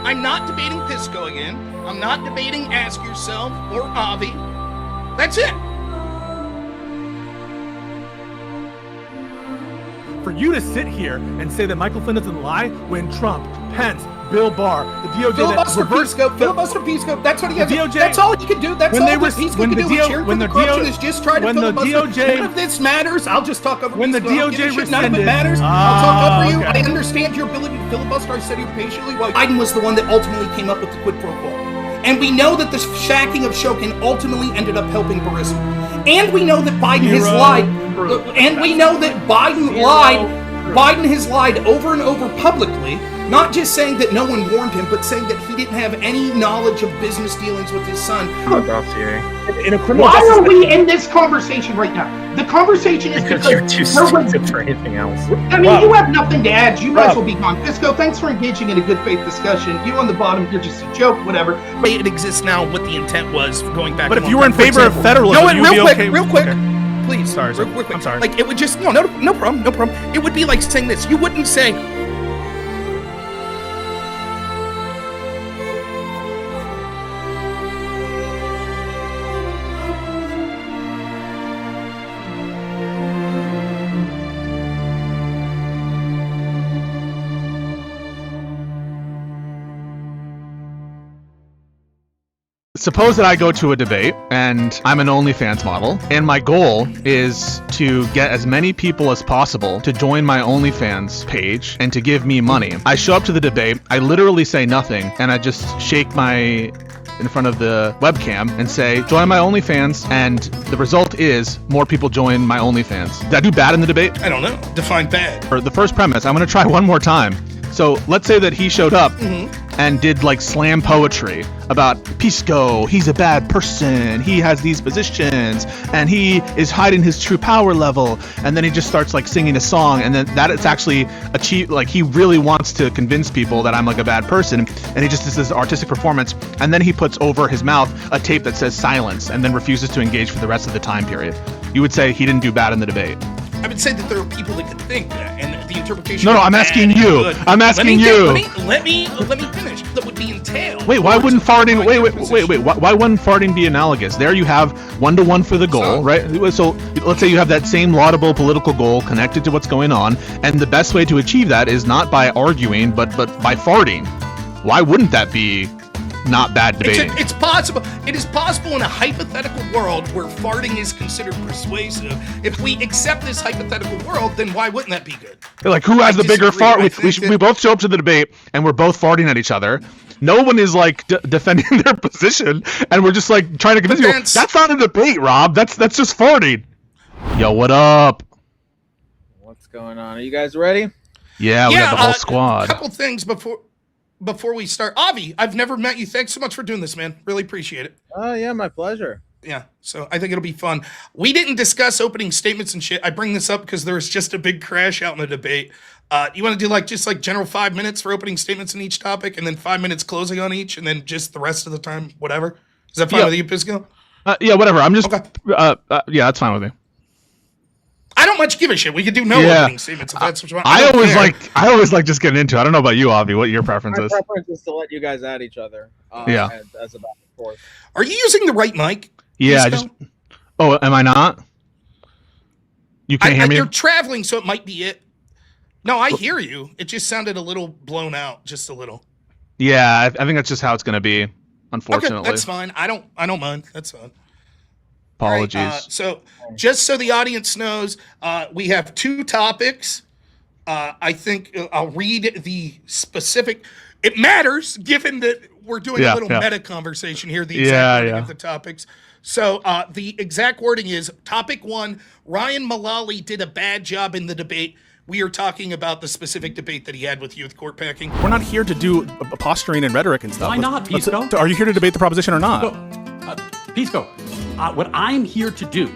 I'm not debating Pisco again. I'm not debating Ask Yourself or Avi. That's it. For you to sit here and say that Michael Flynn doesn't lie when Trump, Pence, Bill Barr, the DOJ, filibuster Pisco. That's what he has. DOJ, that's all he can do. That's all that Pisco can do. The corruption is just try to filibuster. None of this matters. I'll just talk over. When the DOJ rescinded, none of it matters. I'll talk over you. I understand your ability to filibuster. I said you patiently. While Biden was the one that ultimately came up with the quid pro quo, and we know that the shacking of Shokin ultimately ended up helping Burisma, and we know that Biden has lied, and we know that Biden lied. Biden has lied over and over publicly. Not just saying that no one warned him, but saying that he didn't have any knowledge of business dealings with his son. Why are we in this conversation right now? The conversation is because you're too stupid for anything else. I mean, you have nothing to add. You guys will be gone. Pisco, thanks for engaging in a good faith discussion. You on the bottom, you're just a joke, whatever. Way it exists now, what the intent was going back. But if you were in favor of federalism, real quick. Please, sorry. Real quick. I'm sorry. Like, it would just no problem. It would be like saying this. You wouldn't say. Suppose that I go to a debate and I'm an OnlyFans model, and my goal is to get as many people as possible to join my OnlyFans page and to give me money. I show up to the debate, I literally say nothing, and I just shake in front of the webcam and say, join my OnlyFans, and the result is more people join my OnlyFans. Did I do bad in the debate? I don't know. Define bad. For the first premise, I'm going to try one more time. So let's say that he showed up and did like slam poetry about Pisco. He's a bad person. He has these positions and he is hiding his true power level. And then he just starts like singing a song, and then that it's actually achieved. Like he really wants to convince people that I'm like a bad person, and he just does this artistic performance. And then he puts over his mouth a tape that says silence, and then refuses to engage for the rest of the time period. You would say he didn't do bad in the debate. I would say that there are people that could think that, and the interpretation. No, I'm asking you. I'm asking you. Let me finish. That would be entailed. Wait, why wouldn't farting? Wait. Why wouldn't farting be analogous? There you have 1-to-1 for the goal, right? So let's say you have that same laudable political goal connected to what's going on, and the best way to achieve that is not by arguing, but by farting. Why wouldn't that be not bad debating? It's possible. It is possible in a hypothetical world where farting is considered persuasive. If we accept this hypothetical world, then why wouldn't that be good? Like, who has the bigger fart? We both show up to the debate and we're both farting at each other. No one is like defending their position, and we're just like trying to convince people. That's not a debate, Rob. That's just farting. Yo, what up? What's going on? Are you guys ready? Yeah, we got the whole squad. A couple things before we start. Avi, I've never met you. Thanks so much for doing this, man. Really appreciate it. Oh, yeah, my pleasure. Yeah, so I think it'll be fun. We didn't discuss opening statements and shit. I bring this up because there was just a big crash out in the debate. You want to do just general 5 minutes for opening statements in each topic, and then 5 minutes closing on each, and then just the rest of the time, whatever? Is that fine with you, Pisco? Yeah, whatever. I'm just... Okay. Yeah, that's fine with me. I don't much give a shit. We could do no opening statements if that's what you want. I always like just getting into it. I don't know about you, Avi, what your preference is. My preference is to let you guys at each other. Yeah. As a back and forth. Are you using the right mic? Yeah, Oh, am I not? You can't hear me? You're traveling, so it might be it. No, I hear you. It just sounded a little blown out, just a little. Yeah, I think that's just how it's going to be, unfortunately. Okay, that's fine. I don't mind. That's fine. Apologies. Right, so just so the audience knows, we have 2 topics. I think I'll read the specific. It matters, given that we're doing a little meta conversation here. The exact wording of the topics. So the exact wording is topic 1. Ryan Mullally did a bad job in the debate. We are talking about the specific debate that he had with youth court packing. We're not here to do posturing and rhetoric and stuff. Why not, Pisco? Are you here to debate the proposition or not? Pisco, what I'm here to do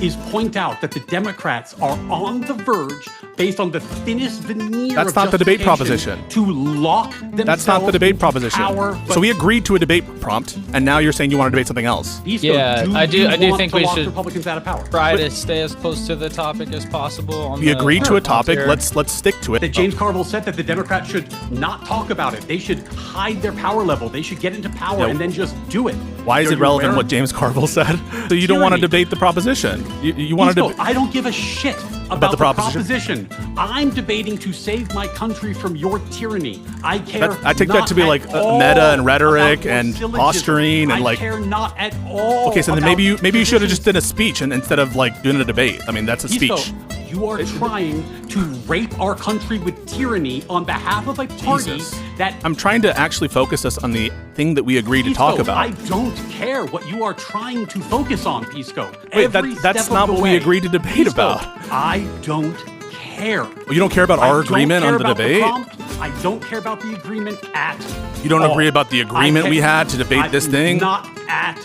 is point out that the Democrats are on the verge, based on the thinnest veneer That's of not the debate justification, proposition. to lock themselves That's not the debate into proposition. power. So we agreed to a debate prompt, and now you're saying you want to debate something else. Pisco, Yeah, I do want think to we lock should Republicans out of power. Try to stay as close to the topic as possible. On We agreed to a topic. here. Let's stick to it. That James Carville said that the Democrats should not talk about it. They should hide their power level. They should get into power Yeah. and then just do it. Why is Are it you relevant aware? what James Carville said? So you don't want to Tyranny. debate the proposition. You want to Pisco, I don't give a shit about the proposition? I'm debating to save my country from your tyranny. I care. I take that not to be at like all meta and rhetoric about your and syllogism. posturing and I like. care not at all. Okay, so then about maybe you should have positions. just did a speech and instead of like doing a debate. I mean, that's a Pisco, speech. you are trying to rape our country with tyranny on behalf of a party Jesus. that. I'm trying to actually focus us on the thing that we agreed to Pisco, talk about. I don't care what you are trying to focus on, Pisco. Wait, Every that's step not of the what we way. agreed to debate Pisco, about. I don't care. You don't care about I our don't agreement care on the about debate? prompt. I don't care about the agreement at You don't all. agree about the agreement I we care- had to debate this thing? Not at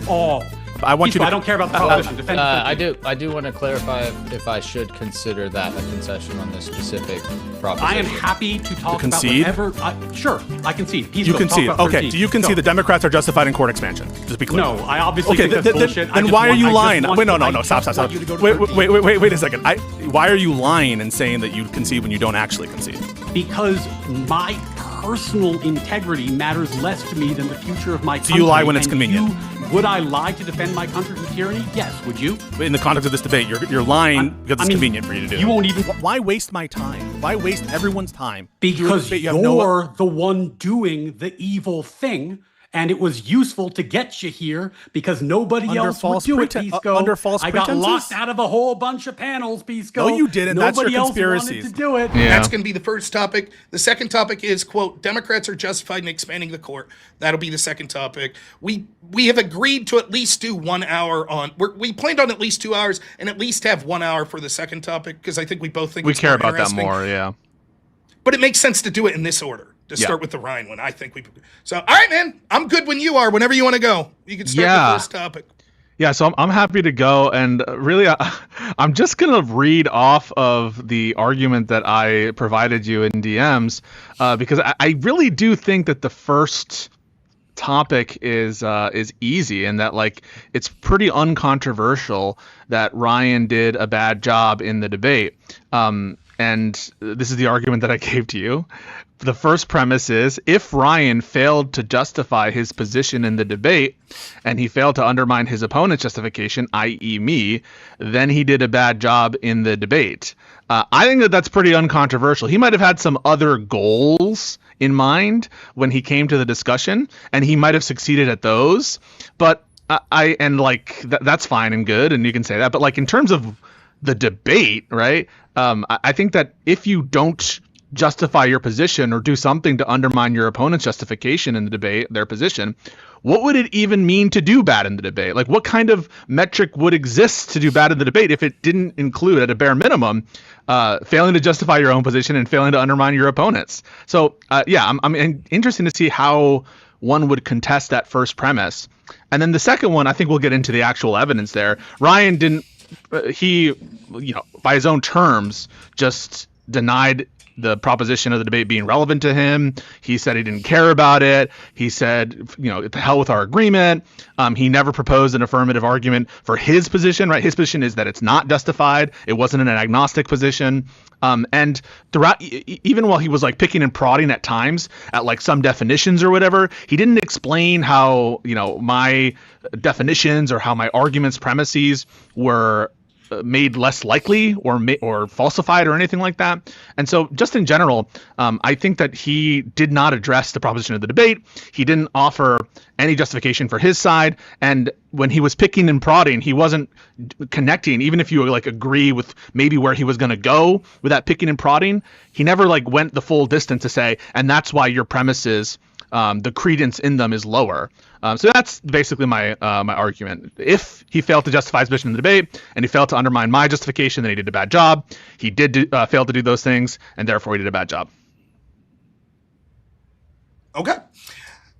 all. I want you Pisco, to. I don't care about the proposition. Defend I do want to clarify if I should consider that a concession on this specific proposition. I am happy to talk about concede? whatever. Sure, I concede. Pisco, You talk concede. about Okay. free Do you speech. concede Go. the Democrats are justified in court expansion? Just be clear. No, I obviously Okay, think that's bullshit. I then just why are want- you I just lying? want- Wait, no, I stop. just want you to go to Wait, 13. wait a second. Why are you lying and saying that you concede when you don't actually concede? Because my personal integrity matters less to me than the future of my country. you lie when it's and convenient? Would I lie to defend my country from tyranny? Yes. Would you? In the context of this debate, you're lying because it's I mean, convenient for you to do. You won't even. Why waste my time? Why waste everyone's time? Because You you're have no- the one doing the evil thing, and it was useful to get you here because nobody Under else would false do it, preten- Pisco. under false I got pretenses? locked out of a whole bunch of panels, Pisco. No, you didn't. That's your Nobody else conspiracies. wanted to do it. Yeah. That's going to be the first topic. The second topic is, quote, Democrats are justified in expanding the court. That'll be the second topic. We have agreed to at least do 1 hour on, we planned on at least 2 hours and at least have 1 hour for the second topic because I think we both think We it's care more about that interesting. more, yeah. But it makes sense to do it in this order. To Yeah. start with the Rhine one, I think we. So, all right, man. I'm good when you are. Whenever you want to go, you can start Yeah. the first topic. Yeah, so I'm happy to go, and really, I'm just gonna read off of the argument that I provided you in DMs, because I really do think that the first topic is easy, and that like it's pretty uncontroversial that Ryan did a bad job in the debate. And this is the argument that I gave to you. The first premise is if Ryan failed to justify his position in the debate and he failed to undermine his opponent's justification, i.e. me, then he did a bad job in the debate. I think that that's pretty uncontroversial. He might have had some other goals in mind when he came to the discussion, and he might have succeeded at those. But that's fine and good, and you can say that. But like in terms of the debate, right? I think that if you don't justify your position or do something to undermine your opponent's justification in the debate, their position, what would it even mean to do bad in the debate? Like what kind of metric would exist to do bad in the debate if it didn't include, at a bare minimum, failing to justify your own position and failing to undermine your opponent's? So I'm interested to see how one would contest that first premise. And then the second one, I think we'll get into the actual evidence there. Ryan didn't, by his own terms, just denied the proposition of the debate being relevant to him. He said he didn't care about it. He said, to hell with our agreement. He never proposed an affirmative argument for his position, right? His position is that it's not justified. It wasn't an agnostic position. And throughout, even while he was like picking and prodding at times at like some definitions or whatever, he didn't explain how, my definitions or how my arguments, premises were made less likely or falsified or anything like that. And so just in general, I think that he did not address the proposition of the debate. He didn't offer any justification for his side. And when he was picking and prodding, he wasn't connecting, even if you like agree with maybe where he was going to go with that picking and prodding, he never like went the full distance to say, and that's why your premises, the credence in them is lower. So that's basically my argument. If he failed to justify his position in the debate and he failed to undermine my justification, then he did a bad job. He did fail to do those things, and therefore he did a bad job. Okay.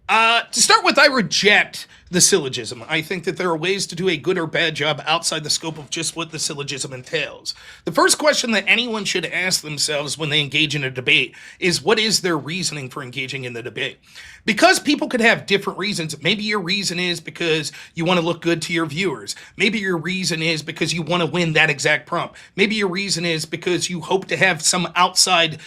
To start with, I reject the syllogism. I think that there are ways to do a good or bad job outside the scope of just what the syllogism entails. The first question that anyone should ask themselves when they engage in a debate is, what is their reasoning for engaging in the debate? Because people could have different reasons. Maybe your reason is because you want to look good to your viewers. Maybe your reason is because you want to win that exact prompt. Maybe your reason is because you hope to have some outside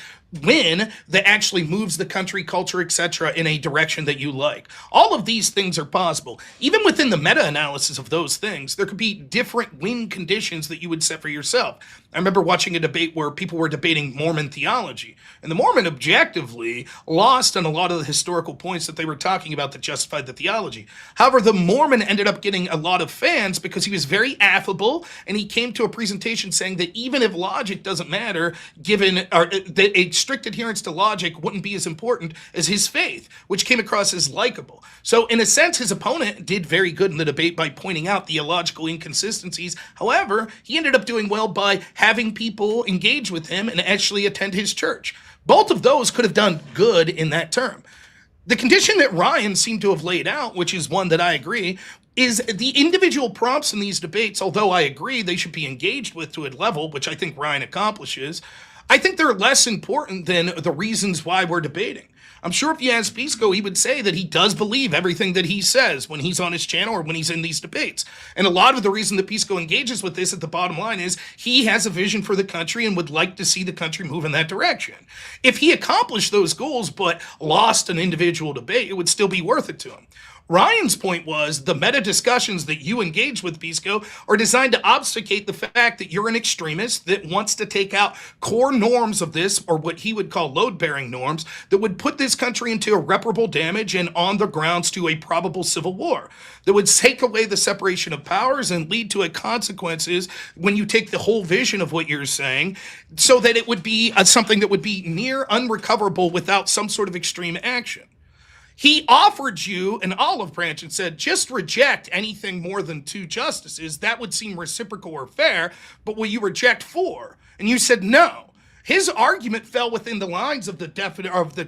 win that actually moves the country, culture, etc. in a direction that you like. All of these things are possible. Even within the meta-analysis of those things, there could be different win conditions that you would set for yourself. I remember watching a debate where people were debating Mormon theology, and the Mormon objectively lost on a lot of the historical points that they were talking about that justified the theology. However, the Mormon ended up getting a lot of fans because he was very affable, and he came to a presentation saying that even if logic doesn't matter, given that a strict adherence to logic wouldn't be as important as his faith, which came across as likable. So in a sense, his opponent did very good in the debate by pointing out theological inconsistencies. However, he ended up doing well by having people engage with him and actually attend his church. Both of those could have done good in that term. The condition that Ryan seemed to have laid out, which is one that I agree, is the individual prompts in these debates, although I agree they should be engaged with to a level, which I think Ryan accomplishes, I think they're less important than the reasons why we're debating. I'm sure if you ask Pisco, he would say that he does believe everything that he says when he's on his channel or when he's in these debates. And a lot of the reason that Pisco engages with this at the bottom line is he has a vision for the country and would like to see the country move in that direction. If he accomplished those goals but lost an individual debate, it would still be worth it to him. Ryan's point was the meta discussions that you engage with, Pisco, are designed to obfuscate the fact that you're an extremist that wants to take out core norms of this, or what he would call load-bearing norms, that would put this country into irreparable damage and on the grounds to a probable civil war, that would take away the separation of powers and lead to consequences when you take the whole vision of what you're saying, so that it would be something that would be near unrecoverable without some sort of extreme action. He offered you an olive branch and said, just reject anything more than 2 justices. That would seem reciprocal or fair, but will you reject 4? And you said no. His argument fell within the lines of the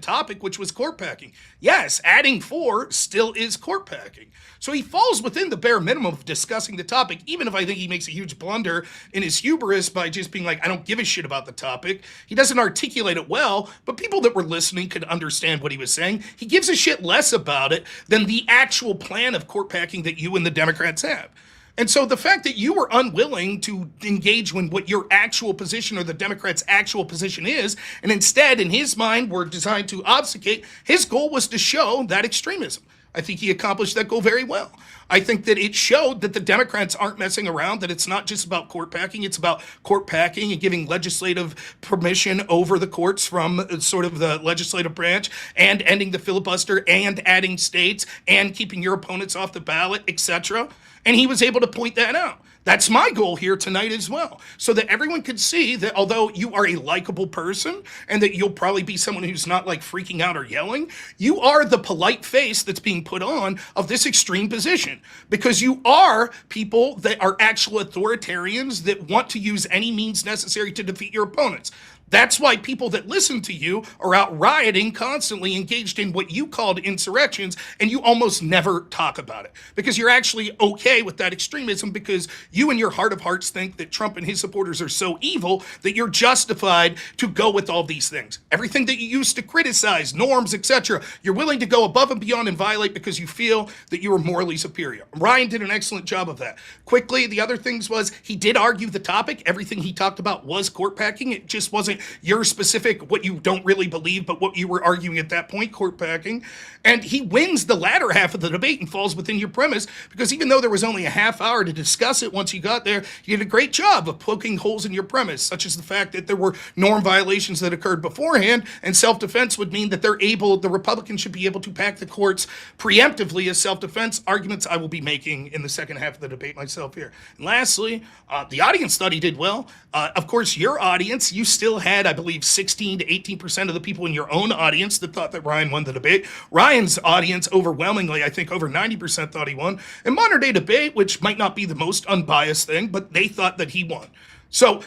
topic, which was court packing. Yes, adding 4 still is court packing. So he falls within the bare minimum of discussing the topic, even if I think he makes a huge blunder in his hubris by just being like, I don't give a shit about the topic. He doesn't articulate it well, but people that were listening could understand what he was saying. He gives a shit less about it than the actual plan of court packing that you and the Democrats have. And so the fact that you were unwilling to engage in what your actual position or the Democrats' actual position is, and instead, in his mind, were designed to obfuscate, his goal was to show that extremism. I think he accomplished that goal very well. I think that it showed that the Democrats aren't messing around, that it's not just about court packing, it's about court packing and giving legislative permission over the courts from sort of the legislative branch, and ending the filibuster, and adding states, and keeping your opponents off the ballot, etc. And he was able to point that out. That's my goal here tonight as well, so that everyone could see that although you are a likable person and that you'll probably be someone who's not like freaking out or yelling, you are the polite face that's being put on of this extreme position, because you are people that are actual authoritarians that want to use any means necessary to defeat your opponents. That's why people that listen to you are out rioting, constantly engaged in what you called insurrections, and you almost never talk about it because you're actually okay with that extremism, because you in your heart of hearts think that Trump and his supporters are so evil that you're justified to go with all these things. Everything that you used to criticize, norms, etc., you're willing to go above and beyond and violate because you feel that you are morally superior. Ryan did an excellent job of that. Quickly, the other things was he did argue the topic. Everything he talked about was court packing. It just wasn't your specific, what you don't really believe, but what you were arguing at that point, court packing. And he wins the latter half of the debate and falls within your premise, because even though there was only a half hour to discuss it once you got there, you did a great job of poking holes in your premise, such as the fact that there were norm violations that occurred beforehand, and self-defense would mean that the Republicans should be able to pack the courts preemptively as self-defense, arguments I will be making in the second half of the debate myself here. And lastly, the audience study did well. Of course, your audience, you still had, I believe, 16 to 18% of the people in your own audience that thought that Ryan won the debate. Ryan's audience, overwhelmingly, I think over 90% thought he won. In modern day debate, which might not be the most unbiased thing, but they thought that he won. So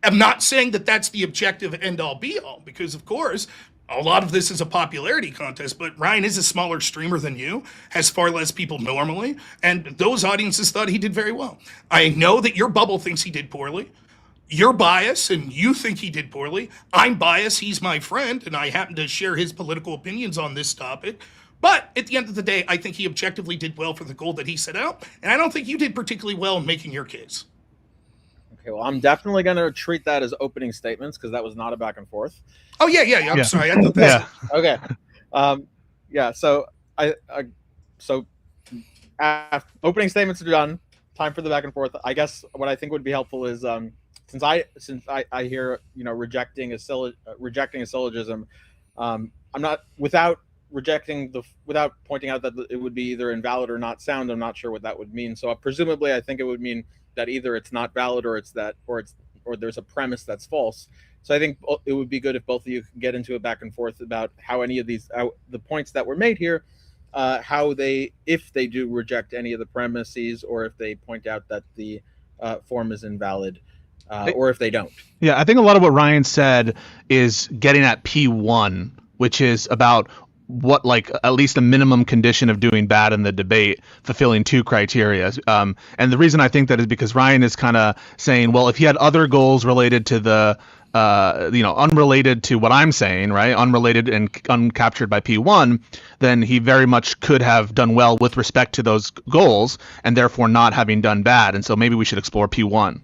I'm not saying that that's the objective end all be all, because of course, A lot of this is a popularity contest, but Ryan is a smaller streamer than you, has far less people normally, and those audiences thought he did very well. I know that your bubble thinks he did poorly. You're biased and you think he did poorly. I'm biased, he's my friend, and I happen to share his political opinions on this topic. But at the end of the day, I think he objectively did well for the goal that he set out, and I don't think you did particularly well in making your case. Okay, well, I'm definitely going to treat that as opening statements because that was not a back and forth. Oh, yeah. I'm sorry. I thought that. Okay. So opening statements are done. Time for the back and forth. I guess what I think would be helpful is since I hear rejecting a syllogism, I'm not without pointing out that it would be either invalid or not sound. I'm not sure what that would mean. So presumably, I think it would mean that either it's not valid or there's a premise that's false. So I think it would be good if both of you could get into a back and forth about how any of these the points that were made here, if they do reject any of the premises, or if they point out that the form is invalid, or if they don't. Yeah, I think a lot of what Ryan said is getting at P1, which is about what, like, at least a minimum condition of doing bad in the debate, fulfilling two criteria. And the reason I think that is because Ryan is kind of saying, well, if he had other goals related to the unrelated to what I'm saying, right? Unrelated and uncaptured by P1, then he very much could have done well with respect to those goals and therefore not having done bad. And so maybe we should explore P1.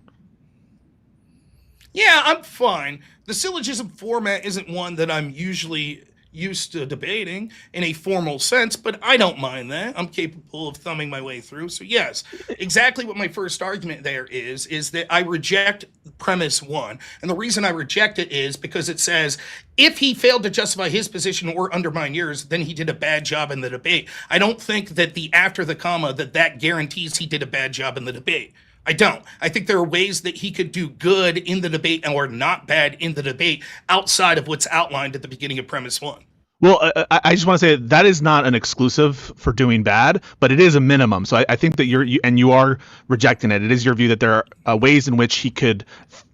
Yeah, I'm fine. The syllogism format isn't one that I'm usually used to debating in a formal sense, but I don't mind that. I'm capable of thumbing my way through. So yes, exactly what my first argument there is that I reject premise one. And the reason I reject it is because it says, if he failed to justify his position or undermine yours, then he did a bad job in the debate. I don't think that the after the comma, that guarantees he did a bad job in the debate. I don't. I think there are ways that he could do good in the debate or not bad in the debate outside of what's outlined at the beginning of premise one. Well, I just want to say that is not an exclusive for doing bad, but it is a minimum. So I think that you are rejecting it. It is your view that there are ways in which he could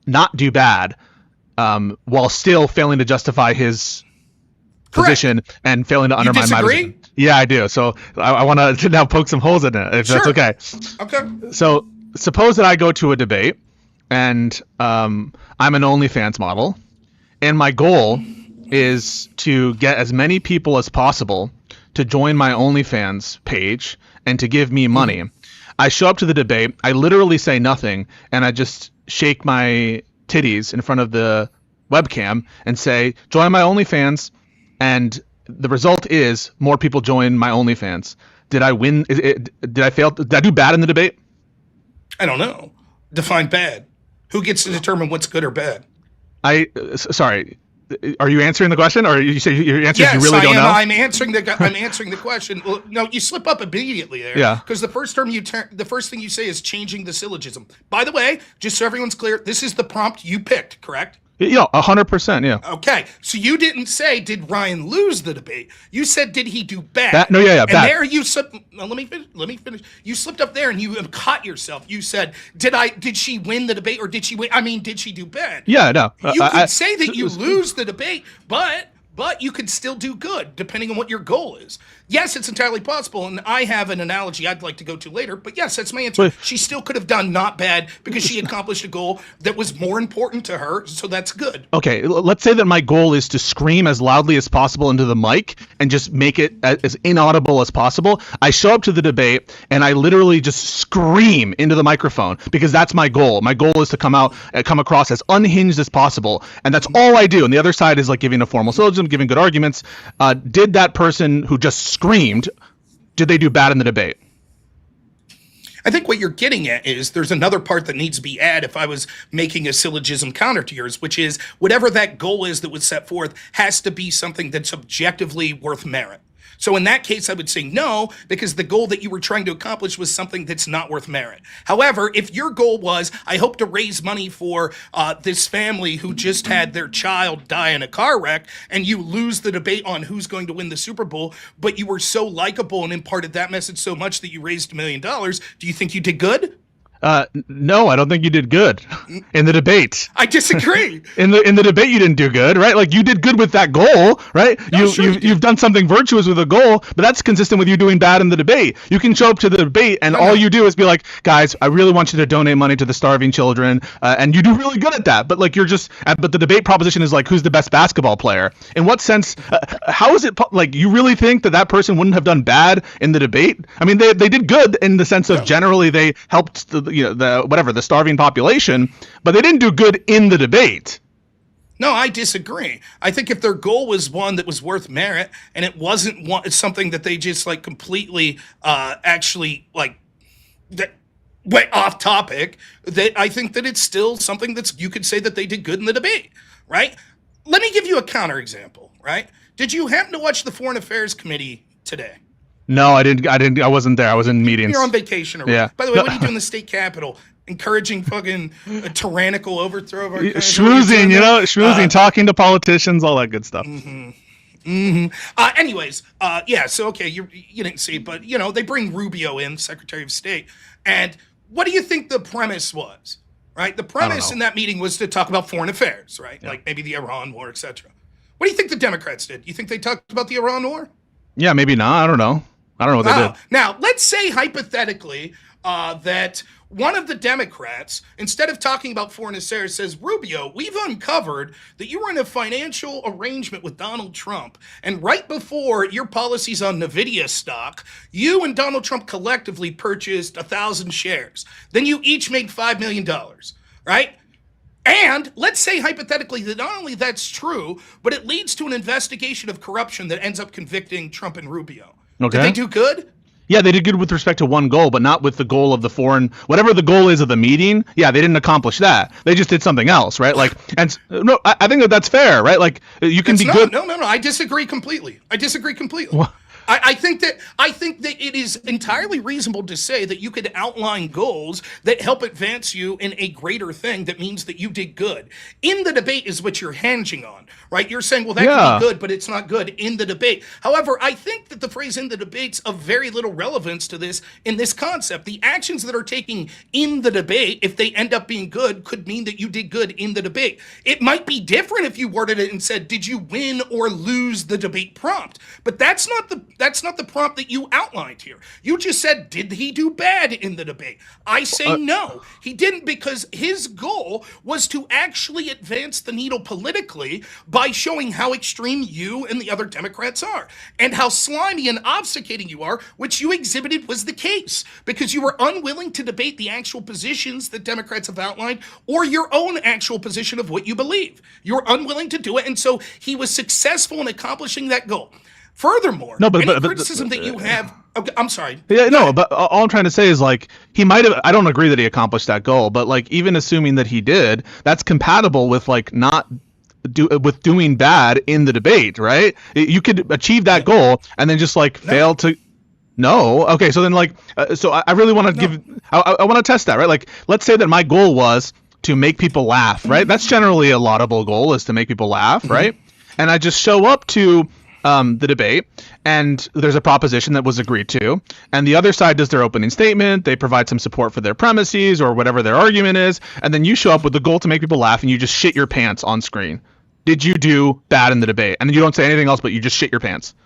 not do bad while still failing to justify his position and failing to undermine my position. Yeah, I do. So I want to now poke some holes in it, if that's okay. Okay. So suppose that I go to a debate and I'm an OnlyFans model, and my goal is to get as many people as possible to join my OnlyFans page and to give me money. I show up to the debate, I literally say nothing, and I just shake my titties in front of the webcam and say, join my OnlyFans, and the result is more people join my OnlyFans. Did I win? Did I fail? Did I do bad in the debate? I don't know. Define bad. Who gets to determine what's good or bad? Sorry. Are you answering the question, or you say your answer is you really don't know? I'm answering the question. Well, no, you slip up immediately there. Yeah. Because the first thing you say is changing the syllogism. By the way, just so everyone's clear, this is the prompt you picked, correct? Yeah, 100%. Yeah. Okay, so you didn't say did Ryan lose the debate. You said did he do bad? Yeah. And bad. there you slipped. Let me finish. You slipped up there and you caught yourself. You said did she win the debate or did she win? I mean, did she do bad? Yeah, no. You could say that you lose the debate, but you could still do good depending on what your goal is. Yes, it's entirely possible, and I have an analogy I'd like to go to later, but yes, that's my answer. She still could have done not bad because she accomplished a goal that was more important to her, so that's good. Okay, let's say that my goal is to scream as loudly as possible into the mic and just make it as inaudible as possible. I show up to the debate, and I literally just scream into the microphone because that's my goal. My goal is to come across as unhinged as possible, and that's all I do. And the other side is like giving a formal syllogism, giving good arguments. Did that person who just screamed, did they do bad in the debate? I think what you're getting at is there's another part that needs to be added if I was making a syllogism counter to yours, which is whatever that goal is that was set forth has to be something that's objectively worth merit. So in that case, I would say no, because the goal that you were trying to accomplish was something that's not worth merit. However, if your goal was, I hope to raise money for this family who just had their child die in a car wreck, and you lose the debate on who's going to win the Super Bowl, but you were so likable and imparted that message so much that you raised $1 million, do you think you did good? No, I don't think you did good in the debate. I disagree. In the debate, you didn't do good, right? Like you did good with that goal, right? No, sure You've done something virtuous with a goal, but that's consistent with you doing bad in the debate. You can show up to the debate and all you do is be like, guys, I really want you to donate money to the starving children, and you do really good at that. But like but the debate proposition is like, who's the best basketball player? In what sense? How is it like you really think that person wouldn't have done bad in the debate? I mean, they did good in the sense of generally they helped the starving population, but they didn't do good in the debate. No, I disagree. I think if their goal was one that was worth merit and it wasn't it's something that they just like completely actually like that went off topic, that I think that it's still something that's you could say that they did good in the debate, right? Let me give you a counterexample, right? Did you happen to watch the Foreign Affairs Committee today? No, I didn't. I wasn't there. I was in meetings. You're on vacation, or yeah. By the way, what do you do in the state capitol? Encouraging fucking a tyrannical overthrow of our country. Schmoozing, talking to politicians, all that good stuff. Anyways, yeah. So okay, you didn't see, but they bring Rubio in, Secretary of State, and what do you think the premise was? Right, the premise in that meeting was to talk about foreign affairs, right? Yeah. Like maybe the Iran war, etc. What do you think the Democrats did? You think they talked about the Iran war? Yeah, maybe not. I don't know. I don't know what they did. Now, let's say hypothetically that one of the Democrats, instead of talking about foreign affairs, says, Rubio, we've uncovered that you were in a financial arrangement with Donald Trump. And right before your policies on NVIDIA stock, you and Donald Trump collectively purchased 1,000 shares. Then you each made $5 million, right? And let's say hypothetically that not only that's true, but it leads to an investigation of corruption that ends up convicting Trump and Rubio. Okay. Did they do good? Yeah, they did good with respect to one goal, but not with the goal of the foreign, whatever the goal is of the meeting. Yeah, they didn't accomplish that. They just did something else, right? Like, and no, I think that's fair, right? Like, you can be good. No. I disagree completely. What? I think that it is entirely reasonable to say that you could outline goals that help advance you in a greater thing that means that you did good. In the debate is what you're hinging on, right? You're saying, well, that could be good, but it's not good in the debate. However, I think that the phrase in the debate's of very little relevance to this in this concept. The actions that are taken in the debate, if they end up being good, could mean that you did good in the debate. It might be different if you worded it and said, did you win or lose the debate prompt? But that's not the prompt that you outlined here. You just said, did he do bad in the debate? I say no. He didn't, because his goal was to actually advance the needle politically by showing how extreme you and the other Democrats are and how slimy and obfuscating you are, which you exhibited was the case because you were unwilling to debate the actual positions that Democrats have outlined or your own actual position of what you believe. You were unwilling to do it, and so he was successful in accomplishing that goal. Furthermore, any criticism that you have... Okay, I'm sorry. Yeah, no, but all I'm trying to say is, like, he might have... I don't agree that he accomplished that goal, but, like, even assuming that he did, that's compatible with, like, with doing bad in the debate, right? You could achieve that goal and then just, like, fail to... No? Okay, so then, like... so I really want to give... I want to test that, right? Like, let's say that my goal was to make people laugh, right? That's generally a laudable goal, is to make people laugh, right? And I just show up to... the debate, and there's a proposition that was agreed to, and the other side does their opening statement, they provide some support for their premises or whatever their argument is, and then you show up with the goal to make people laugh and you just shit your pants on screen. Did you do bad in the debate? And you don't say anything else, but you just shit your pants.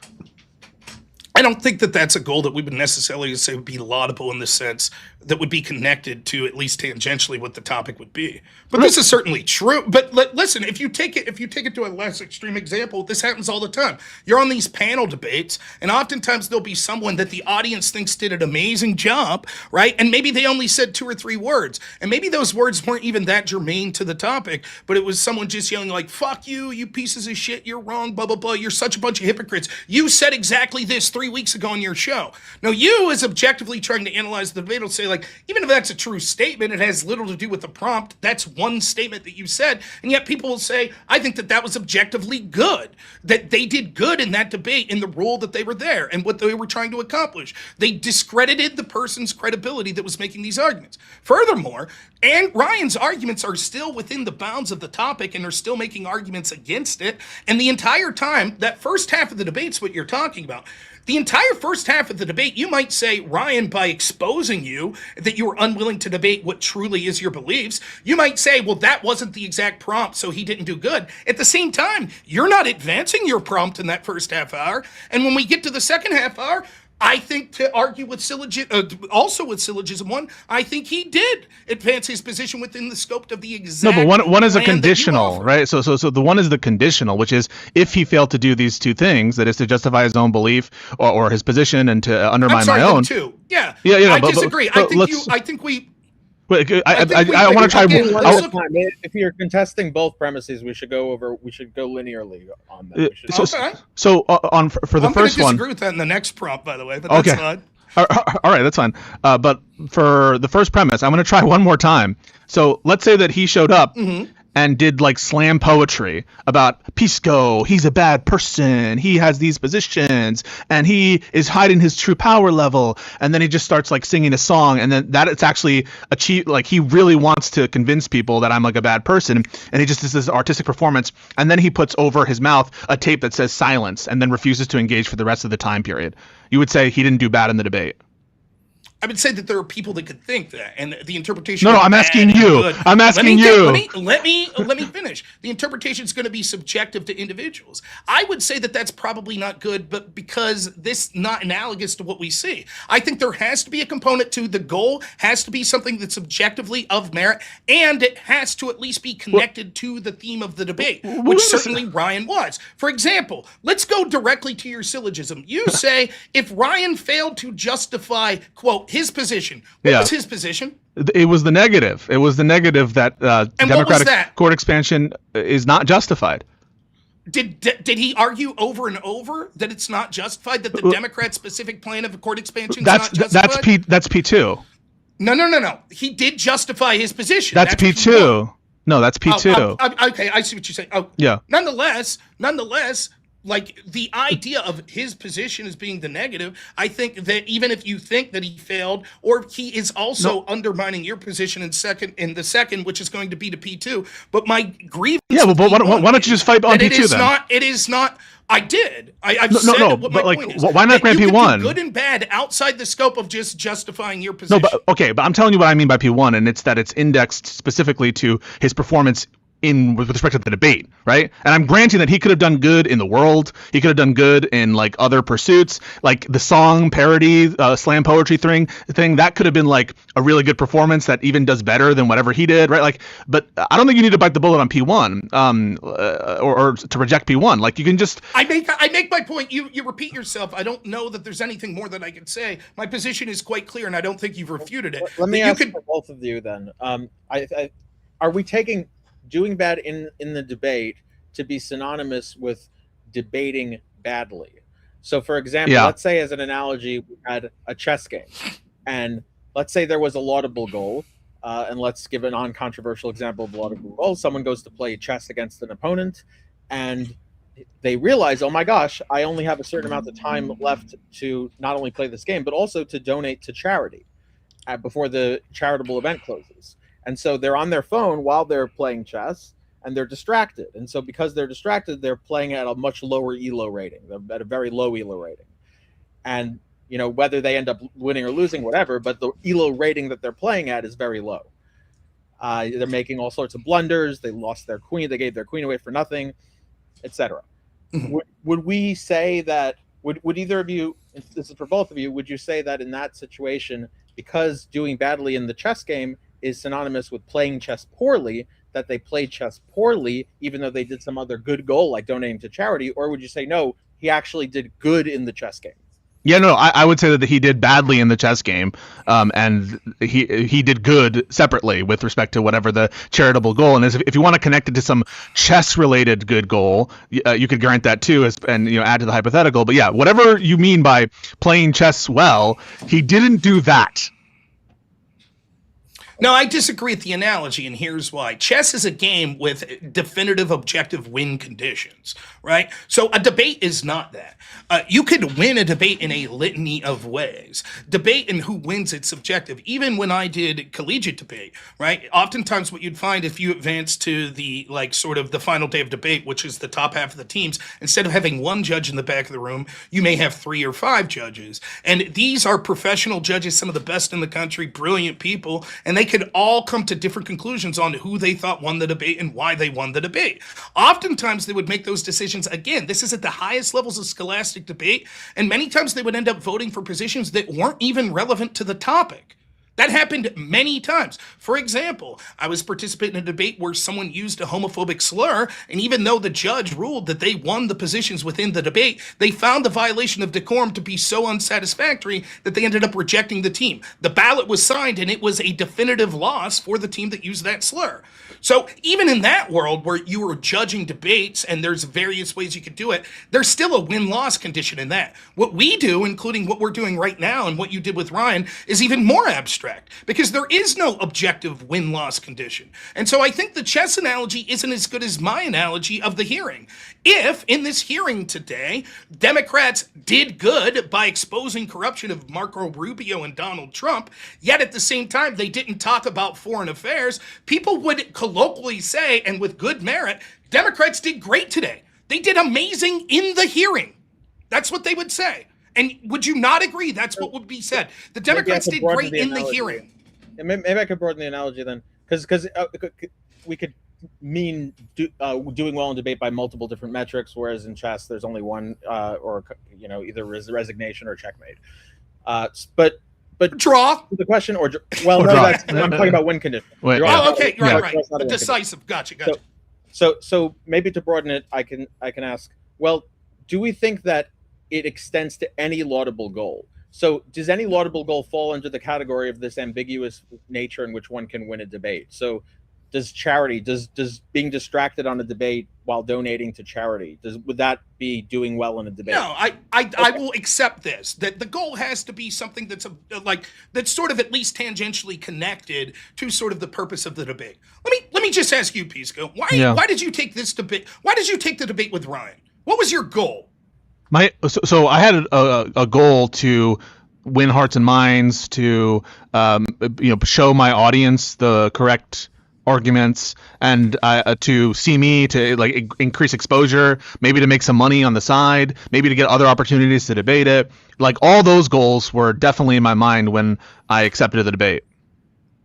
I don't think that that's a goal that we would necessarily say would be laudable in the sense that would be connected to at least tangentially what the topic would be. But this is certainly true. But listen, if you take it to a less extreme example, this happens all the time. You're on these panel debates, and oftentimes there'll be someone that the audience thinks did an amazing job, right? And maybe they only said 2 or 3 words, and maybe those words weren't even that germane to the topic, but it was someone just yelling like, "Fuck you, you pieces of shit, you're wrong, blah, blah, blah, you're such a bunch of hypocrites. You said exactly this 3 weeks ago on your show." Now, you, as objectively trying to analyze the debate, will say, like, even if that's a true statement, it has little to do with the prompt. That's one statement that you said. And yet people will say, I think that that was objectively good, that they did good in that debate in the role that they were there and what they were trying to accomplish. They discredited the person's credibility that was making these arguments. Furthermore, and Ryan's arguments are still within the bounds of the topic and are still making arguments against it. And the entire time, that first half of the debate's what you're talking about. The entire first half of the debate, you might say, Ryan, by exposing you, that you were unwilling to debate what truly is your beliefs, you might say, well, that wasn't the exact prompt, so he didn't do good. At the same time, you're not advancing your prompt in that first half hour. And when we get to the second half hour, I think to argue with also with Syllogism 1, I think he did advance his position within the scope of the exact. No, but one is a plan that you conditional, offered. right? So the one is the conditional, which is if he failed to do these two things, that is to justify his own belief or his position and to undermine I'm sorry, my own. Too. Yeah. Yeah. I but disagree. I think we. Wait, I want to try. again, If you're contesting both premises, we should go linearly on that. We should- Okay. So for the I'm first going to one. disagree with that in the next prompt, by the way, but that's Okay. fine. All right, that's fine. But for the first premise, I'm going to try one more time. So let's say that he showed up and did like slam poetry about Pisco. He's a bad person. He has these positions, and he is hiding his true power level. And then he just starts like singing a song, and then that it's actually achieved. Like he really wants to convince people that I'm like a bad person, and he just does this artistic performance. And then he puts over his mouth a tape that says silence, and then refuses to engage for the rest of the time period. You would say he didn't do bad in the debate. I would say that there are people that could think that, and the interpretation. No, of I'm bad asking and you. good- I'm asking you. Let me finish. The interpretation is going to be subjective to individuals. I would say that that's probably not good, but because this not analogous to what we see. I think there has to be a component to the goal, has to be something that's objectively of merit, and it has to at least be connected to the theme of the debate, which certainly Ryan was. For example, let's go directly to your syllogism. You say if Ryan failed to justify, quote, his position. What was his position? It was the negative. It was the negative that Democratic that? court expansion is not justified. Did he argue over and over that it's not justified, that the Democrat specific plan of court expansion is not justified? That's P2. No. He did justify his position. That's P2. No, that's P2. Okay, I see what you're saying. Oh, yeah. Nonetheless, like the idea of his position as being the negative, I think that even if you think that he failed, or he is also undermining your position in the second, which is going to be to P2. But my grievance. Yeah, well, but why don't you just fight on P2 then? It is not. I did. I've said what my point is. Why not grant P1? P1? Good and bad outside the scope of just justifying your position. No, but I'm telling you what I mean by P1, and it's that it's indexed specifically to his performance with respect to the debate, right? And I'm granting that he could have done good in the world. He could have done good in like other pursuits, like the song parody, slam poetry thing. That could have been like a really good performance that even does better than whatever he did, right? Like, but I don't think you need to bite the bullet on P1, or to reject P1. Like you can just. I make my point. You repeat yourself. I don't know that there's anything more that I can say. My position is quite clear, and I don't think you've refuted it. Let me ask for both of you then. Are we taking doing bad in the debate to be synonymous with debating badly? So for example, let's say as an analogy, we had a chess game, and let's say there was a laudable goal, and let's give a non-controversial example of a laudable goal. Someone goes to play chess against an opponent, and they realize, oh my gosh, I only have a certain amount of time left to not only play this game, but also to donate to charity before the charitable event closes. And so they're on their phone while they're playing chess, and they're distracted. And so because they're distracted, they're playing at a much lower ELO rating. They're at a very low ELO rating. And, whether they end up winning or losing, whatever, but the ELO rating that they're playing at is very low. They're making all sorts of blunders. They lost their queen. They gave their queen away for nothing, etc. Mm-hmm. Would we say that, would either of you, this is for both of you, would you say that in that situation, because doing badly in the chess game is synonymous with playing chess poorly, that they played chess poorly, even though they did some other good goal like donating to charity? Or would you say, no, he actually did good in the chess game? Yeah, no, I would say that he did badly in the chess game, and he did good separately with respect to whatever the charitable goal. And if you want to connect it to some chess-related good goal, you could grant that too, and add to the hypothetical. But yeah, whatever you mean by playing chess well, he didn't do that. No, I disagree with the analogy, and here's why. Chess is a game with definitive objective win conditions, right? So a debate is not that. You could win a debate in a litany of ways. Debate and who wins it's subjective. Even when I did collegiate debate, right? Oftentimes what you'd find if you advance to the, like, sort of the final day of debate, which is the top half of the teams, instead of having one judge in the back of the room, you may have 3 or 5 judges. And these are professional judges, some of the best in the country, brilliant people, and they could all come to different conclusions on who they thought won the debate and why they won the debate. Oftentimes they would make those decisions. Again, this is at the highest levels of scholastic debate, and many times they would end up voting for positions that weren't even relevant to the topic. That happened many times. For example, I was participating in a debate where someone used a homophobic slur, and even though the judge ruled that they won the positions within the debate, they found the violation of decorum to be so unsatisfactory that they ended up rejecting the team. The ballot was signed, and it was a definitive loss for the team that used that slur. So even in that world where you were judging debates and there's various ways you could do it, there's still a win-loss condition in that. What we do, including what we're doing right now and what you did with Ryan, is even more abstract because there is no objective win-loss condition. And so I think the chess analogy isn't as good as my analogy of the hearing. If, in this hearing today, Democrats did good by exposing corruption of Marco Rubio and Donald Trump, yet at the same time they didn't talk about foreign affairs, people would colloquially say, and with good merit, Democrats did great today. They did amazing in the hearing. That's what they would say. And would you not agree? That's what would be said. The Democrats did great in the hearing. Maybe I could broaden the analogy then, because we could mean doing well in debate by multiple different metrics, whereas in chess there's only one, or either resignation or checkmate. But draw the question, I'm talking about win condition. Okay, right. Decisive. Gotcha. So maybe to broaden it, I can ask, well, do we think that it extends to any laudable goal? So does any laudable goal fall under the category of this ambiguous nature in which one can win a debate? So does charity, does being distracted on a debate while donating to charity, would that be doing well in a debate? No, I will accept this, that the goal has to be something that's that's sort of at least tangentially connected to sort of the purpose of the debate. Let me just ask you, Pisco, why did you take this debate? Why did you take the debate with Ryan? What was your goal? So I had a goal to win hearts and minds, to show my audience the correct arguments, and to see me, to increase exposure, maybe to make some money on the side, maybe to get other opportunities to debate it. Like, all those goals were definitely in my mind when I accepted the debate.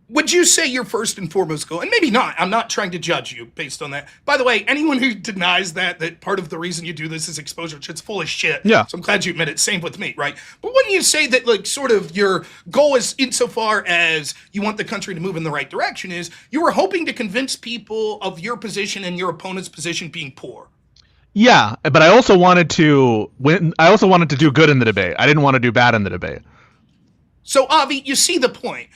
Would you say your first and foremost goal, and maybe not, I'm not trying to judge you based on that. By the way, anyone who denies that part of the reason you do this is exposure, it's full of shit. Yeah. So I'm glad you admit it. Same with me, right? But when you say that, sort of your goal is insofar as you want the country to move in the right direction, is you were hoping to convince people of your position and your opponent's position being poor. Yeah, but I also wanted to win. I also wanted to do good in the debate. I didn't want to do bad in the debate. So, Avi, you see the point.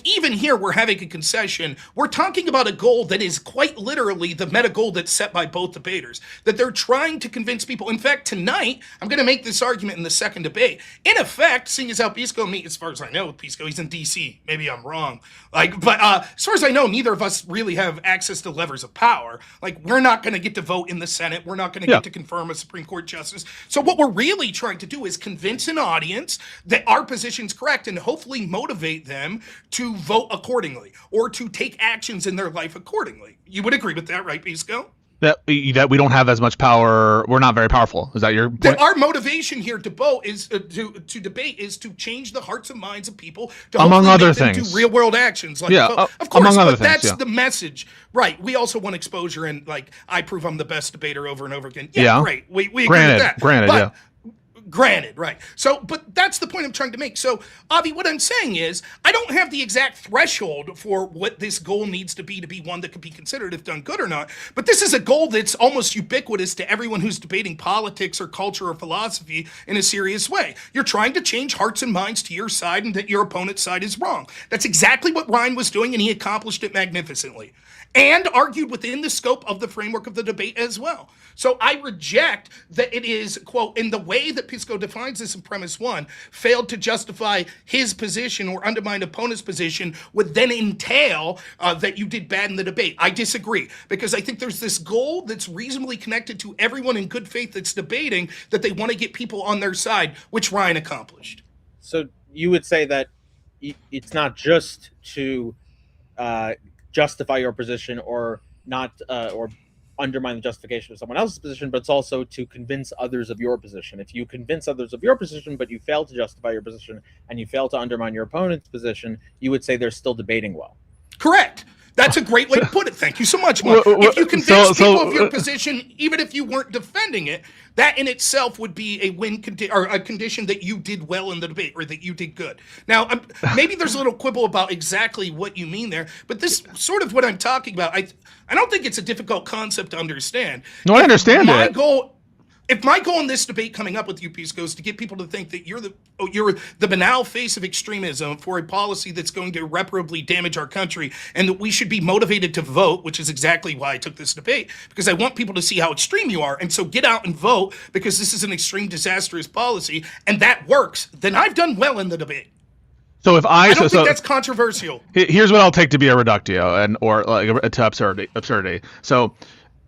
Even here, we're having a concession. We're talking about a goal that is quite literally the meta goal that's set by both debaters, that they're trying to convince people. In fact, tonight, I'm going to make this argument in the second debate. In effect, seeing as how Pisco and me, as far as I know, Pisco, he's in D.C. Maybe I'm wrong. But as far as I know, neither of us really have access to levers of power. We're not going to get to vote in the Senate. We're not going to get to confirm a Supreme Court justice. So what we're really trying to do is convince an audience that our position's correct and hopefully motivate them to vote accordingly or to take actions in their life accordingly. You would agree with that, right, Pisco? That we don't have as much power. We're not very powerful. Is that your point? Our motivation here to vote is to debate is to change the hearts and minds of people to among other make them things do real world actions. Of course, among other things, that's the message, right? We also want exposure, and I prove I'm the best debater over and over again. Great. We agree with that. Granted, right. So, but that's the point I'm trying to make. So, Avi, what I'm saying is, I don't have the exact threshold for what this goal needs to be one that could be considered if done good or not. But this is a goal that's almost ubiquitous to everyone who's debating politics or culture or philosophy in a serious way. You're trying to change hearts and minds to your side and that your opponent's side is wrong. That's exactly what Ryan was doing, and he accomplished it magnificently. And argued within the scope of the framework of the debate as well. So I reject that it is, quote, in the way that Pisco defines this in premise 1, failed to justify his position or undermine opponent's position would then entail that you did bad in the debate. I disagree, because I think there's this goal that's reasonably connected to everyone in good faith that's debating, that they want to get people on their side, which Ryan accomplished. So you would say that it's not just to justify your position or not or undermine the justification of someone else's position, but it's also to convince others of your position. If you convince others of your position, but you fail to justify your position and you fail to undermine your opponent's position, you would say they're still debating well. Correct. That's a great way to put it. Thank you so much, Mark. If you convince people of your position, even if you weren't defending it, that in itself would be a win or a condition that you did well in the debate, or that you did good. Now, maybe there's a little quibble about exactly what you mean there, but this sort of what I'm talking about. I don't think it's a difficult concept to understand. No, I understand it. If my goal in this debate coming up with you, Pisco, is to get people to think that you're the banal face of extremism for a policy that's going to irreparably damage our country, and that we should be motivated to vote, which is exactly why I took this debate, because I want people to see how extreme you are, and so get out and vote, because this is an extreme, disastrous policy, and that works, then I've done well in the debate. So if I don't think that's controversial. Here's what I'll take to be a reductio or like to absurdity. So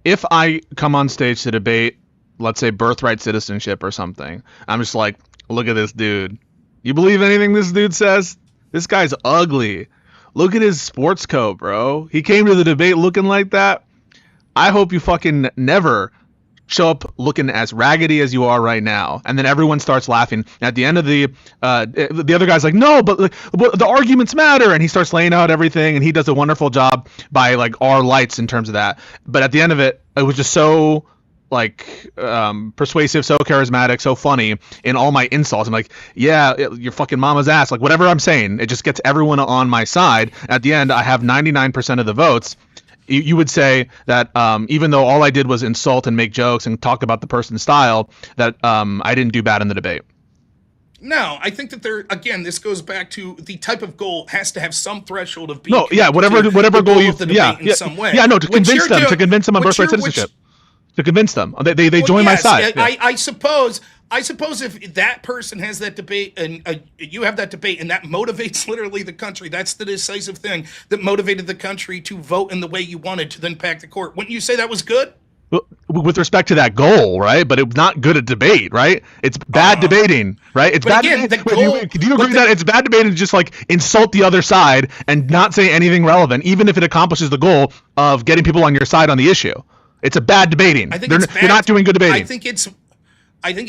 if I come on stage to debate, let's say birthright citizenship or something, I'm just like, look at this dude. You believe anything this dude says? This guy's ugly. Look at his sports coat, bro. He came to the debate looking like that. I hope you fucking never show up looking as raggedy as you are right now. And then everyone starts laughing. At the end of the other guy's like, no, but the arguments matter. And he starts laying out everything, and he does a wonderful job by like our lights in terms of that. But at the end of it, it was just so persuasive, so charismatic, so funny in all my insults. I'm like, yeah, your fucking mama's ass, like whatever I'm saying, it just gets everyone on my side. At the end, I have 99% of the votes. You would say that even though all I did was insult and make jokes and talk about the person's style, that I didn't do bad in the debate. No, I think that this goes back to the type of goal has to have some threshold of being. No, yeah, whatever goal you, in some way. Yeah, no, to convince them on birthright citizenship. To convince them, they join my side. Yeah. I suppose if that person has that debate and you have that debate, and that motivates literally the country, that's the decisive thing that motivated the country to vote in the way you wanted to then pack the court. Wouldn't you say that was good? With respect to that goal, right? But it's not good at debate, right? It's bad debating, right? It's bad. Again, do you agree that it's bad debating to just like insult the other side and not say anything relevant, even if it accomplishes the goal of getting people on your side on the issue? It's a bad debating. You're not doing good debating. I think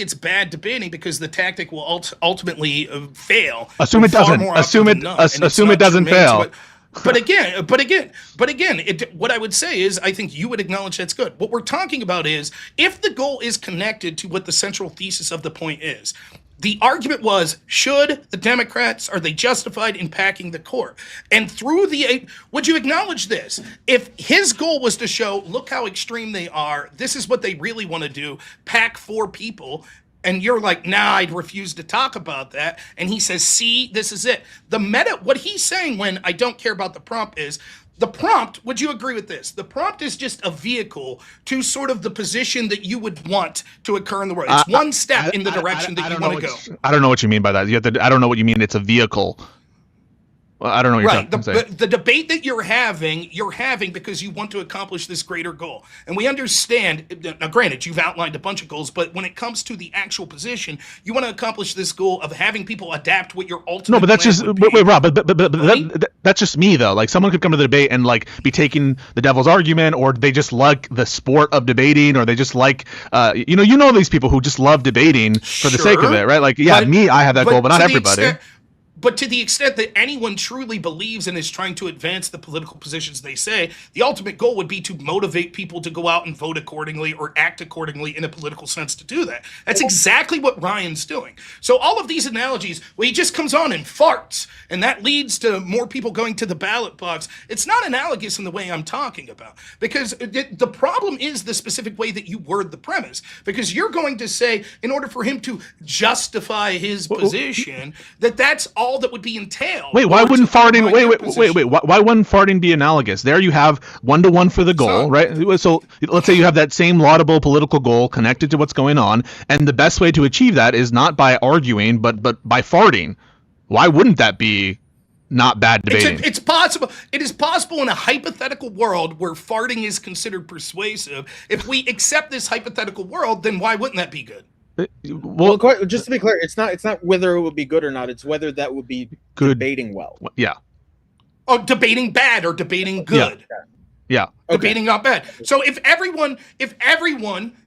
it's bad debating because the tactic will ultimately fail. Assume it doesn't. Assume it doesn't fail. But again, what I would say is I think you would acknowledge that's good. What we're talking about is if the goal is connected to what the central thesis of the point is. The argument was, should the Democrats, are they justified in packing the court? And would you acknowledge this? If his goal was to show, look how extreme they are, this is what they really want to do, pack 4 people, and you're like, nah, I'd refuse to talk about that. And he says, see, this is it. What he's saying when I don't care about the prompt is, the prompt, would you agree with this? The prompt is just a vehicle to sort of the position that you would want to occur in the world. It's one step in the direction that you want to go. I don't know what you mean by that. I don't know what you mean. It's a vehicle. Well, I don't know what you're saying. The debate that you're having because you want to accomplish this greater goal. And we understand, now granted, you've outlined a bunch of goals, but when it comes to the actual position, you want to accomplish this goal of having people adapt what your ultimate. No, but that's just wait, Rob. But that's just me though. Like someone could come to the debate and like be taking the devil's argument, or they just like the sport of debating, or they just like you know these people who just love debating for the sake of it, right? Like I have that goal, but not everybody. But to the extent that anyone truly believes and is trying to advance the political positions they say, the ultimate goal would be to motivate people to go out and vote accordingly or act accordingly in a political sense to do that. That's exactly what Ryan's doing. So all of these analogies, where he just comes on and farts, and that leads to more people going to the ballot box, it's not analogous in the way I'm talking about. Because the problem is the specific way that you word the premise. Because you're going to say, in order for him to justify his position, that's all all that would be entailed. Wait, why or wouldn't to farting? undermine your Wait. position. Why wouldn't farting be analogous? There you have 1-to-1 for the goal, right? So let's say you have that same laudable political goal connected to what's going on, and the best way to achieve that is not by arguing, but by farting. Why wouldn't that be not bad debating? It's possible. It is possible in a hypothetical world where farting is considered persuasive. If we accept this hypothetical world, then why wouldn't that be good? Well, just to be clear, it's not whether it would be good or not. It's whether that would be good debating well. Yeah. Oh, debating bad or debating good. Yeah. Debating not bad. So if everyone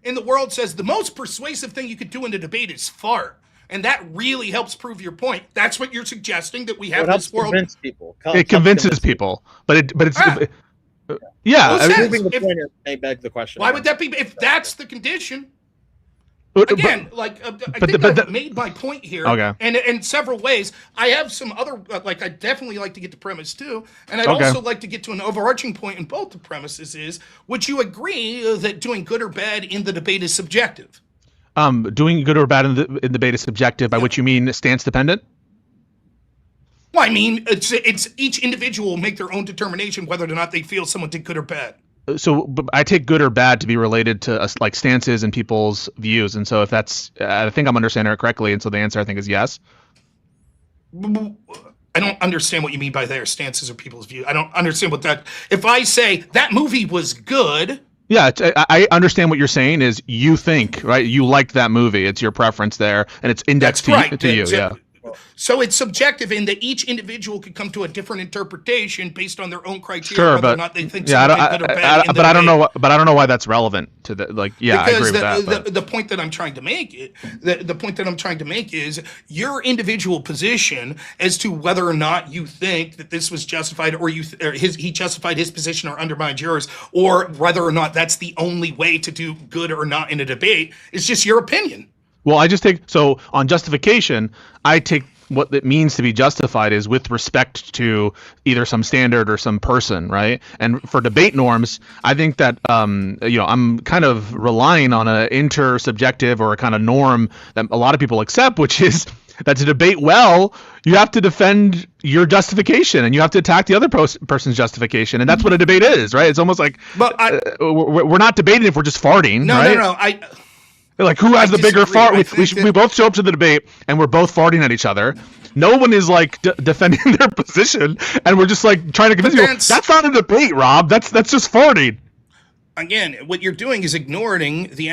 in the world says the most persuasive thing you could do in a debate is fart, and that really helps prove your point, that's what you're suggesting, that we have this world. Convince people. It convinces people, but it's yeah. Well, Proving the point may beg the question. Why would that be if that's the condition? Again, I think I've made my point here, and in several ways. I have some other, I definitely like to get to premise too, and I'd also like to get to an overarching point in both the premises is, would you agree that doing good or bad in the debate is subjective? Doing good or bad in the debate is subjective, by which you mean stance dependent? Well, I mean, it's each individual will make their own determination whether or not they feel someone did good or bad. So I take good or bad to be related to like stances and people's views, and so if that's, I think I'm understanding it correctly, and so the answer I think is yes. I don't understand what you mean by their stances or people's views. I don't understand what that. If I say that movie was good. Yeah, I understand what you're saying is you think, right? You liked that movie. It's your preference there, and it's indexed to you. Yeah. So it's subjective in that each individual could come to a different interpretation based on their own criteria, sure, whether but or not they think yeah, something good or bad. But I don't know. But I don't know why that's relevant to the Yeah, because I agree with that. The point that I'm trying to make, the point that I'm trying to make is your individual position as to whether or not you think that this was justified, or he justified his position or undermined yours, or whether or not that's the only way to do good or not in a debate is just your opinion. Well, I just take on justification, I take what it means to be justified is with respect to either some standard or some person, right? And for debate norms, I think that I'm kind of relying on a intersubjective or a kind of norm that a lot of people accept, which is that to debate well, you have to defend your justification and you have to attack the other person's justification, and that's what a debate is, right? It's almost like we're not debating if we're just farting. No, right? no. Like, who has the bigger fart? We both show up to the debate and we're both farting at each other. No one is like defending their position, and we're just like trying to convince you. That's not a debate, Rob. That's just farting. Again, what you're doing is ignoring the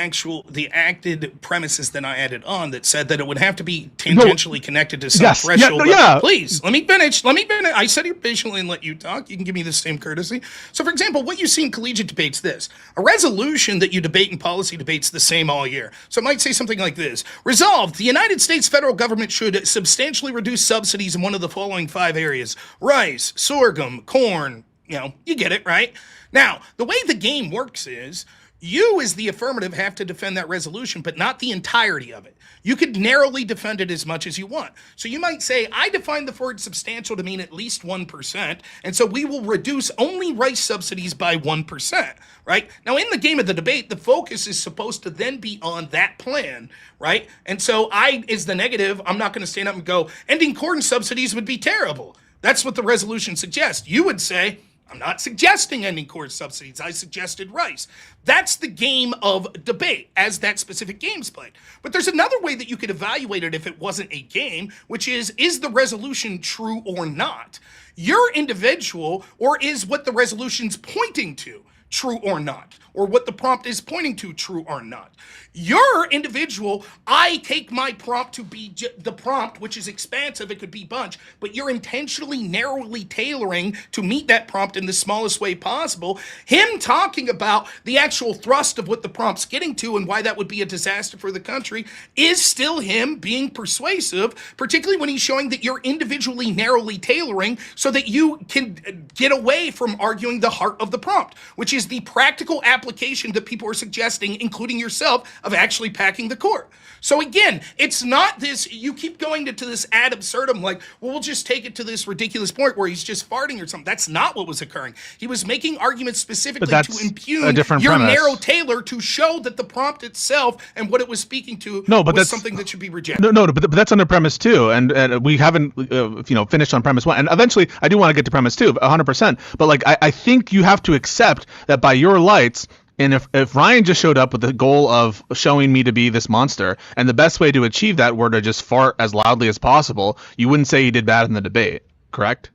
acted premises that I added on that said that it would have to be tangentially connected to some threshold. Please, let me finish. I said here patiently and let you talk. You can give me the same courtesy. So, for example, what you see in collegiate debates, a resolution that you debate in policy debates the same all year. So it might say something like this. Resolved, the United States federal government should substantially reduce subsidies in one of the following 5 areas. Rice, sorghum, corn, you get it, right? Now, the way the game works is you as the affirmative have to defend that resolution, but not the entirety of it. You could narrowly defend it as much as you want. So you might say, I define the word substantial to mean at least 1%, and so we will reduce only rice subsidies by 1%, right? Now, in the game of the debate, the focus is supposed to then be on that plan, right? And so I, as the negative, I'm not going to stand up and go, ending corn subsidies would be terrible. That's what the resolution suggests. You would say, I'm not suggesting ending corn subsidies. I suggested rice. That's the game of debate as that specific game's played. But there's another way that you could evaluate it if it wasn't a game, which is the resolution true or not? Your individual, or is what the resolution's pointing to true or not? Or what the prompt is pointing to true or not? Your individual, I take my prompt to be the prompt, which is expansive, it could be bunch, but you're intentionally narrowly tailoring to meet that prompt in the smallest way possible. Him talking about the actual thrust of what the prompt's getting to and why that would be a disaster for the country is still him being persuasive, particularly when he's showing that you're individually narrowly tailoring so that you can get away from arguing the heart of the prompt, which is is the practical application that people are suggesting, including yourself, of actually packing the court. So again, it's not this, you keep going to this ad absurdum, like, well, we'll just take it to this ridiculous point where he's just farting or something. That's not what was occurring. He was making arguments specifically to impugn your premise. narrow Taylor to show that the prompt itself and what it was speaking to was something that should be rejected. But that's under premise 2, and we haven't finished on premise 1, and eventually I do want to get to premise 2, 100%. But like I think you have to accept that by your lights. And if Ryan just showed up with the goal of showing me to be this monster, and the best way to achieve that were to just fart as loudly as possible, you wouldn't say he did bad in the debate, correct?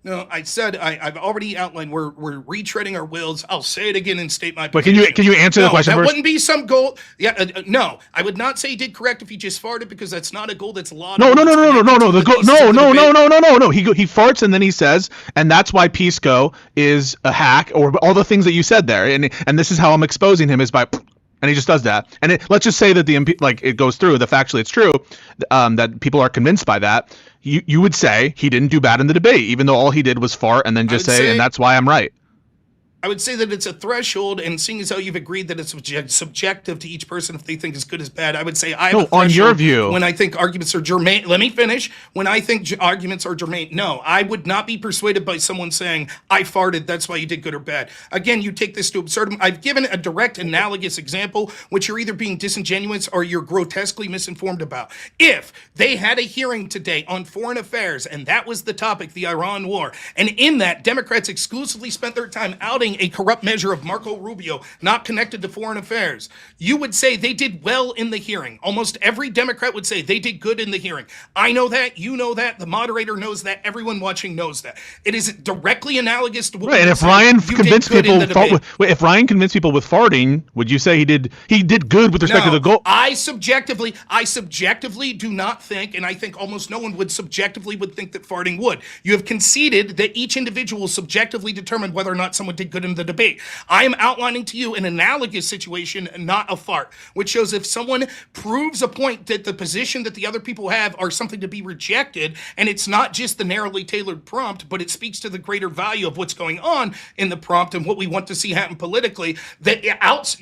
No, I said I've already outlined. We're retreading our wills. I'll say it again and state my But position. can you answer the question that first? wouldn't be some goal. Yeah, no, I would not say he did correct if he just farted, because that's not a goal that's laudable. No. The goal, no. He farts and then he says, and that's why Pisco is a hack, or all the things that you said there, and this is how I'm exposing him is by. And he just does that. And let's just say that it goes through. That factually it's true, that people are convinced by that. You would say he didn't do bad in the debate, even though all he did was fart and then just say, and that's why I'm right. I would say that it's a threshold, and seeing as how you've agreed that it's subjective to each person if they think it's good as bad, I would say I have a threshold on your view. When I think arguments are germane. Let me finish. When I think arguments are germane, no, I would not be persuaded by someone saying, I farted, that's why you did good or bad. Again, you take this to absurdum. I've given a direct analogous example, which you're either being disingenuous or you're grotesquely misinformed about. If they had a hearing today on foreign affairs, and that was the topic, the Iran war, and in that, Democrats exclusively spent their time outing a corrupt measure of Marco Rubio not connected to foreign affairs, you would say they did well in the hearing. Almost every Democrat would say they did good in the hearing. I know that, you know that, the moderator knows that, everyone watching knows that. It is directly analogous to what and if Ryan convinced people if Ryan convinced people with farting, would you say he did good with respect to the goal? I subjectively do not think, and I think almost no one would subjectively think that farting would. You have conceded that each individual subjectively determined whether or not someone did good in the debate. I am outlining to you an analogous situation, not a fart, which shows if someone proves a point that the position that the other people have are something to be rejected, and it's not just the narrowly tailored prompt, but it speaks to the greater value of what's going on in the prompt and what we want to see happen politically, that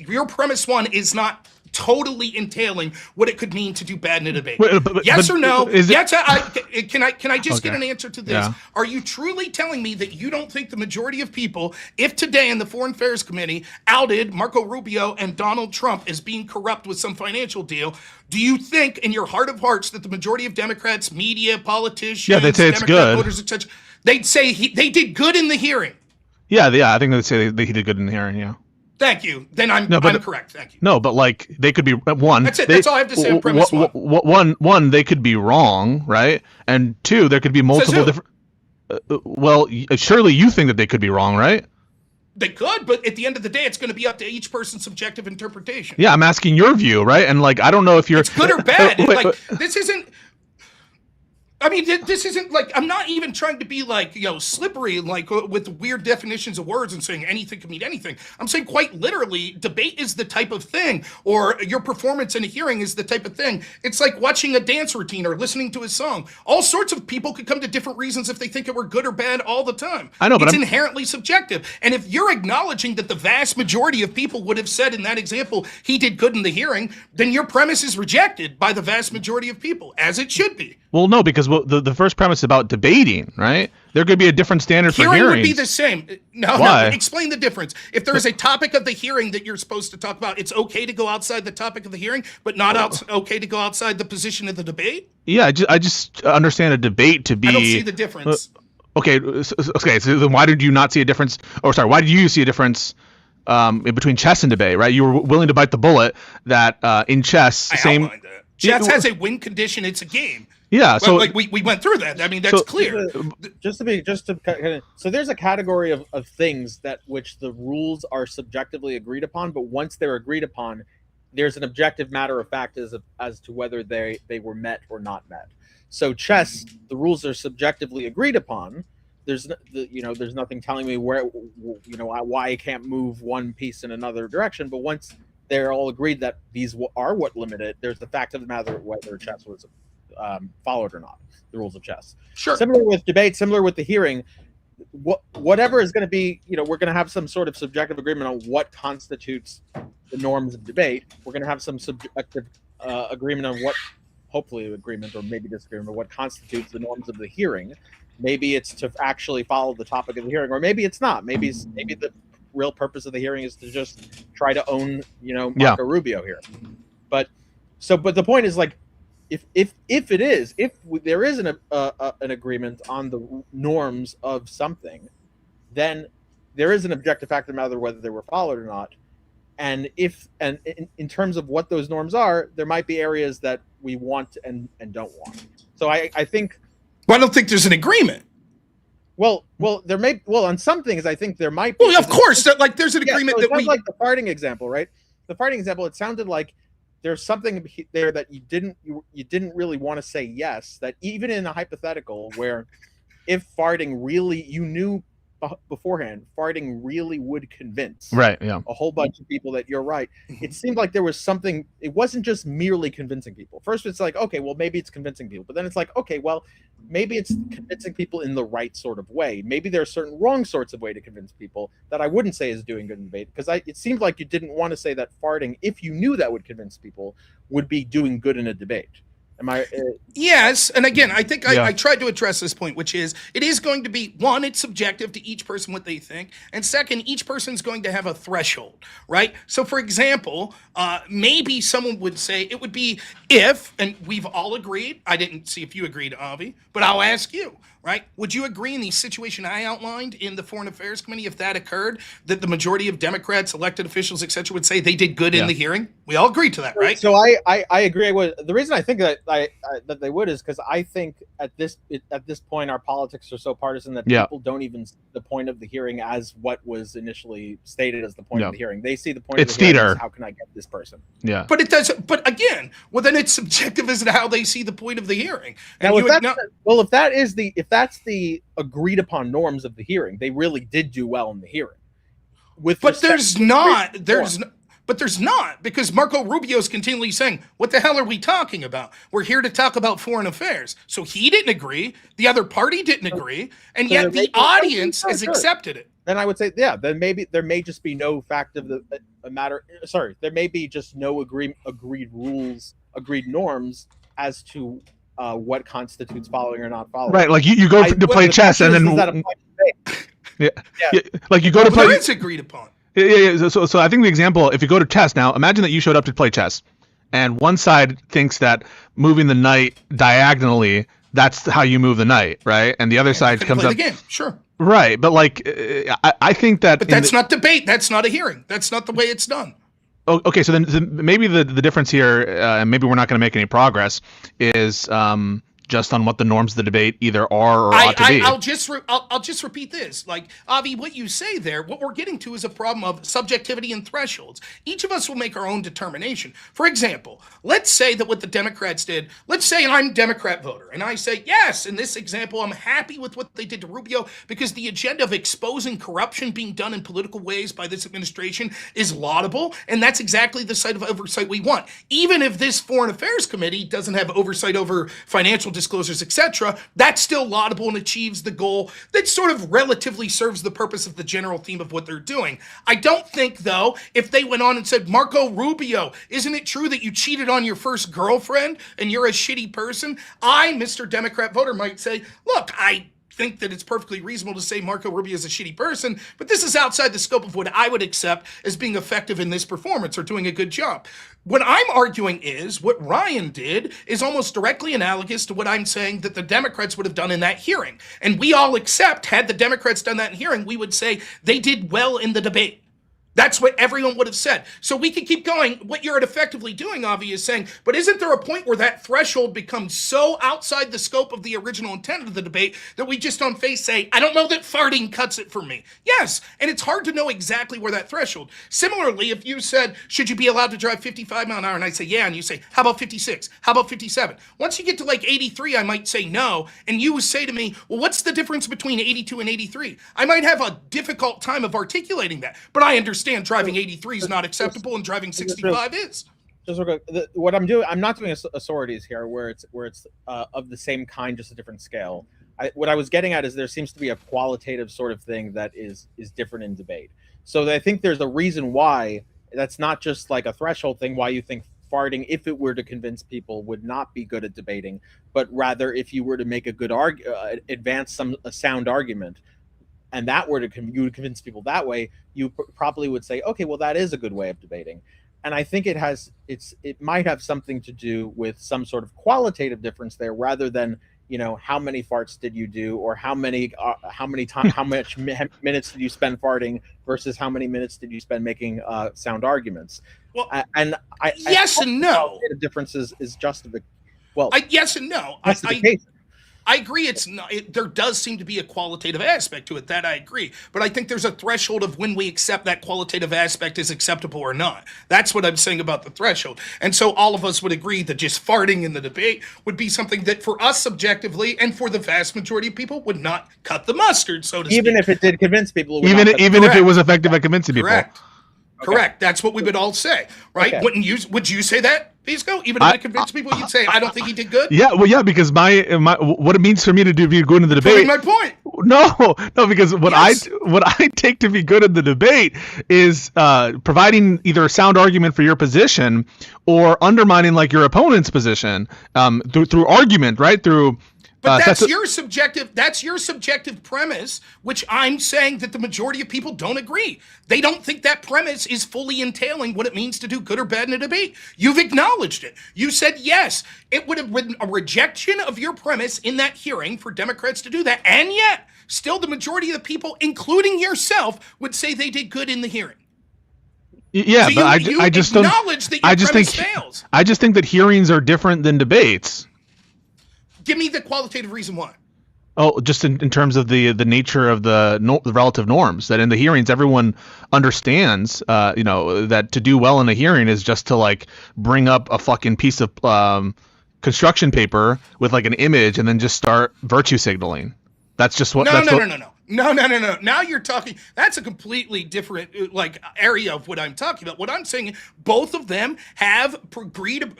your premise 1 is not totally entailing what it could mean to do bad in a debate. Yes or no? Can I just get an answer to this? Yeah. Are you truly telling me that you don't think the majority of people, if today in the Foreign Affairs Committee outed Marco Rubio and Donald Trump as being corrupt with some financial deal, do you think in your heart of hearts that the majority of Democrats, media, politicians, they'd say it's good, voters, etc., they'd say they did good in the hearing? Yeah, I think they'd say he did good in the hearing, yeah. Thank you. Then I'm correct. Thank you. No, but like they could be one. That's it. That's all I have to say on premise 1. One, they could be wrong, right? And 2, there could be multiple different. Surely you think that they could be wrong, right? They could, but at the end of the day, it's going to be up to each person's subjective interpretation. Yeah, I'm asking your view, right? And like, I don't know if you're it's good or bad. This isn't. I mean, this isn't like, I'm not even trying to be like, slippery, like with weird definitions of words and saying anything can mean anything. I'm saying quite literally, debate is the type of thing, or your performance in a hearing is the type of thing. It's like watching a dance routine or listening to a song. All sorts of people could come to different reasons if they think it were good or bad all the time. I know, but it's inherently subjective. And if you're acknowledging that the vast majority of people would have said in that example, he did good in the hearing, then your premise is rejected by the vast majority of people, as it should be. Well, no, because the first premise is about debating, right? There could be a different standard for hearings. Hearing would be the same. Why? No, explain the difference. If there is a topic of the hearing that you're supposed to talk about, it's okay to go outside the topic of the hearing, but not okay to go outside the position of the debate? Yeah, I just understand a debate to be... I don't see the difference. Okay, so then why did you not see a difference? Why did you see a difference between chess and debate, right? You were willing to bite the bullet that in chess... outlined that. Chess has a win condition, it's a game. Yeah, so we went through that. I mean, that's clear. So there's a category of things that which the rules are subjectively agreed upon, but once they're agreed upon, there's an objective matter of fact as to whether they were met or not met. So chess, the rules are subjectively agreed upon. There's nothing telling me where why I can't move one piece in another direction, but once they're all agreed that these are what limit it, there's the fact of the matter whether chess was followed or not, the rules of chess. Sure. Similar with debate, similar with the hearing, whatever is going to be, we're going to have some sort of subjective agreement on what constitutes the norms of debate. We're going to have some subjective agreement on what, hopefully agreement or maybe disagreement, on what constitutes the norms of the hearing. Maybe it's to actually follow the topic of the hearing, or maybe it's not. Maybe the real purpose of the hearing is to just try to own, Marco Rubio here. But the point is, like, if there is an agreement on the norms of something, then there is an objective fact of the matter whether they were followed or not. And in terms of what those norms are, there might be areas that we want and don't want. So I think. Well, I don't think there's an agreement. Well, there may. Well, on some things, I think there might be. Well, of course, there's an agreement so that we. Like the farting example, right? The farting example. It sounded like there's something there that you didn't really want to say yes. That even in a hypothetical where, if farting really, you knew beforehand, farting really would convince a whole bunch of people that you're right. It seemed like there was something. It wasn't just merely convincing people. First, it's like, okay, well, maybe it's convincing people, but then it's like, okay, well, maybe it's convincing people in the right sort of way. Maybe there are certain wrong sorts of way to convince people that I wouldn't say is doing good in debate, because it seemed like you didn't want to say that farting, if you knew that would convince people, would be doing good in a debate. Am I? Yes, and again, I think I tried to address this point, which is it is going to be, one, it's subjective to each person what they think, and second, each person's going to have a threshold, right? So, for example, maybe someone would say it would be if, and we've all agreed, I didn't see if you agreed, Avi, but I'll ask you, right? Would you agree in the situation I outlined in the Foreign Affairs Committee, if that occurred, that the majority of Democrats, elected officials, et cetera, would say they did good in the hearing? We all agreed to that, right? So I agree with the reason I think that that they would is because I think at this point our politics are so partisan that people don't even see the point of the hearing as what was initially stated as the point of the hearing. They see the point of the hearing as how can I get this person? Yeah. But it does. But again, well, then it's subjective as to how they see the point of the hearing. And now, if that's the agreed upon norms of the hearing, they really did do well in the hearing. But there's not, because Marco Rubio is continually saying, what the hell are we talking about? We're here to talk about foreign affairs. So he didn't agree, the other party didn't agree, and yet the audience has accepted it. Then I would say, then maybe there may just be no fact of the matter. Sorry, there may be just no agreed rules, agreed norms as to what constitutes following or not following. Right, like you go to play chess and then like you go to play. It's agreed upon. Yeah. So I think the example, if you go to chess now, imagine that you showed up to play chess, and one side thinks that moving the knight diagonally, that's how you move the knight, right? And the other side comes play up. The game, sure. Right, but like I think that. But that's not debate. That's not a hearing. That's not the way it's done. Oh, okay, so then maybe the difference here, and maybe we're not going to make any progress, is just on what the norms of the debate either are or ought to be. I'll just repeat this. Like, Avi, what you say there, what we're getting to is a problem of subjectivity and thresholds. Each of us will make our own determination. For example, let's say that what the Democrats did, let's say I'm a Democrat voter, and I say, yes, in this example, I'm happy with what they did to Rubio because the agenda of exposing corruption being done in political ways by this administration is laudable, and that's exactly the side of oversight we want. Even if this Foreign Affairs Committee doesn't have oversight over financial disclosures, etc., that's still laudable and achieves the goal that sort of relatively serves the purpose of the general theme of what they're doing. I don't think, though, if they went on and said, Marco Rubio, isn't it true that you cheated on your first girlfriend and you're a shitty person? I, Mr. Democrat voter, might say, look, I think that it's perfectly reasonable to say Marco Rubio is a shitty person, but this is outside the scope of what I would accept as being effective in this performance or doing a good job. What I'm arguing is what Ryan did is almost directly analogous to what I'm saying that the Democrats would have done in that hearing. And we all accept, had the Democrats done that hearing, we would say they did well in the debate. That's what everyone would have said. So we could keep going. What you're effectively doing, Avi, is saying, but isn't there a point where that threshold becomes so outside the scope of the original intent of the debate that we just on face say, I don't know that farting cuts it for me? Yes, and it's hard to know exactly where that threshold. Similarly, if you said, should you be allowed to drive 55 miles an hour? And I say, yeah, and you say, how about 56? How about 57? Once you get to like 83, I might say no, and you would say to me, well, what's the difference between 82 and 83? I might have a difficult time of articulating that, but I understand driving 83 is not acceptable and driving 65 is. Just real quick, what I'm doing, I'm not doing a sororities here where it's of the same kind, just a different scale. what I was getting at is there seems to be a qualitative sort of thing that is different in debate. So I think there's a reason why that's not just like a threshold thing, why you think farting, if it were to convince people, would not be good at debating, but rather if you were to make a good advance a sound argument, and that were to you would convince people that way, you probably would say, okay, well, that is a good way of debating. And I think it might have something to do with some sort of qualitative difference there, rather than, you know, how many farts did you do, or how much minutes did you spend farting versus how many minutes did you spend making sound arguments. Well, yes and no. The difference is justification. Yes and no. I agree. It's not. There does seem to be a qualitative aspect to it. That I agree. But I think there's a threshold of when we accept that qualitative aspect is acceptable or not. That's what I'm saying about the threshold. And so all of us would agree that just farting in the debate would be something that for us subjectively and for the vast majority of people would not cut the mustard, so to speak. Even if it did convince people. Even if it was effective at convincing people. Correct. That's what we would all say, right? Okay. Would you say that, Pisco? Even if it convinced people, you'd say, I don't think he did good? Yeah, well, yeah, because my what it means for me to be good in the debate. Proving my point. No, because what I take to be good in the debate is providing either a sound argument for your position or undermining like your opponent's position through argument, right? But that's your subjective premise, which I'm saying that the majority of people don't agree. They don't think that premise is fully entailing what it means to do good or bad in a debate. You've acknowledged it. You said, yes, it would have been a rejection of your premise in that hearing for Democrats to do that. And yet, still the majority of the people, including yourself, would say they did good in the hearing. Yeah, so but I just don't acknowledge that your premise fails. I just think that hearings are different than debates. Give me the qualitative reason why. Oh, just in terms of the nature of the relative norms, that in the hearings everyone understands, that to do well in a hearing is just to like bring up a fucking piece of construction paper with like an image and then just start virtue signaling. That's just what. No. Now you're talking. That's a completely different area of what I'm talking about. What I'm saying, both of them have agreed.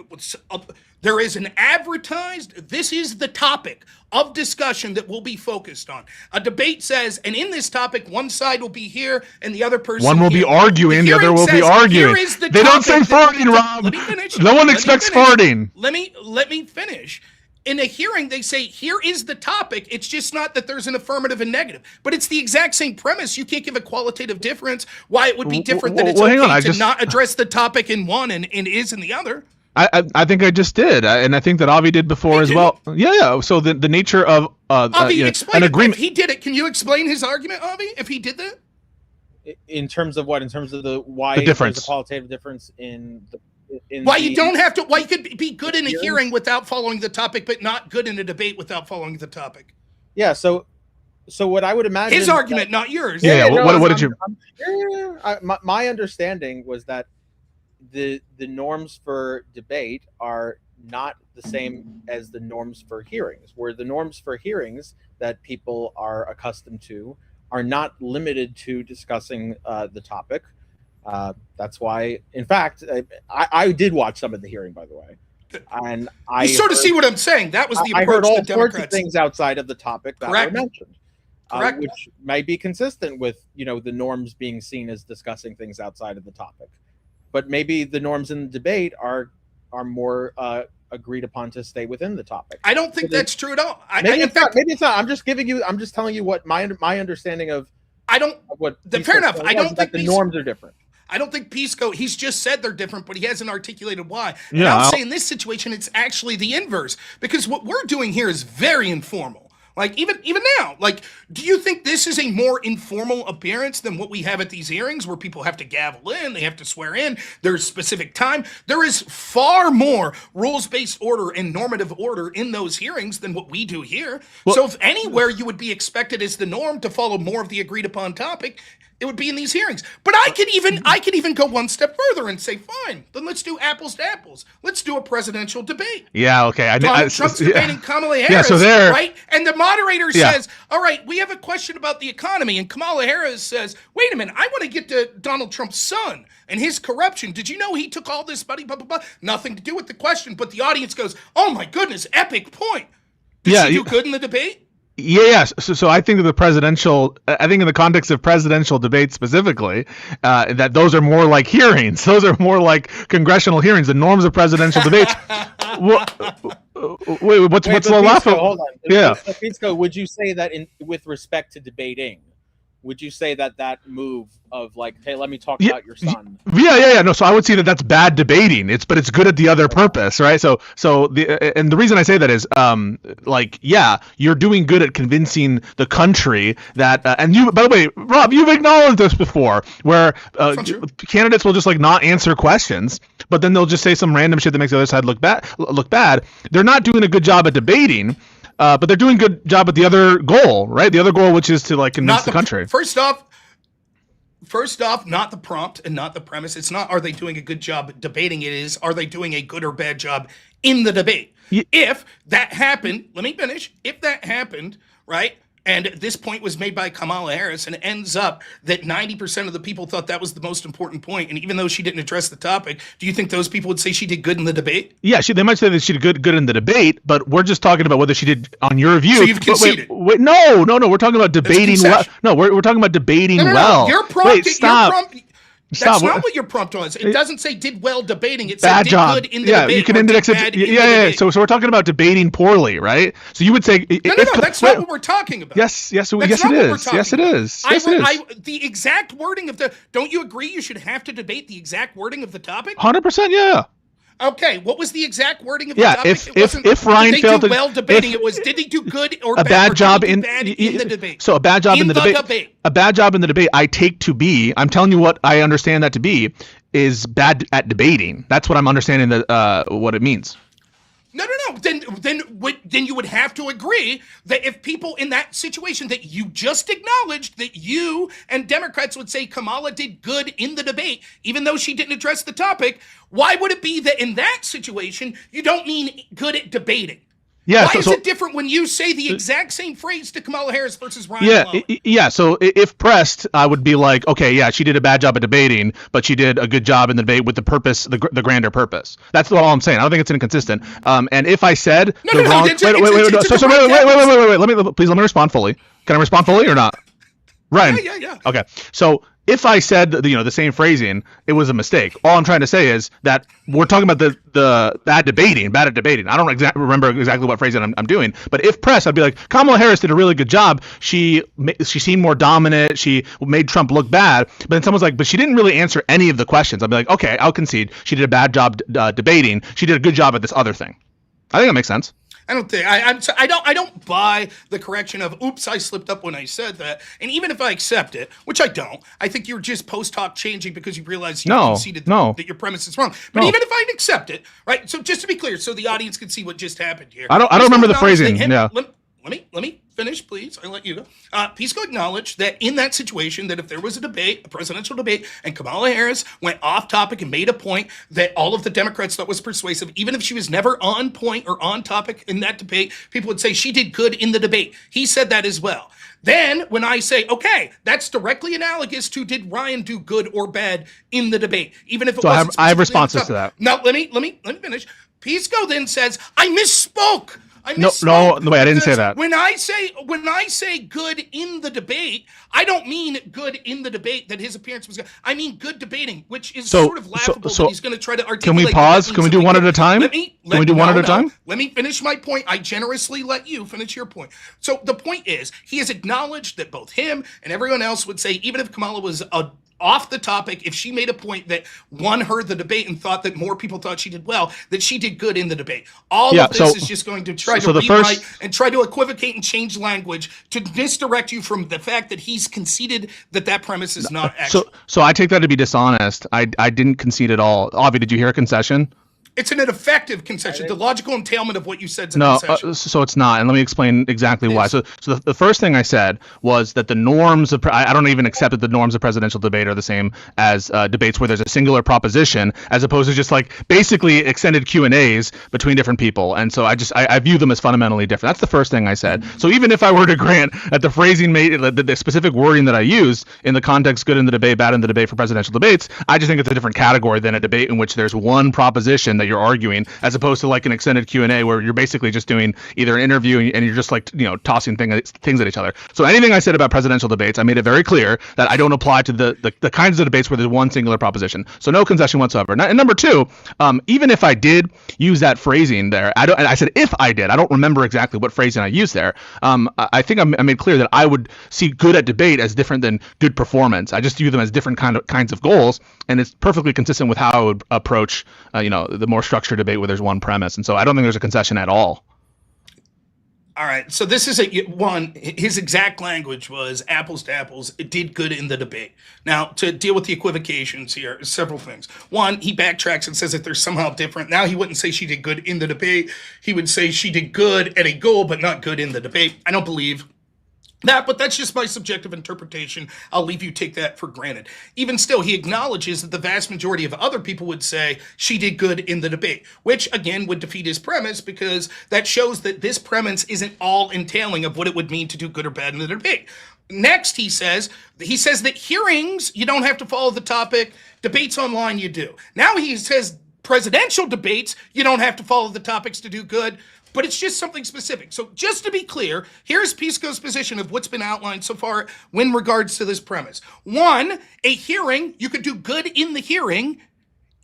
There is an advertised. This is the topic of discussion that will be focused on. A debate says, and in this topic, one side will be here and the other person. One will be arguing, the other will be arguing. They don't say farting, Rob. Let me finish. No one expects farting. Let me finish. In a hearing, they say, here is the topic. It's just not that there's an affirmative and negative. But it's the exact same premise. You can't give a qualitative difference why it would be different than it's to not address the topic in one and is in the other. I think I just did. And I think that Avi did before as well. Yeah. So the nature of Avi, explain an agreement. He did it. Can you explain his argument, Avi, if he did that? In terms of what? In terms of why the difference. There's a qualitative difference in the... Why you could be good in a hearing without following the topic, but not good in a debate without following the topic. Yeah, so what I would imagine... His argument, not yours. Yeah, what did you... My understanding was that the norms for debate are not the same as the norms for hearings, where the norms for hearings that people are accustomed to are not limited to discussing the topic. That's why, in fact, I did watch some of the hearing, by the way, and I sort of see what I'm saying. That was the approach. I heard all sorts of things outside of the topic that were mentioned, which might be consistent with the norms being seen as discussing things outside of the topic, but maybe the norms in the debate are more agreed upon to stay within the topic. I don't think that's true at all. Maybe it's not. I'm just telling you what my understanding of. Fair enough. I don't think the norms are different. I don't think Pisco, he's just said they're different, but he hasn't articulated why. And yeah, I'll say in this situation, it's actually the inverse, because what we're doing here is very informal. Like, even now, do you think this is a more informal appearance than what we have at these hearings where people have to gavel in, they have to swear in, there's specific time? There is far more rules-based order and normative order in those hearings than what we do here. Well, so if anywhere you would be expected as the norm to follow more of the agreed-upon topic, it would be in these hearings. But I could even go one step further and say, fine, then let's do apples to apples. Let's do a presidential debate. Yeah, okay. Trump's debating Kamala Harris, right? And the moderator says, all right, we have a question about the economy. And Kamala Harris says, wait a minute, I want to get to Donald Trump's son and his corruption. Did you know he took all this money, blah, blah, blah? Nothing to do with the question. But the audience goes, oh my goodness, epic point. Did she do good in the debate? Yeah. So I think that I think in the context of presidential debates specifically, that those are more like hearings. Those are more like congressional hearings. The norms of presidential debates. Wait, what's the laugh? Hold on. Yeah. Pisco, would you say that with respect to debating, would you say that move of like, hey, let me talk about your son? Yeah. No, so I would say that that's bad debating. But it's good at the other purpose, right? So the reason I say that is, you're doing good at convincing the country that, and you, by the way, Rob, you've acknowledged this before, where candidates will just like not answer questions, but then they'll just say some random shit that makes the other side look bad. They're not doing a good job at debating. But they're doing a good job at the other goal, right? The other goal, which is to like convince the country. First off, not the prompt and not the premise. It's not, are they doing a good job at debating? It is, are they doing a good or bad job in the debate? Yeah. If that happened, let me finish. If that happened, right? And this point was made by Kamala Harris, and it ends up that 90% of the people thought that was the most important point. And even though she didn't address the topic, do you think those people would say she did good in the debate? Yeah, they might say that she did good in the debate, but we're just talking about whether she did on your view. So you've conceded. Wait, no. We're talking about debating well. No, we're talking about debating well. Your prompt. Wait, stop. That's not what your prompt was. It doesn't say did well debating. It bad said job. Did good in the debate. You can index it. Yeah. So we're talking about debating poorly, right? So you would say no. That's not what we're talking about. Yes, it is. Yes, it is. The exact wording of the. Don't you agree? You should have to debate the exact wording of the topic. 100%. Yeah. Okay, what was the exact wording of the topic? If Ryan failed to well debating, it was did he do good or a bad job in the debate? So a bad job in the debate. A bad job in the debate. I take to be. I'm telling you what I understand that to be is bad at debating. That's what I'm understanding that what it means. No. Then you would have to agree that if people in that situation that you just acknowledged, that you and Democrats would say Kamala did good in the debate, even though she didn't address the topic, why would it be that in that situation you don't mean good at debating? Yeah, Why is it different when you say the exact same phrase to Kamala Harris versus Ryan Malone? Yeah. So if pressed, I would be like, okay, yeah, she did a bad job at debating, but she did a good job in the debate with the purpose, the grander purpose. That's all I'm saying. I don't think it's inconsistent. And if I said wait. Let me respond fully. Can I respond fully or not? Ryan. Yeah. Okay. So if I said the same phrasing, it was a mistake. All I'm trying to say is that we're talking about the bad at debating. I don't remember exactly what phrasing I'm doing, but if pressed, I'd be like, Kamala Harris did a really good job. She seemed more dominant. She made Trump look bad. But then someone's like, but she didn't really answer any of the questions. I'd be like, okay, I'll concede. She did a bad job debating. She did a good job at this other thing. I think that makes sense. I don't think I don't buy the correction of oops, I slipped up when I said that. And even if I accept it, which I don't, I think you're just post hoc changing because you realize you conceded that your premise is wrong. But even if I accept it, right? So just to be clear, so the audience can see what just happened here. I don't remember the phrasing. Yeah. Let me finish, please. I'll let you go. Pisco acknowledged that in that situation, that if there was a debate, a presidential debate, and Kamala Harris went off topic and made a point that all of the Democrats thought was persuasive, even if she was never on point or on topic in that debate, people would say she did good in the debate. He said that as well. Then when I say, okay, that's directly analogous to did Ryan do good or bad in the debate, even if it wasn't. I have responses to that. Now let me finish. Pisco then says, I misspoke. No, wait, I didn't say that. When I say good in the debate, I don't mean good in the debate that his appearance was good. I mean good debating, which is sort of laughable. But he's going to try to articulate. Can we pause? Can we do one at a time? Can we do one at a time? Let me finish my point. I generously let you finish your point. So the point is, he has acknowledged that both him and everyone else would say, even if Kamala was off the topic, if she made a point that one heard the debate and thought that more people thought she did well, that she did good in the debate. All of this is just going to try to rewrite and try to equivocate and change language to misdirect you from the fact that he's conceded that premise is not accurate. So I take that to be dishonest. I didn't concede at all. Avi, did you hear a concession? It's an effective concession. The logical entailment of what you said is a concession. So it's not, and let me explain exactly why. So the first thing I said was that the norms of I don't even accept that the norms of presidential debate are the same as debates where there's a singular proposition, as opposed to just like basically extended Q&As between different people. And so I view them as fundamentally different. That's the first thing I said. So even if I were to grant that the phrasing made the specific wording that I used in the context good in the debate, bad in the debate for presidential debates, I just think it's a different category than a debate in which there's one proposition that that you're arguing, as opposed to like an extended Q&A where you're basically just doing either an interview and you're just like, tossing things at each other. So anything I said about presidential debates, I made it very clear that I don't apply to the kinds of debates where there's one singular proposition. So no concession whatsoever. And number two, even if I did use that phrasing there, I said if I did, I don't remember exactly what phrasing I used there. I think I made clear that I would see good at debate as different than good performance. I just view them as different kinds of goals, and it's perfectly consistent with how I would approach, the more structured debate where there's one premise. And so I don't think there's a concession at all. All right, so this is his exact language was apples to apples. It did good in the debate. Now, to deal with the equivocations here, several things. One, he backtracks and says that they're somehow different. Now he wouldn't say she did good in the debate. He would say she did good at a goal, but not good in the debate. I don't believe that, but that's just my subjective interpretation. I'll leave you take that for granted. Even still, he acknowledges that the vast majority of other people would say she did good in the debate, which again would defeat his premise, because that shows that this premise isn't all entailing of what it would mean to do good or bad in the debate. Next, he says that hearings, you don't have to follow the topic. Debates online, you do. Now he says presidential debates, you don't have to follow the topics to do good. But it's just something specific. So just to be clear, here's Pisco's position of what's been outlined so far in regards to this premise. One, a hearing, you could do good in the hearing.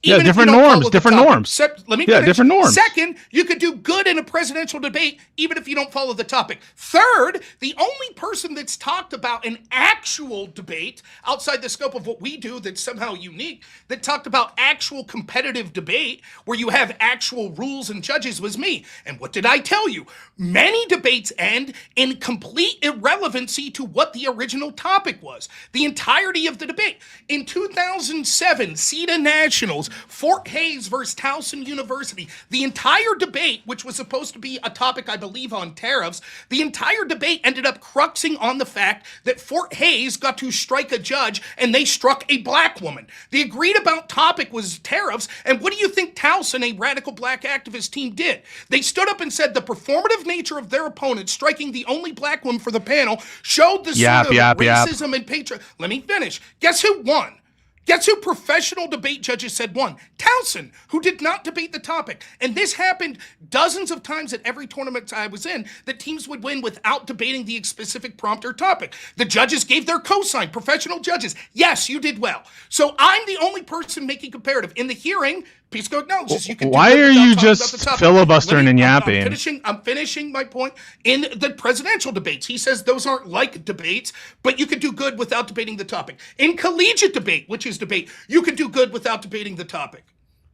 Yeah, different norms. Different norms. Let me finish. Different norms. Second, you could do good in a presidential debate even if you don't follow the topic. Third, the only person that's talked about an actual debate outside the scope of what we do that's somehow unique, that talked about actual competitive debate where you have actual rules and judges, was me. And what did I tell you? Many debates end in complete irrelevancy to what the original topic was. The entirety of the debate. In 2007, CETA Nationals, Fort Hays versus Towson University. The entire debate, which was supposed to be a topic, I believe, on tariffs, the entire debate ended up cruxing on the fact that Fort Hays got to strike a judge and they struck a black woman. The agreed about topic was tariffs, and what do you think Towson, a radical black activist team, did? They stood up and said the performative nature of their opponent striking the only black woman for the panel showed the sort of racism and patriarchy. Let me finish. Guess who won? Guess who professional debate judges said won? Towson, who did not debate the topic. And this happened dozens of times at every tournament I was in, that teams would win without debating the specific prompt or topic. The judges gave their cosign, professional judges. Yes, you did well. So I'm the only person making comparative. In the hearing, Pisco acknowledges you can. Why are you just filibustering and yapping? I'm finishing my point. In the presidential debates, he says those aren't like debates, but you could do good without debating the topic. In collegiate debate, which is debate, you could do good without debating the topic.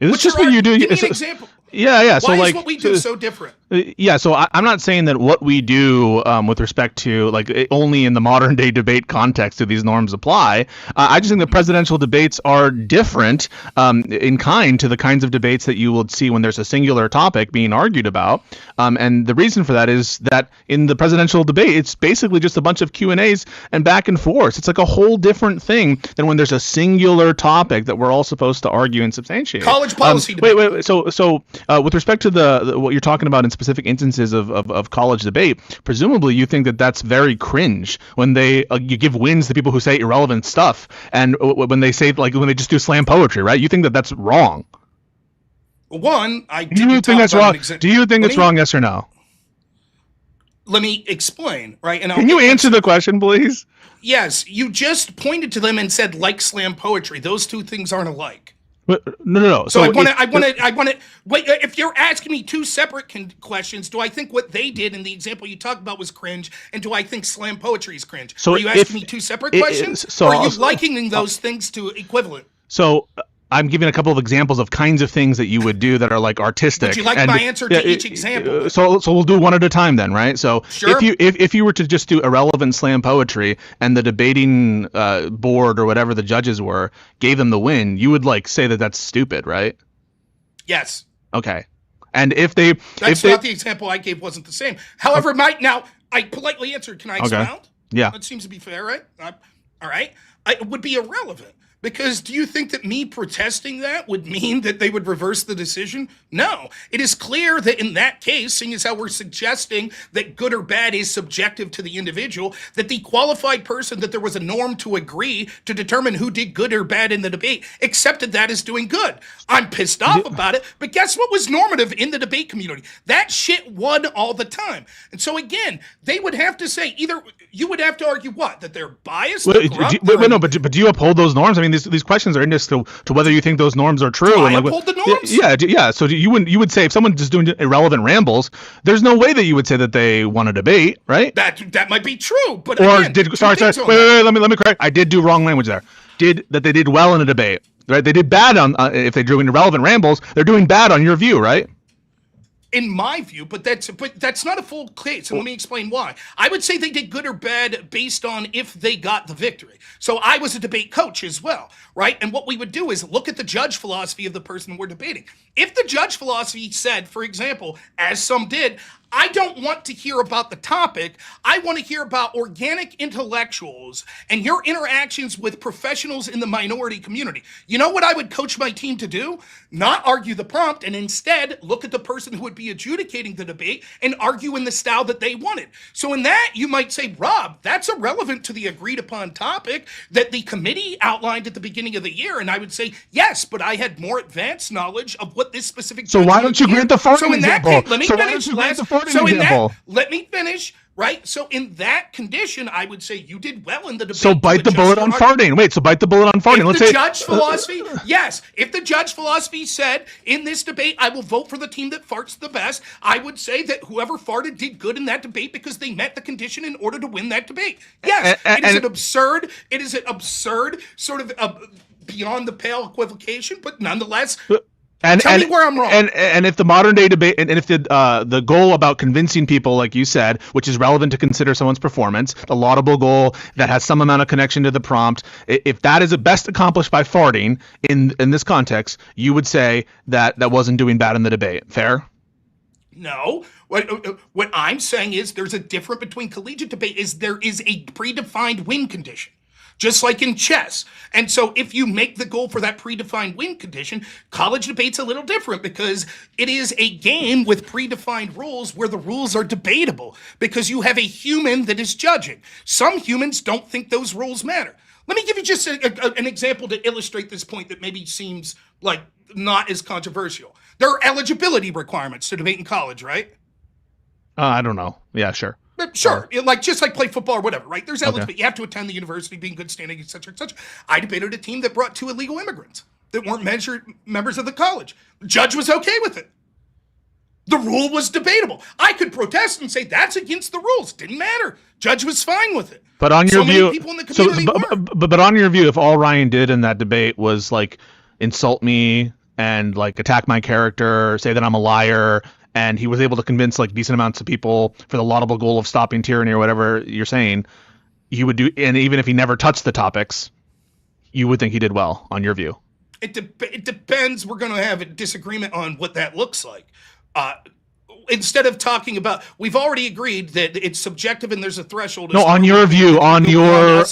Is this just what you do? Give me an example. Yeah. So Why is what we do so different? So I'm not saying that what we do with respect to only in the modern day debate context do these norms apply. I just think that presidential debates are different in kind to the kinds of debates that you will see when there's a singular topic being argued about. And the reason for that is that in the presidential debate, it's basically just a bunch of Q&As and back and forth. It's like a whole different thing than when there's a singular topic that we're all supposed to argue and substantiate. College policy debate. Wait. So with respect to the what you're talking about in specific instances of college debate, presumably you think that that's very cringe when they you give wins to people who say irrelevant stuff, and when they say when they just do slam poetry, right? You think that that's wrong? One, I do you think that's wrong? Do you think it's wrong? Yes or no? Let me explain, right? And can you answer the question, please? Yes, you just pointed to them and said like slam poetry. Those two things aren't alike. But, no. So I want to. Wait, if you're asking me two separate questions, do I think what they did in the example you talked about was cringe, and do I think slam poetry is cringe? So are you asking me two separate questions, or are you likening those things to equivalent? So I'm giving a couple of examples of kinds of things that you would do that are artistic. Would you like my answer to each example? So we'll do one at a time then, right? So sure. if you were to just do irrelevant slam poetry and the debating board or whatever the judges were gave them the win, you would say that that's stupid, right? Yes. Okay. And if they not the example I gave wasn't the same. However, now I politely answered. Can I expound? Yeah. That seems to be fair, right? All right. It would be irrelevant. Because do you think that me protesting that would mean that they would reverse the decision? No. It is clear that in that case, seeing as how we're suggesting that good or bad is subjective to the individual, that the qualified person that there was a norm to agree to determine who did good or bad in the debate accepted that as doing good. I'm pissed off about it, but guess what was normative in the debate community? That shit won all the time. And so again, they would have to say either you would have to argue what? That they're biased? But do you uphold those norms? I mean, these questions are indexed to whether you think those norms are true. Do I uphold the norms? Yeah. So you would say if someone just doing irrelevant rambles, there's no way that you would say that they won a debate, right? That might be true, but or again, did sorry. Wait, let me correct. I did do wrong language there. They did well in a debate, right? They did bad on if they drew irrelevant rambles. They're doing bad on your view, right? In my view, but that's not a full case, and let me explain why. I would say they did good or bad based on if they got the victory. So I was a debate coach as well, right? And what we would do is look at the judge philosophy of the person we're debating. If the judge philosophy said, for example, as some did, I don't want to hear about the topic. I want to hear about organic intellectuals and your interactions with professionals in the minority community. You know what I would coach my team to do? Not argue the prompt and instead look at the person who would be adjudicating the debate and argue in the style that they wanted. So in that, you might say, Rob, that's irrelevant to the agreed upon topic that the committee outlined at the beginning of the year. And I would say, yes, but I had more advanced knowledge of what this specific. So why don't you grant the Fording example? Let me finish. Let me finish. Right? So in that condition, I would say you did well in the debate. So bite the bullet on farting. Wait, so bite the bullet on farting. If the judge philosophy, yes. If the judge philosophy said, in this debate, I will vote for the team that farts the best, I would say that whoever farted did good in that debate because they met the condition in order to win that debate. Yes, it is an absurd sort of beyond the pale equivocation, but nonetheless... Tell me where I'm wrong. And if the modern day debate, and if the goal about convincing people, like you said, which is relevant to consider someone's performance, the laudable goal that has some amount of connection to the prompt, if that is best accomplished by farting in this context, you would say that wasn't doing bad in the debate. Fair? No. What I'm saying is there's a difference between collegiate debate is there is a predefined win condition. Just like in chess. And so if you make the goal for that predefined win condition, college debate's a little different because it is a game with predefined rules where the rules are debatable because you have a human that is judging. Some humans don't think those rules matter. Let me give you just an example to illustrate this point that maybe seems like not as controversial. There are eligibility requirements to debate in college, right? I don't know. Yeah, sure. Sure, just like play football or whatever, right? There's eligibility. Okay. You have to attend the university, be in good standing, et cetera, et cetera. I debated a team that brought 2 illegal immigrants that weren't members of the college. The judge was okay with it. The rule was debatable. I could protest and say that's against the rules. Didn't matter. Judge was fine with it. But on your view, people in the community but on your view, if all Ryan did in that debate was like insult me and like attack my character, say that I'm a liar, and he was able to convince like decent amounts of people for the laudable goal of stopping tyranny or whatever you're saying, you would do. And even if he never touched the topics, you would think he did well on your view. It depends. We're going to have a disagreement on what that looks like. Instead of talking about, we've already agreed that it's subjective and there's a threshold. No, on your view, on your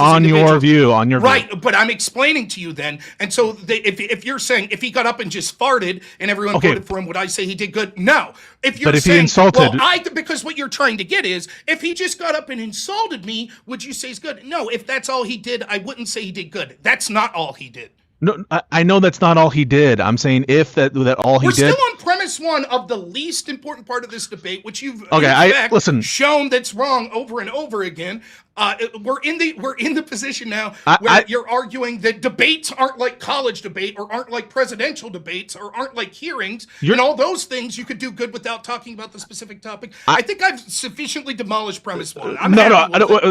view. Right, but I'm explaining to you then. And so if you're saying if he got up and just farted and everyone voted for him, would I say he did good? No. If he insulted, because what you're trying to get is if he just got up and insulted me, would you say he's good? No. If that's all he did, I wouldn't say he did good. That's not all he did. No, I know that's not all he did. I'm saying if that all he did. We're still on premise one of the least important part of this debate, which you've shown that's wrong over and over again. We're in the position now where you're arguing that debates aren't like college debate or aren't like presidential debates or aren't like hearings and all those things you could do good without talking about the specific topic. I think I've sufficiently demolished premise one.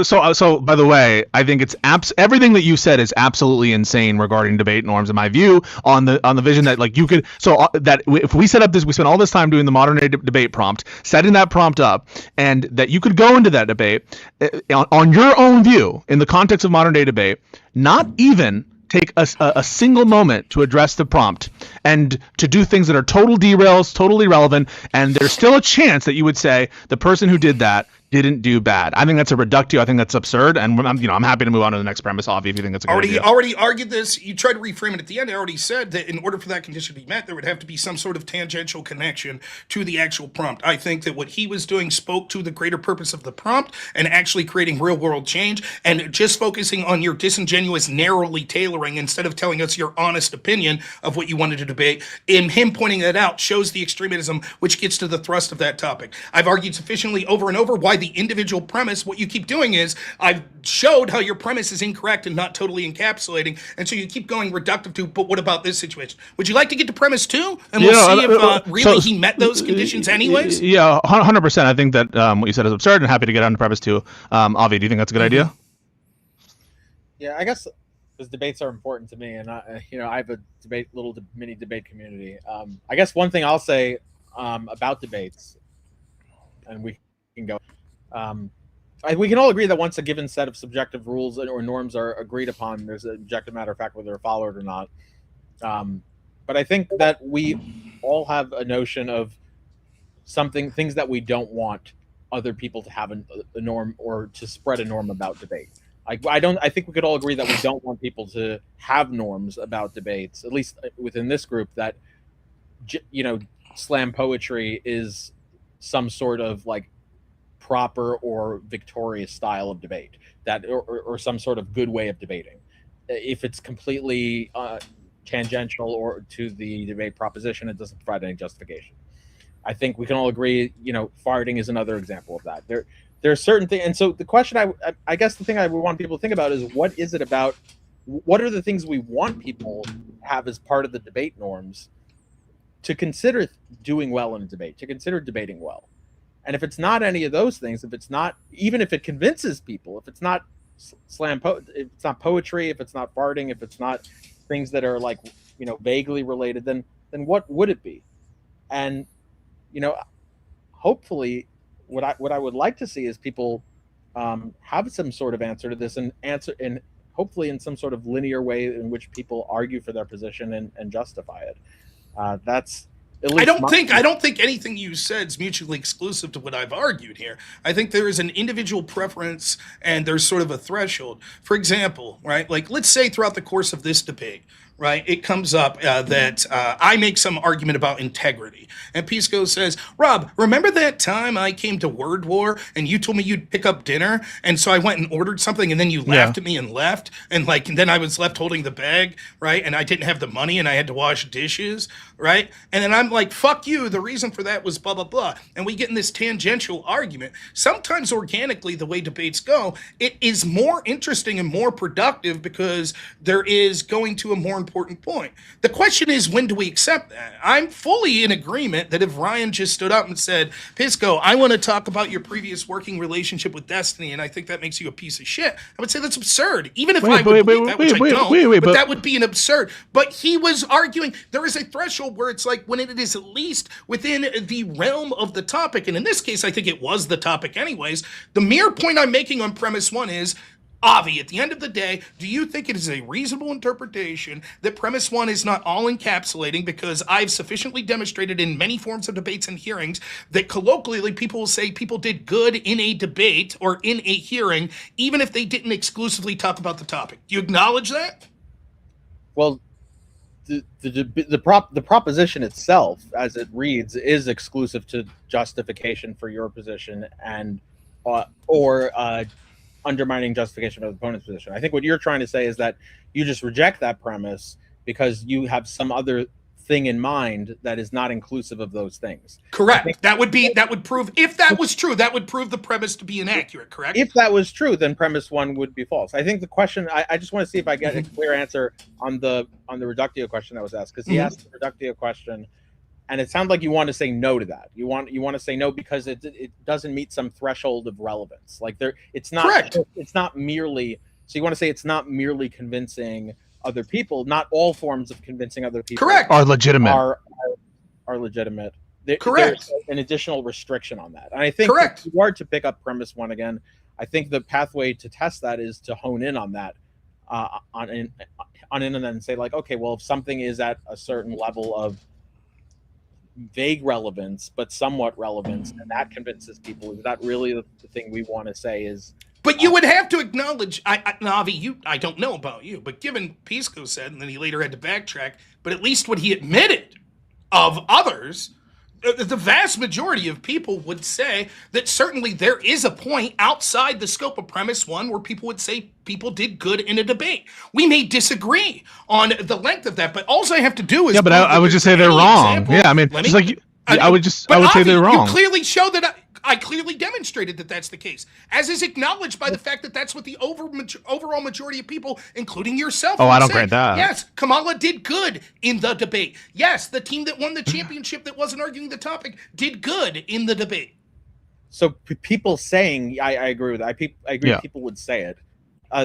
So by the way, I think it's everything that you said is absolutely insane regarding debate norms in my view on the vision that like you could that if we set up this, we spent all this time doing the modern day debate prompt, setting that prompt up, and that you could go into that debate on your own view in the context of modern day debate, not even take a single moment to address the prompt and to do things that are total derails, totally irrelevant, and there's still a chance that you would say the person who did that didn't do bad. I think that's a reductio. I think that's absurd, and I'm happy to move on to the next premise. Avi, if you think that's a good idea. Already argued this. You tried to reframe it at the end. I already said that in order for that condition to be met, there would have to be some sort of tangential connection to the actual prompt. I think that what he was doing spoke to the greater purpose of the prompt and actually creating real world change, and just focusing on your disingenuous, narrowly tailoring instead of telling us your honest opinion of what you wanted to debate. In him pointing that out shows the extremism, which gets to the thrust of that topic. I've argued sufficiently over and over why the individual premise, what you keep doing is, I've showed how your premise is incorrect and not totally encapsulating, and so you keep going reductive to, but what about this situation? Would you like to get to premise 2? And we'll see if really he met those conditions anyways? Yeah, 100%. I think that what you said is absurd, and happy to get on to premise 2. Avi, do you think that's a good idea? Yeah, I guess because debates are important to me, and I have a mini debate community. I guess one thing I'll say about debates, and we can go. We can all agree that once a given set of subjective rules or norms are agreed upon, there's an objective matter of fact whether they're followed or not. But I think that we all have a notion of things that we don't want other people to have a norm or to spread a norm about debate. I think we could all agree that we don't want people to have norms about debates, at least within this group, that slam poetry is some sort of like proper or victorious style of debate, that or some sort of good way of debating. If it's completely tangential or to the debate proposition, it doesn't provide any justification. I think we can all agree, farting is another example of that. There are certain things, and so the question I guess the thing I would want people to think about is, what are the things we want people to have as part of the debate norms to consider doing well in a debate, to consider debating well. And if it's not any of those things, if it's not, even if it convinces people, if it's not if it's not poetry, if it's not farting, if it's not things that are like, vaguely related, then what would it be? And, hopefully what I would like to see is people have some sort of answer to this, and hopefully in some sort of linear way in which people argue for their position and justify it. That's I don't think anything you said is mutually exclusive to what I've argued here. I think there is an individual preference and there's sort of a threshold. For example, right, like let's say throughout the course of this debate, right, it comes up that I make some argument about integrity. And Pisco says, Rob, remember that time I came to Word War and you told me you'd pick up dinner? And so I went and ordered something and then you laughed at me and left. And then I was left holding the bag, right? And I didn't have the money and I had to wash dishes, right? And then I'm like, fuck you. The reason for that was blah, blah, blah. And we get in this tangential argument. Sometimes organically, the way debates go, it is more interesting and more productive because there is going to a more important point. The question is, when do we accept that? I'm fully in agreement that if Ryan just stood up and said, Pisco, I want to talk about your previous working relationship with Destiny, and I think that makes you a piece of shit, I would say that's absurd. Even if I would believe that, which I don't, but that would be an absurd. But he was arguing there is a threshold where it's like when it is at least within the realm of the topic, and in this case, I think it was the topic anyways. The mere point I'm making on premise 1 is, Avi, at the end of the day, do you think it is a reasonable interpretation that premise 1 is not all encapsulating, because I've sufficiently demonstrated in many forms of debates and hearings that colloquially people will say people did good in a debate or in a hearing, even if they didn't exclusively talk about the topic. Do you acknowledge that? Well, the proposition itself, as it reads, is exclusive to justification for your position and or undermining justification of the opponent's position. I think what you're trying to say is that you just reject that premise because you have some other thing in mind that is not inclusive of those things. Correct. That would prove, if that was true, that would prove the premise to be inaccurate, correct? If that was true, then premise 1 would be false. I think the question, I just want to see if I get a clear answer on the reductio question that was asked, because he asked the reductio question, and it sounds like you want to say no to that. You want to say no because it doesn't meet some threshold of relevance. Like it's not. Correct. It's not merely. So you want to say it's not merely convincing other people. Not all forms of convincing other people. Correct. Are legitimate. Are legitimate. Correct. There's an additional restriction on that, and I think correct. If you are to pick up premise 1 again, I think the pathway to test that is to hone in on that, on in and then say like, okay, well, if something is at a certain level of vague relevance, but somewhat relevance, and that convinces people. Is that really the thing we want to say? Is But you would have to acknowledge, Navi, I don't know about you, but given Pisco said, and then he later had to backtrack, but at least what he admitted of others, the vast majority of people would say that certainly there is a point outside the scope of premise one where people would say people did good in a debate. We may disagree on the length of that, but all I have to do is... Yeah, but I would just say they're wrong. Yeah, I mean, just like I would say they're wrong. You clearly show that... I clearly demonstrated that that's the case, as is acknowledged by the fact that that's what the overall majority of people, including yourself, I don't say. grant that. Yes, Kamala did good in the debate. Yes, the team that won the championship that wasn't arguing the topic did good in the debate. So people saying, I agree with that. I agree people would say it.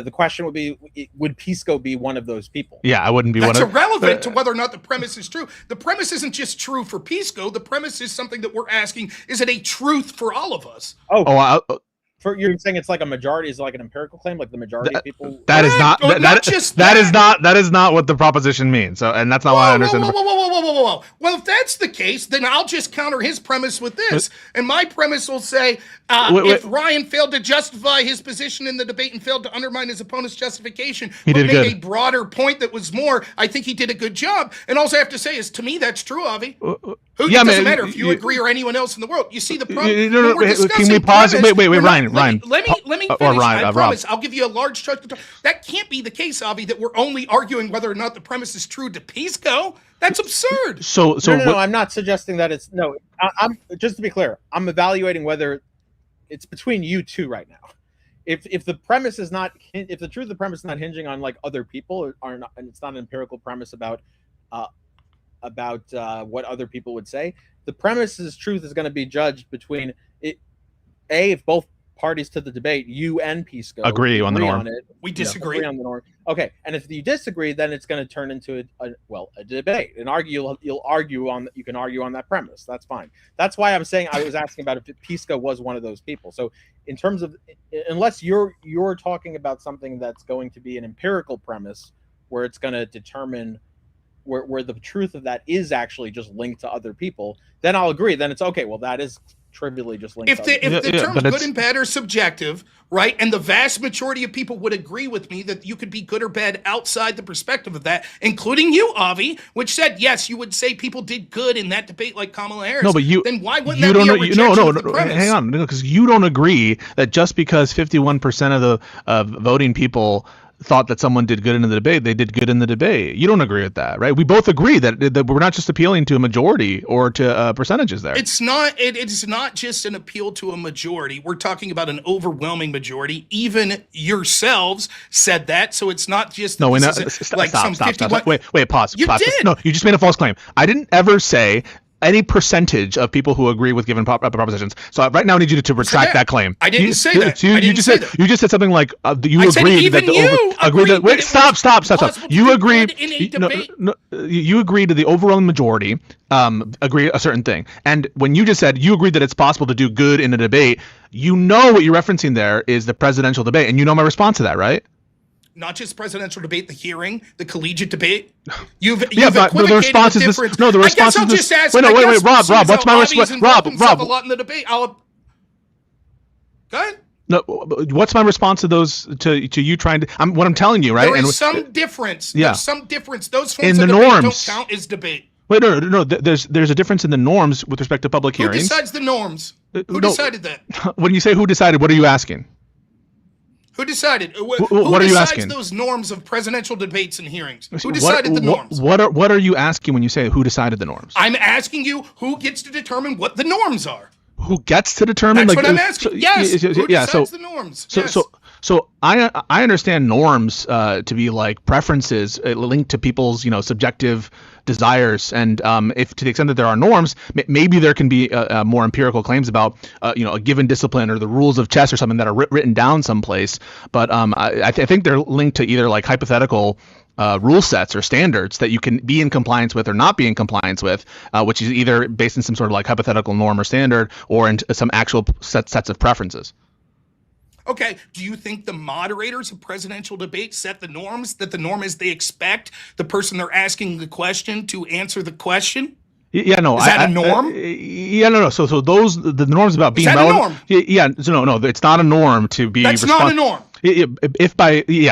The question would be, would Pisco be one of those people? Yeah, I wouldn't be That's one of... irrelevant to whether or not the premise is true. The premise isn't just true for Pisco. The premise is something that we're asking, is it a truth for all of us? You're saying it's like a majority, is it like an empirical claim, like the majority of people? That is not that is not what the proposition means. So, and that's not why I understand. Whoa. Well, if that's the case, then I'll just counter his premise with this, and my premise will say, if Ryan failed to justify his position in the debate and failed to undermine his opponent's justification, but made a broader point that was more, I think he did a good job. And all I have to say is, to me, that's true, Avi. It doesn't matter if you agree or anyone else in the world. You see the problem. Can we pause? Wait, Ryan. Let me finish. I promise. I'll give you a large chunk of time. That can't be the case, Avi, that we're only arguing whether or not the premise is true to Pisco. That's absurd. No, I'm not suggesting that it's no. I'm just to be clear. I'm evaluating whether it's between you two right now. If the premise is not, if the truth of the premise is not hinging on like other people or not, and it's not an empirical premise about what other people would say, the premise's truth is going to be judged between it. If both parties to the debate, you and Pisco, agree on the norm. We disagree. Agree on the norm. Okay, and if you disagree, then it's going to turn into a debate. And you'll argue on, you can argue on that premise. That's fine. That's why I'm saying, I was asking about if Pisco was one of those people. So in terms of, unless you're talking about something that's going to be an empirical premise where it's going to determine where the truth of that is actually just linked to other people, then I'll agree. Then it's okay. Well, that is trivially just linked. If the terms good and bad are subjective, right, and the vast majority of people would agree with me that you could be good or bad outside the perspective of that, including you, Avi, which said yes, you would say people did good in that debate like Kamala Harris. No, but then why wouldn't that be a rejection of the premise? Hang on, because you don't agree that just because 51% of the voting people thought that someone did good in the debate, they did good in the debate. You don't agree with that, right? We both agree that we're not just appealing to a majority or to percentages there. It's not just an appeal to a majority. We're talking about an overwhelming majority. Even yourselves said that, so it's not just stop. Wait, pause. You pause. did. No, you just made a false claim. I didn't ever say any percentage of people who agree with given propositions. So right now I need you to retract that claim. I didn't say that. You just said something like you agreed that stop. You agreed you agreed to the overwhelming majority agree a certain thing. And when you just said you agreed that it's possible to do good in a debate, you know what you're referencing there is the presidential debate, and you know my response to that, right? Not just presidential debate, the hearing, the collegiate debate. You've the response is this. No, the response is this. Wait, Rob. What's my response? Rob. A lot in the debate. Go ahead. No, what's my response to those? To you trying to? What I'm telling you, right? There is some difference. Yeah. There's some difference. Those forms in of the debate norms don't count as debate. Wait, no. There's a difference in the norms with respect to public hearings. Who decides the norms? Who decided that? When you say who decided, what are you asking? Who decided? What are you asking? Those norms of presidential debates and hearings? Who decided the norms? What are you asking when you say who decided the norms? I'm asking you who gets to determine what the norms are. Who gets to determine? That's what I'm asking. Yes. Who decides the norms? So I understand norms to be like preferences linked to people's subjective desires, and if to the extent that there are norms, maybe there can be more empirical claims about a given discipline or the rules of chess or something that are written down someplace. But I think they're linked to either like hypothetical rule sets or standards that you can be in compliance with or not be in compliance with, which is either based in some sort of like hypothetical norm or standard or in some actual sets of preferences. Okay, do you think the moderators of presidential debates set the norms, that the norm is they expect the person they're asking the question to answer the question? Yeah, no. Is that a norm? Yeah, no. So those the norms about being Is that a norm? Yeah, so no. It's not a norm to be. That's not a norm.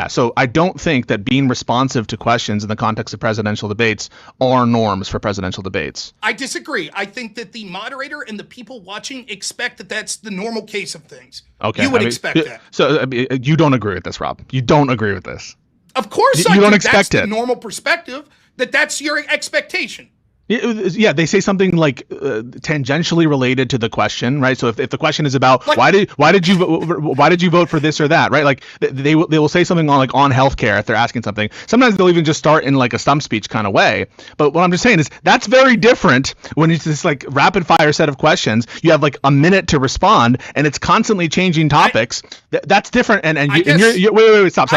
So I don't think that being responsive to questions in the context of presidential debates are norms for presidential debates. I disagree. I think that the moderator and the people watching expect that that's the normal case of things. Okay, you would expect that. So you don't agree with this, Rob? You don't agree with this? Of course, you don't expect that's it. The normal perspective that's your expectation. Yeah, they say something like tangentially related to the question, right? So if the question is about like, why did you vote for this or that, right? Like they will say something on healthcare if they're asking something. Sometimes they'll even just start in like a stump speech kind of way. But what I'm just saying is that's very different when it's this like rapid fire set of questions. You have like a minute to respond, and it's constantly changing topics. That's different. You're wait, stop.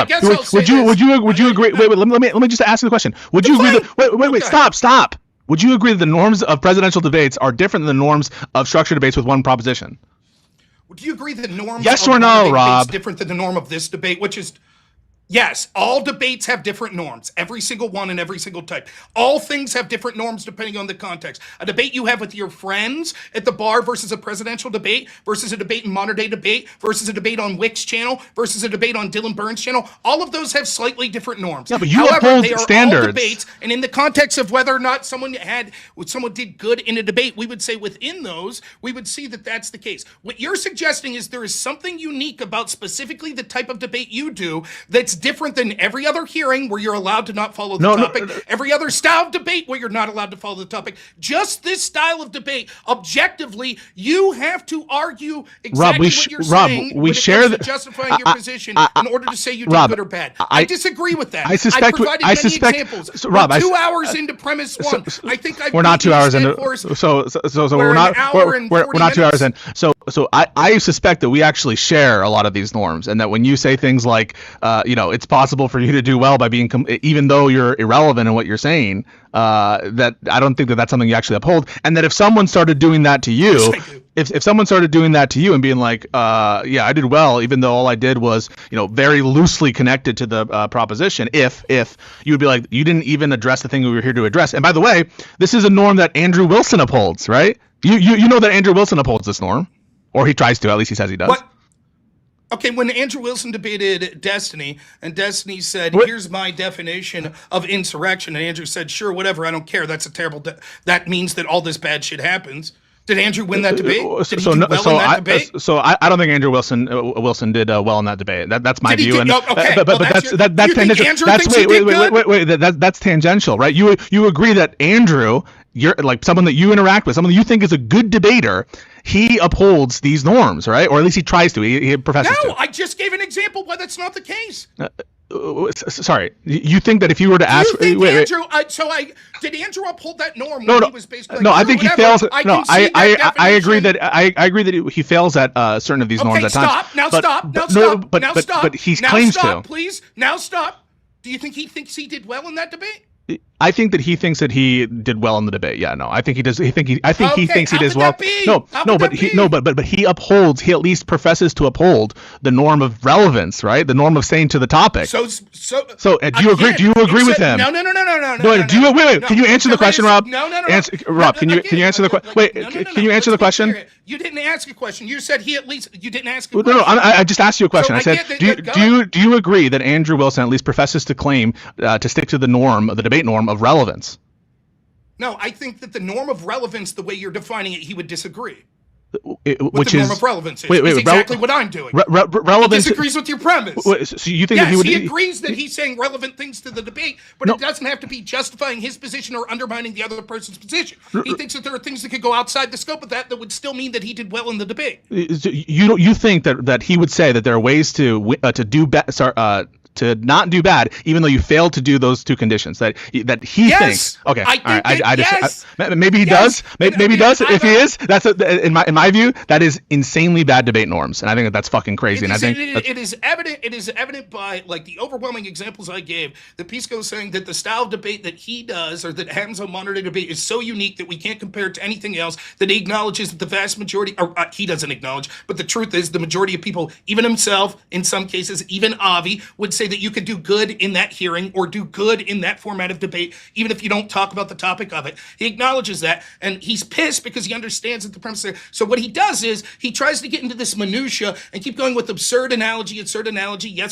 Would you agree? Wait, let me just ask you the question. Would you agree? Wait, stop. Would you agree that the norms of presidential debates are different than the norms of structured debates with one proposition? Do you agree that norms yes of or no, Rob? Is different than the norm of this debate, which is yes, all debates have different norms, every single one and every single type. All things have different norms depending on the context. A debate you have with your friends at the bar versus a presidential debate versus a debate in modern day debate versus a debate on Wick's channel versus a debate on Dylan Burns' channel. All of those have slightly different norms. Yeah, but you uphold they are standards. all debates, and in the context of whether or not someone did good in a debate, we would say within those, we would see that that's the case. What you're suggesting is there is something unique about specifically the type of debate you do that's different than every other hearing where you're allowed to not follow the topic, every other style of debate where you're not allowed to follow the topic. Just this style of debate, objectively, you have to argue exactly what you're saying when it comes to justifying your position in order to say you did good or bad. I disagree with that. I provided many examples. Rob, we're 2 hours into premise one. I think we're not 2 hours into. So we're not. We're not 2 hours in. So I suspect that we actually share a lot of these norms, and that when you say things like, it's possible for you to do well by being, even though you're irrelevant in what you're saying, that I don't think that that's something you actually uphold, and that if someone started doing that to you, if someone started doing that to you and being like, yeah, I did well, even though all I did was, very loosely connected to the proposition, if you would be like, you didn't even address the thing we were here to address. And by the way, this is a norm that Andrew Wilson upholds, right? You know that Andrew Wilson upholds this norm, or he tries to, at least he says he does. What? Okay, when Andrew Wilson debated Destiny, and Destiny said, here's my definition of insurrection, and Andrew said, sure, whatever, I don't care, that's a terrible, that means that all this bad shit happens. Did Andrew win that debate? Did he do well in that debate? So I don't think Andrew Wilson did well in that debate. That's my view. That's tangential, right? You agree that Andrew, you're like someone that you interact with, someone that you think is a good debater, he upholds these norms, right? Or at least he tries to. He professes to. No, I just gave an example why that's not the case. Sorry, you think that if you were to ask, did Andrew uphold that norm? No, he was basically I think whatever. he fails. I agree that he fails at certain of these norms at times. Stop. But he claims to. Please, now stop. Do you think he thinks he did well in that debate? I think that he thinks that he did well in the debate. Yeah, no, I think he does. I think he thinks he does well. But he upholds. He at least professes to uphold the norm of relevance, right? The norm of staying to the topic. So do you agree? Do you agree with him? No. Wait. Can you answer the question, Rob? No. Rob, can you answer the question? Wait, can you answer the question? You didn't ask a question. You said he at least. You didn't ask. No. I just asked you a question. I said, do you agree that Andrew Wilson at least professes to claim to stick to the norm, the debate norm of relevance? No, I think that the norm of relevance, the way you're defining it, he would disagree. Which the norm of relevance is. It's exactly what I'm doing. Relevant. He disagrees with your premise. So you think that he would? He agrees that he's saying relevant things to the debate, but it doesn't have to be justifying his position or undermining the other person's position. He thinks that there are things that could go outside the scope of that would still mean that he did well in the debate. You think that he would say that there are ways to to not do bad, even though you failed to do those two conditions. That he thinks. Okay, maybe he does. Maybe he does. If he is, that's in my view, that is insanely bad debate norms, and I think that that's fucking crazy. It is evident. It is evident by like the overwhelming examples I gave. That Pisco saying that the style of debate that he does, or that happens on modern day debate, is so unique that we can't compare it to anything else. That he acknowledges that the vast majority, or he doesn't acknowledge, but the truth is the majority of people, even himself, in some cases, even Avi, would say that you could do good in that hearing or do good in that format of debate, even if you don't talk about the topic of it. He acknowledges that, and he's pissed because he understands that the premise there. So what he does is he tries to get into this minutia and keep going with absurd analogy, yes or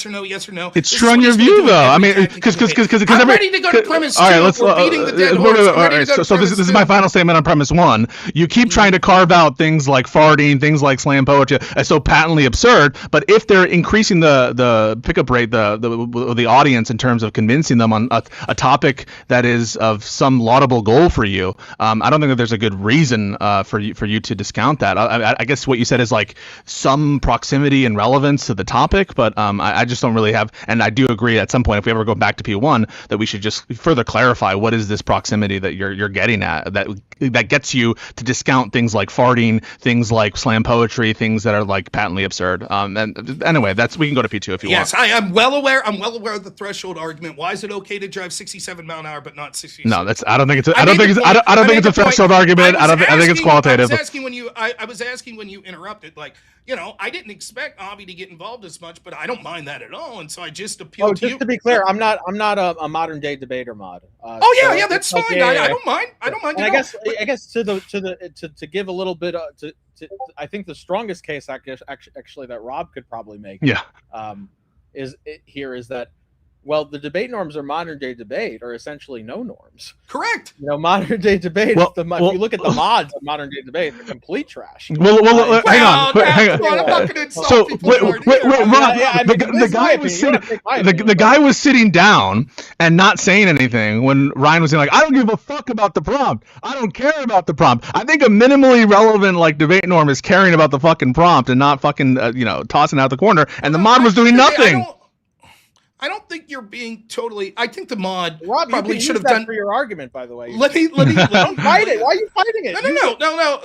no, yes or no. It's true on your view, though. I mean, because I'm ready to go to premise 2. All right, let's beating the dead horse. all right, so this is my final statement on premise 1. You keep trying to carve out things like farting, things like slam poetry as so patently absurd, but if they're increasing the pickup rate, the audience in terms of convincing them on a topic that is of some laudable goal for you, I don't think that there's a good reason for you to discount that. I guess what you said is like some proximity and relevance to the topic, but I just don't really have, and I do agree at some point if we ever go back to P1 that we should just further clarify what is this proximity that you're getting at that gets you to discount things like farting, things like slam poetry, things that are like patently absurd. And anyway, we can go to P2 if you want. Yes, I'm well aware of the threshold argument. Why is it okay to drive 67 mile an hour but not 60? No, I don't think it's a threshold argument. I think it's qualitative. I was asking when you interrupted, like, I didn't expect Avi to get involved as much, but I don't mind that at all, and so I just appealed to you. Just to be clear, I'm not a modern day debater mod. That's fine. Okay, I don't mind. And I guess to give a little bit I think the strongest case actually that Rob could probably make. Is that. Well, the debate norms are modern day debate are essentially no norms. Correct. Modern day debate. If you look at the mods of modern day debate, they're complete trash. Hang on. I'm not going to insult people. The guy was sitting down and not saying anything when Ryan was saying like, I don't give a fuck about the prompt. I don't care about the prompt. I think a minimally relevant like debate norm is caring about the fucking prompt and not fucking tossing out the corner. And the mod was doing nothing. I don't think you're being totally. I think the mod Rob, probably should have done for your argument. By the way, let me don't fight it. Why are you fighting it?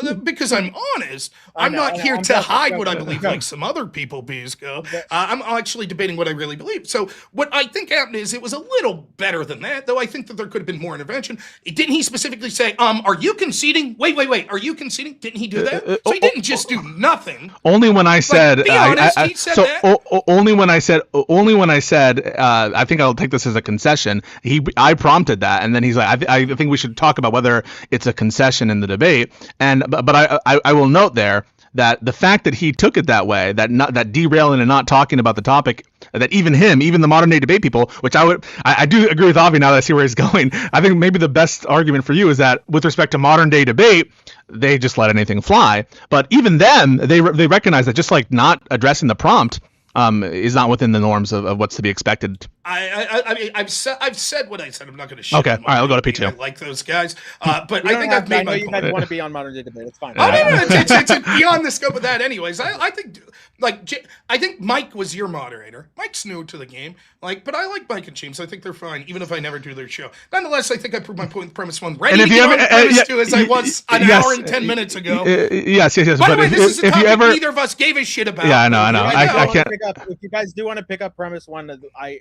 No. Because I'm honest. I'm not here to hide what I believe, like some other people, Pisco. I'm actually debating what I really believe. So what I think happened is it was a little better than that, though. I think that there could have been more intervention. Didn't he specifically say, "Are you conceding? Wait. Are you conceding?" Didn't he do that? So he didn't just do nothing. Only when I said. Be honest, he said that. Only when I said. I think I'll take this as a concession. I prompted that, and then he's like, I think we should talk about whether it's a concession in the debate. But I will note there that the fact that he took it that way, that derailing and not talking about the topic, that even the modern day debate people, which I do agree with Avi now that I see where he's going. I think maybe the best argument for you is that with respect to modern day debate, they just let anything fly. But even them, they recognize that just like not addressing the prompt is not within the norms of what's to be expected. I mean, I've said what I said. I'm not going to shit. Okay, all right, I'll go to P2. I like those guys, but I think I've made my point. You guys want to be on modern day debate. It's fine. No, it's beyond the scope of that, anyways. I think Mike was your moderator. Mike's new to the game, but I like Mike and James. I think they're fine, even if I never do their show. Nonetheless, I think I proved my point with premise 1. Ready to get on premise 2 as I was an hour and 10 minutes ago. Yes. By the way, this is a topic neither of us gave a shit about. Yeah, I know. I can't. If you guys do want to pick up premise 1, I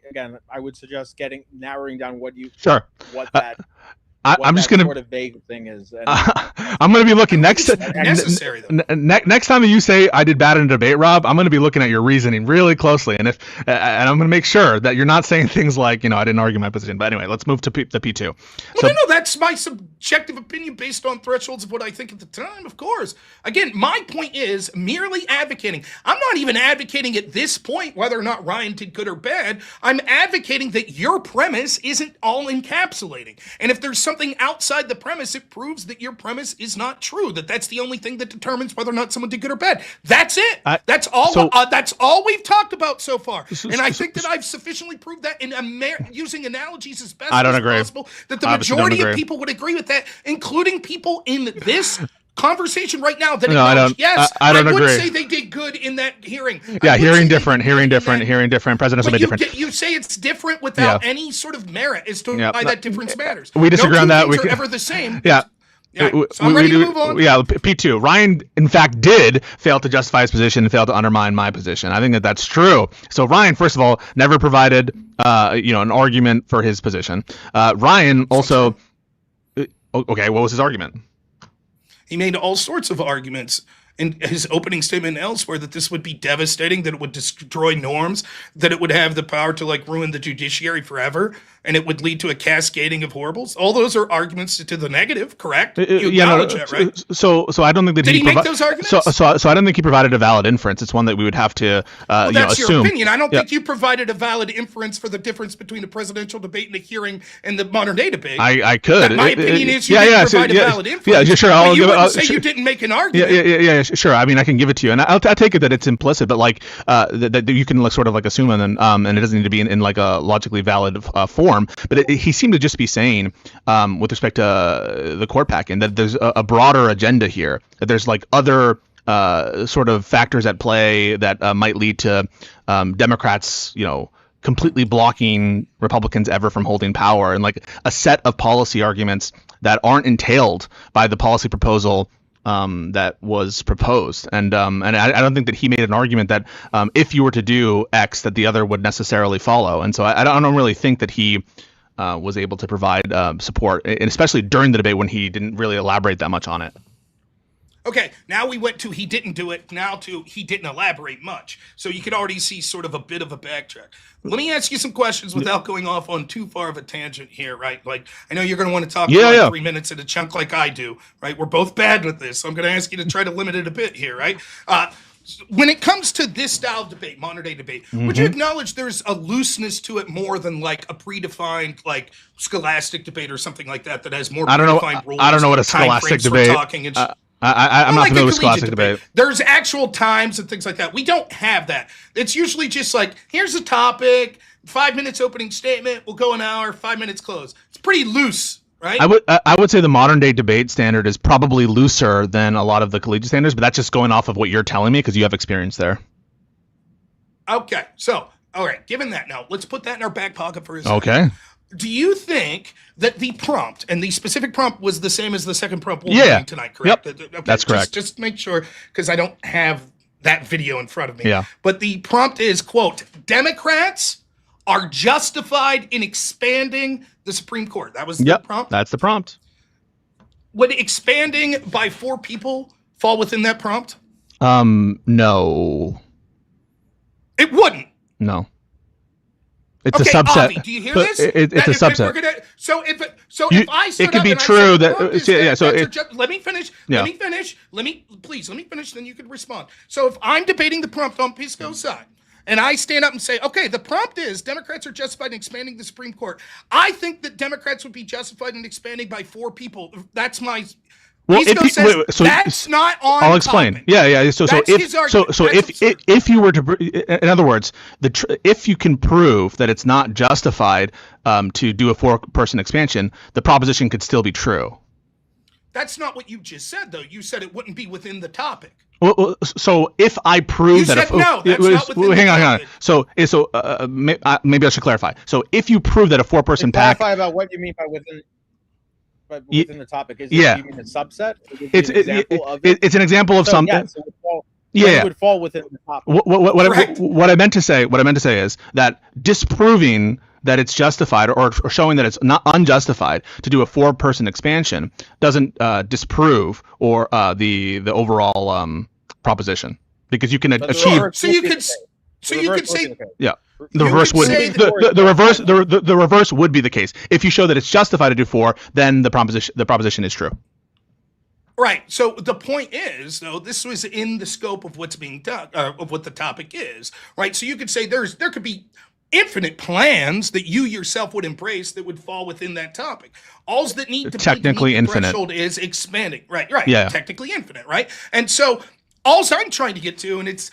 would suggest narrowing down what that sort of vague thing is. I'm going to be looking next time you say I did bad in a debate, Rob. I'm going to be looking at your reasoning really closely, and I'm going to make sure that you're not saying things like, I didn't argue my position. But anyway, let's move to the P2. Well, no, that's my subjective opinion based on thresholds of what I think at the time. Of course, again, my point is merely advocating. I'm not even advocating at this point whether or not Ryan did good or bad. I'm advocating that your premise isn't all encapsulating, and if there's something outside the premise, it proves that your premise is not true. That's the only thing that determines whether or not someone did good or bad. That's it. That's all. That's all we've talked about so far. And I think that I've sufficiently proved that in using analogies as best as possible that the majority of people would agree with that, including people in this conversation right now that I don't agree. Say they did good in that hearing. Yeah, hearing different. Presidential debate different. You say it's different without any sort of merit as to why that difference matters. We disagree on that. We are ever the same. Yeah. So I'm ready to move on. Yeah, P2. Ryan, in fact, did fail to justify his position and fail to undermine my position. I think that that's true. So Ryan, first of all, never provided, an argument for his position. Ryan also, okay, what was his argument? He made all sorts of arguments in his opening statement and elsewhere that this would be devastating, that it would destroy norms, that it would have the power to like ruin the judiciary forever, and it would lead to a cascading of horribles. All those are arguments to the negative, correct? You acknowledge that, right? So I don't think that did he make those arguments? So I don't think he provided a valid inference. It's one that we would have to that's assume. Your opinion. I don't think you provided a valid inference for the difference between a presidential debate and a hearing and the modern day debate. I could. My opinion is you didn't provide a valid inference. Yeah, sure. I'll you give wouldn't say you didn't make an argument. Yeah, sure. I mean, I can give it to you, and I'll take it that it's implicit, but like that you can like, sort of like assume, and it doesn't need to be in like a logically valid form. But he seemed to just be saying, with respect to the court pack, and that there's a broader agenda here. That there's like other sort of factors at play that might lead to Democrats, completely blocking Republicans ever from holding power, and like a set of policy arguments that aren't entailed by the policy proposal that was proposed. And I don't think that he made an argument that if you were to do X, that the other would necessarily follow. And so I don't really think that he was able to provide support, and especially during the debate when he didn't really elaborate that much on it. Okay, now we went to he didn't do it, now to he didn't elaborate much. So you could already see sort of a bit of a backtrack. Let me ask you some questions without going off on too far of a tangent here, right? Like, I know you're going to want to talk for 3 minutes at a chunk like I do, right? We're both bad with this, so I'm going to ask you to try to limit it a bit here, right? When it comes to this style of debate, modern day debate, would you acknowledge there's a looseness to it more than like a predefined like scholastic debate or something like that that has more predefined rules? I don't know what a scholastic debate. I'm not familiar with scholastic debate. There's actual times and things like that. We don't have that. It's usually just like, here's a topic, 5 minutes opening statement, we'll go an hour, 5 minutes close. It's pretty loose, right? I would say the modern day debate standard is probably looser than a lot of the collegiate standards, but that's just going off of what you're telling me because you have experience there. Okay, so, all right, given that now, let's put that in our back pocket for a second. Okay. Do you think that the prompt, and the specific prompt was the same as the second prompt we'll be doing tonight, correct? Yep. Okay, that's correct. Just make sure, because I don't have that video in front of me. Yeah. But the prompt is, quote, Democrats are justified in expanding the Supreme Court. That was the prompt? That's the prompt. Would expanding by 4 people fall within that prompt? No. It wouldn't. No. It's a subset. Avi, do you hear this? It's a subset. If I stood it could up be and true I said, that let me finish. Yeah. Let me finish. Let me finish. Then you could respond. So if I'm debating the prompt on Pisco's side, and I stand up and say, okay, the prompt is Democrats are justified in expanding the Supreme Court. I think that Democrats would be justified in expanding by 4 people. That's my. Well, that's not on. I'll explain. Topic. Yeah. So if you were to, in other words, if you can prove that it's not justified to do a 4-person expansion, the proposition could still be true. That's not what you just said, though. You said it wouldn't be within the topic. Well, so if I prove that, hang on. So maybe I should clarify. So if you prove that a 4-person pack, clarify about what you mean by within. But within the topic, is it you mean a subset? It's an example of something. It would fall within the topic. What I meant to say is that disproving that it's justified or showing that it's not unjustified to do a 4-person expansion doesn't disprove or the overall proposition, because you can achieve. So you could say. Yeah. The reverse would the reverse would be the case. If you show that it's justified to do 4, then the proposition is true. Right. So the point is, though, this was in the scope of what's being done, of what the topic is, right? So you could say there could be infinite plans that you yourself would embrace that would fall within that topic. All that need to technically be infinite threshold is expanding. Right. Yeah. Technically infinite. Right. And so all I'm trying to get to, and it's.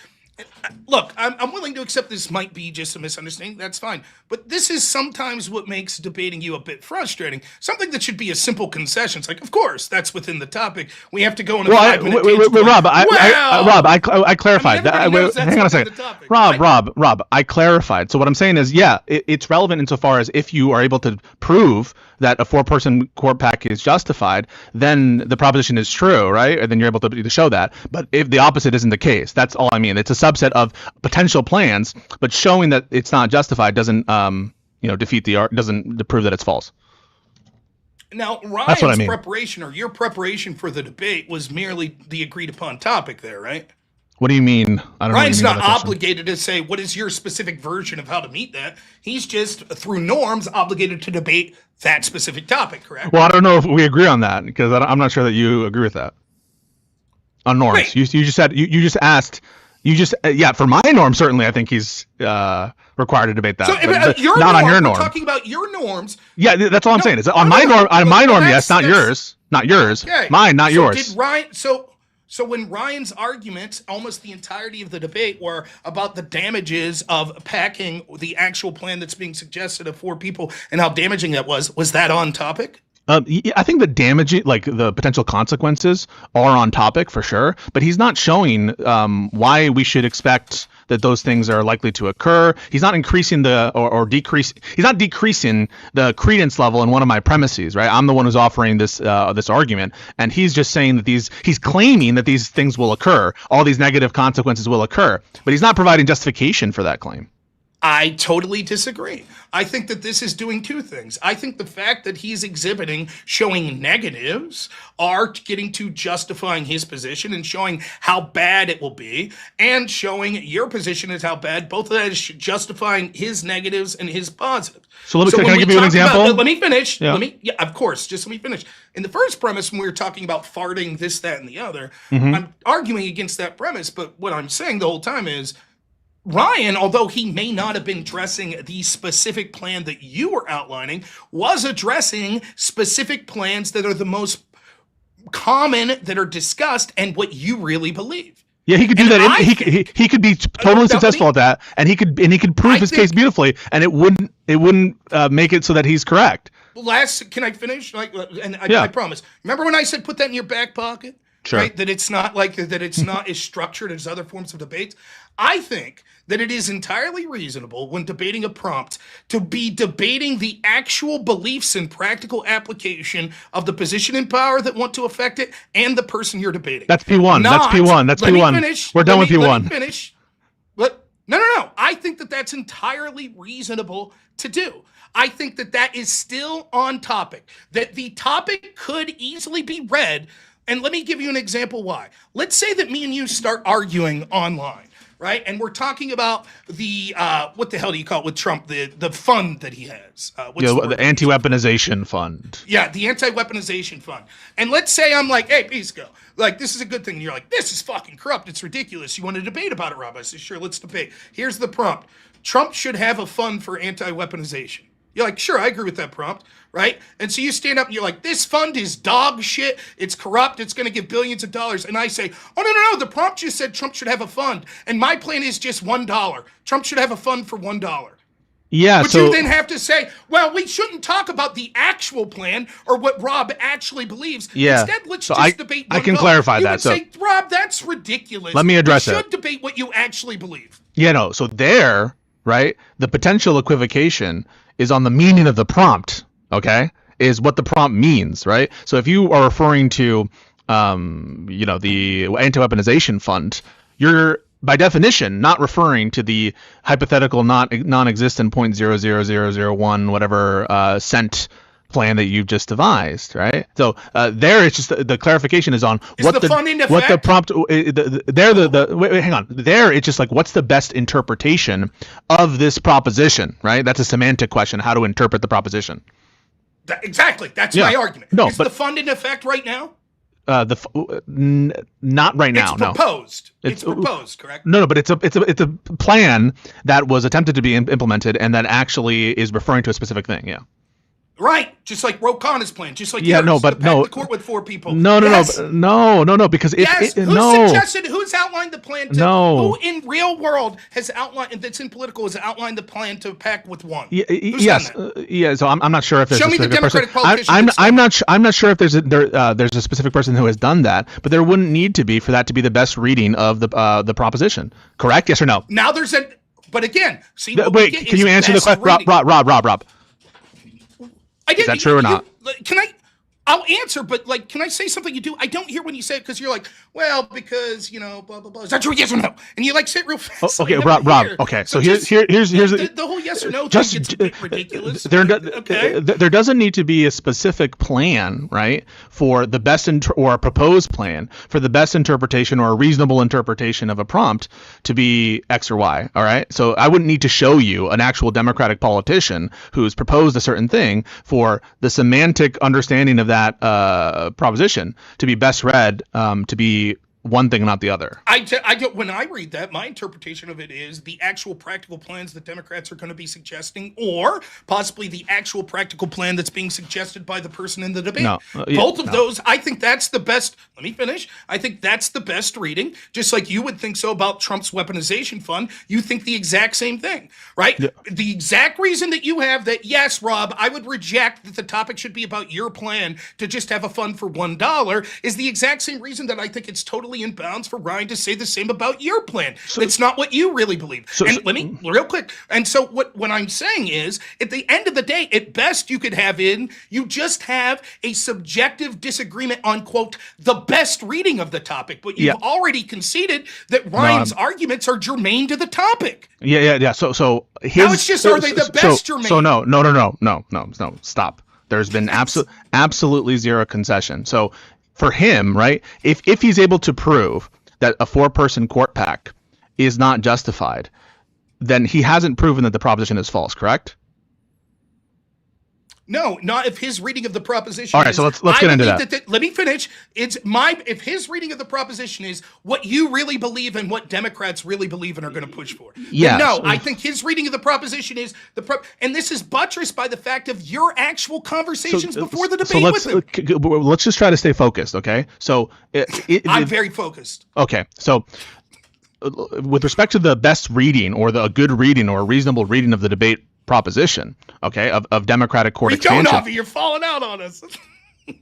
Look, I'm willing to accept this might be just a misunderstanding. That's fine. But this is sometimes what makes debating you a bit frustrating. Something that should be a simple concession. It's like, of course, that's within the topic. We have to go in a 5-minute Rob, I clarified. Hang on a second. Rob, I clarified. So what I'm saying is, it's relevant insofar as if you are able to prove that a 4-person court pack is justified, then the proposition is true, right? And then you're able to show that. But if the opposite isn't the case, that's all I mean. It's a subset of potential plans, but showing that it's not justified doesn't, doesn't prove that it's false. Now, That's what I Ryan's mean. preparation or your preparation for the debate was merely the agreed upon topic there, right? What do you mean? I don't Ryan's know what you mean by not that question. obligated to say what is your specific version of how to meet that. He's just, through norms, obligated to debate that specific topic, correct? Well, I don't know if we agree on that because I'm not sure that you agree with that. On norms, Wait. you just said you just asked. You just yeah, for my norm certainly I think he's required to debate that. So, but your not norm, on your we're norm. talk about your norms. Yeah, that's all I'm No, saying. Is on no, my no, norm, on my well, norm, that's- yes, not that's- yours, not yours. Okay. Mine, not so yours. Did Ryan? So when Ryan's arguments, almost the entirety of the debate, were about the damages of packing the actual plan that's being suggested of 4 people and how damaging that was that on topic? I think the damage, like the potential consequences, are on topic for sure. But he's not showing why we should expect that those things are likely to occur. He's not increasing or decrease. He's not decreasing the credence level in one of my premises, right? I'm the one who's offering this this argument, and he's just saying that he's claiming that these things will occur. All these negative consequences will occur, but he's not providing justification for that claim. I totally disagree. I think that this is doing 2 things. I think the fact that he's exhibiting, showing negatives, are getting to justifying his position and showing how bad it will be, and showing your position as how bad. Both of that is justifying his negatives and his positives. So can when I we give you an talk about- example? let me finish. Yeah. Of course. Just let me finish. In the first premise, when we were talking about farting, this, that, and the other, Mm-hmm. I'm arguing against that premise. But what I'm saying the whole time is, Ryan, although he may not have been addressing the specific plan that you were outlining, was addressing specific plans that are the most common, that are discussed, and what you really believe. Yeah, he could do And that. I He could be totally no, successful at that, and he could prove I his think- case beautifully, and it wouldn't make it so that he's correct. Can I finish? Yeah. I promise. Remember when I said put that in your back pocket? Sure. Right? That it's not as structured as other forms of debates. I think that it is entirely reasonable when debating a prompt to be debating the actual beliefs and practical application of the position in power that want to affect it and the person you're debating. That's P1. That's P1. That's Let me P1. finish. We're done with Let P1. me finish. No. I think that that's entirely reasonable to do. I think that that is still on topic, that the topic could easily be read. And let me give you an example why. Let's say that me and you start arguing online, right? And we're talking about the, what the hell do you call it with Trump? The fund that he has. The anti-weaponization fund. Yeah, the anti-weaponization fund. And let's say I'm like, hey, Pisco, like, this is a good thing. And you're like, this is fucking corrupt. It's ridiculous. You want to debate about it, Rob? I said, sure, let's debate. Here's the prompt. Trump should have a fund for anti-weaponization. You're like, sure, I agree with that prompt, right? And so you stand up and you're like, this fund is dog shit. It's corrupt. It's going to give billions of dollars. And I say, oh, no. The prompt just said Trump should have a fund. And my plan is just $1. Trump should have a fund for $1. Yeah, But you then have to say, well, we shouldn't talk about the actual plan or what Rob actually believes. Yeah. Instead, let's So just debate I can $1. clarify you that. Would So say, Rob, that's ridiculous. Let me address we it. should debate what you actually believe. Yeah, no. So there, right, the potential equivocation is on the meaning of the prompt, okay, is what the prompt means, right? So if you are referring to, the anti-weaponization fund, you're by definition not referring to the hypothetical non-existent 0.00001 whatever cent plan that you've just devised, right? So there, it's just the clarification is on Is what the the fund in what the effect? prompt. Wait, hang on. There, it's just like what's the best interpretation of this proposition, right? That's a semantic question. How to interpret the proposition? Exactly. That's Yeah. my argument. No, is but- the fund in effect right now? Not right now. It's No. proposed. It's- It's proposed, correct? No, but it's a plan that was attempted to be implemented and that actually is referring to a specific thing. Yeah. Right. Just like Ro Khanna's plan. Just like Yeah, yours, no, but to pack no. the court with 4 people. No, Yes. because if Yes. Who's outlined the plan to, No. who in real world has outlined, that's in political, has outlined the plan to pack with 1? Who's yes, done that? yeah. So I'm not sure if there's Show a me the specific Democratic person. politician I'm that's done I'm not sure if there's a specific person who has done that, but there wouldn't need to be for that to be the best reading of the proposition. Correct? Yes or no? Now there's but again, see, what we Wait, get can is you answer the best question, reading. Rob? I did, Is that true or not? Can I? I'll answer, but like, can I say something you do? I don't hear when you say it because you're like, well, because blah blah blah. Is that true? Yes or no? And you like say it real fast. Okay, Rob. Okay, so here's the whole yes or no thing gets a bit ridiculous. There doesn't need to be a specific plan, right, for the best or a proposed plan for the best interpretation or a reasonable interpretation of a prompt to be X or Y. All right, so I wouldn't need to show you an actual Democratic politician who's proposed a certain thing for the semantic understanding of that proposition to be best read to be one thing, not the other. When I read that, my interpretation of it is the actual practical plans that Democrats are going to be suggesting, or possibly the actual practical plan that's being suggested by the person in the debate. Both of those, I think that's the best. Let me finish. I think that's the best reading. Just like you would think so about Trump's weaponization fund, you think the exact same thing, right? Yeah. The exact reason that you have that, yes, Rob, I would reject that the topic should be about your plan to just have a fund for $1 is the exact same reason that I think it's totally in bounds for Ryan to say the same about your plan. It's not what you really believe. Let me real quick. And so what I'm saying is, at the end of the day, at best you could have you just have a subjective disagreement on, quote, the best reading of the topic. But you've already conceded that Ryan's arguments are germane to the topic. Yeah. So his, now it's just, are they the best germane? So no. Stop. There's been absolutely zero concession. So for him, right, if he's able to prove that a 4-person court pack is not justified, then he hasn't proven that the proposition is false, correct? No, not if his reading of the proposition. All right, so let's get into that. Let me finish. If his reading of the proposition is what you really believe and what Democrats really believe and are going to push for. Yeah. No, I think his reading of the proposition is and this is buttressed by the fact of your actual conversations before the debate with him. Let's just try to stay focused, okay? So I'm very focused. Okay, so with respect to the best reading or a good reading or a reasonable reading of the debate proposition, okay, of Democratic court expansion. You're falling out on us.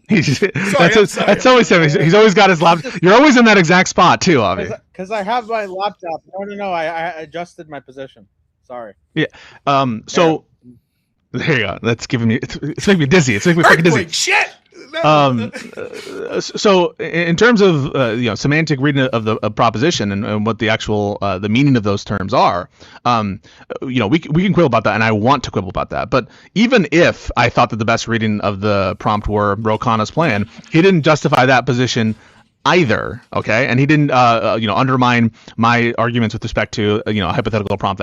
That's always him. He's always got his laptop. You're always in that exact spot too, Avi. Because I have my laptop. No. I adjusted my position. Sorry. Yeah. So there you go. That's giving me. It's making me dizzy. It's making me freaking dizzy. Shit. So in terms of semantic reading of the proposition and what the actual the meaning of those terms are, we can quibble about that, and I want to quibble about that. But even if I thought that the best reading of the prompt were Ro Khanna's plan, he didn't justify that position either. Okay, and he didn't undermine my arguments with respect to a hypothetical prompt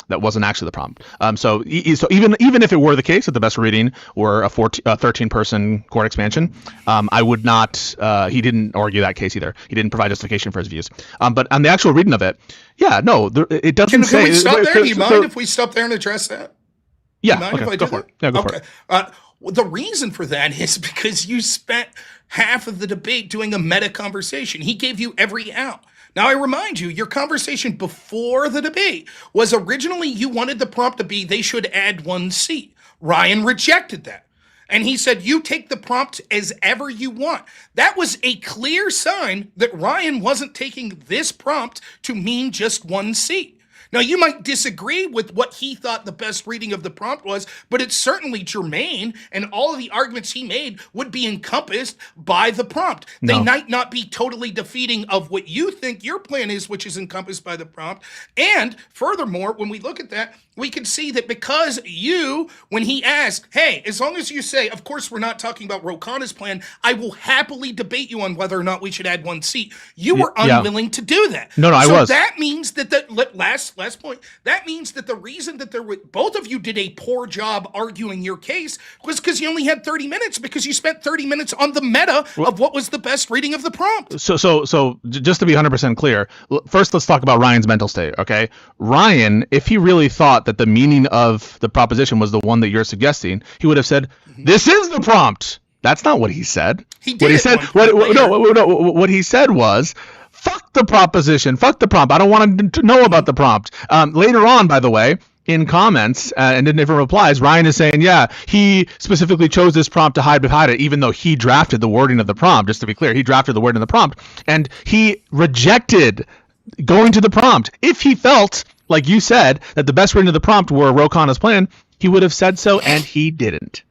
that wasn't actually the prompt. So even if it were the case that the best reading were a 13-person court expansion, I would not. He didn't argue that case either. He didn't provide justification for his views. But on the actual reading of it, it doesn't say. Can we stop there? Do you mind if we stop there and address that? Yeah. Okay. Go for it. Yeah, go for it. The reason for that is because you spent half of the debate doing a meta conversation. He gave you every out. Now, I remind you, your conversation before the debate was originally you wanted the prompt to be they should add 1 seat. Ryan rejected that. And he said, you take the prompt as ever you want. That was a clear sign that Ryan wasn't taking this prompt to mean just 1 seat. Now, you might disagree with what he thought the best reading of the prompt was, but it's certainly germane, and all of the arguments he made would be encompassed by the prompt. They might not be totally defeating of what you think your plan is, which is encompassed by the prompt. And furthermore, when we look at that, we can see that because when he asked, hey, as long as you say, of course, we're not talking about Ro Khanna's plan, I will happily debate you on whether or not we should add 1 seat. You were unwilling to do that. No, I was. So that means that last point, that means that the reason that both of you did a poor job arguing your case was because you only had 30 minutes because you spent 30 minutes on the meta of what was the best reading of the prompt. So just to be 100% clear, first let's talk about Ryan's mental state, okay? Ryan, if he really thought that the meaning of the proposition was the one that you're suggesting, he would have said, this is the prompt. That's not what he said. He did. What he said was, fuck the proposition, fuck the prompt. I don't want to know about the prompt. Later on, by the way, in comments and in different replies, Ryan is saying, yeah, he specifically chose this prompt to hide behind it, even though he drafted the wording of the prompt. Just to be clear, he drafted the wording of the prompt, and he rejected going to the prompt. If he felt, like you said, that the best reading of the prompt were Ro Khanna's plan, he would have said so, and he didn't.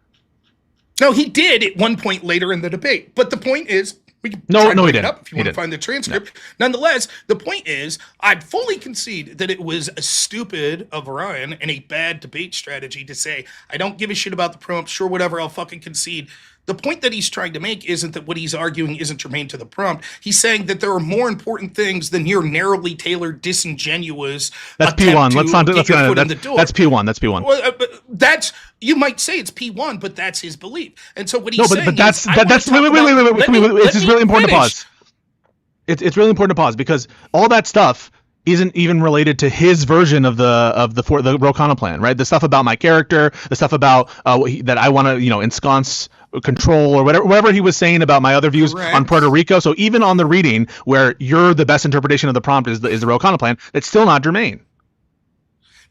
No, he did at one point later in the debate. But the point is, we can No, try to he bring it didn't. up if you want to find the transcript. No. Nonetheless, the point is, I'd fully concede that it was stupid of Ryan and a bad debate strategy to say, I don't give a shit about the prompt, sure, whatever, I'll fucking concede. The point that he's trying to make isn't that what he's arguing isn't germane to the prompt. He's saying that there are more important things than your narrowly tailored, disingenuous. That's P1. Let's not. That's P1. That's P1. Well, that's, you might say it's P1, but that's his belief. And so what he's saying but that's is, wait. It's just really important to pause. It's really important to pause because all that stuff isn't even related to his version of the Rokana plan, right? The stuff about my character, the stuff about that I want to ensconce control or whatever he was saying about my other views on Puerto Rico. So even on the reading where you're the best interpretation of the prompt is the Rokana plan, it's still not germane.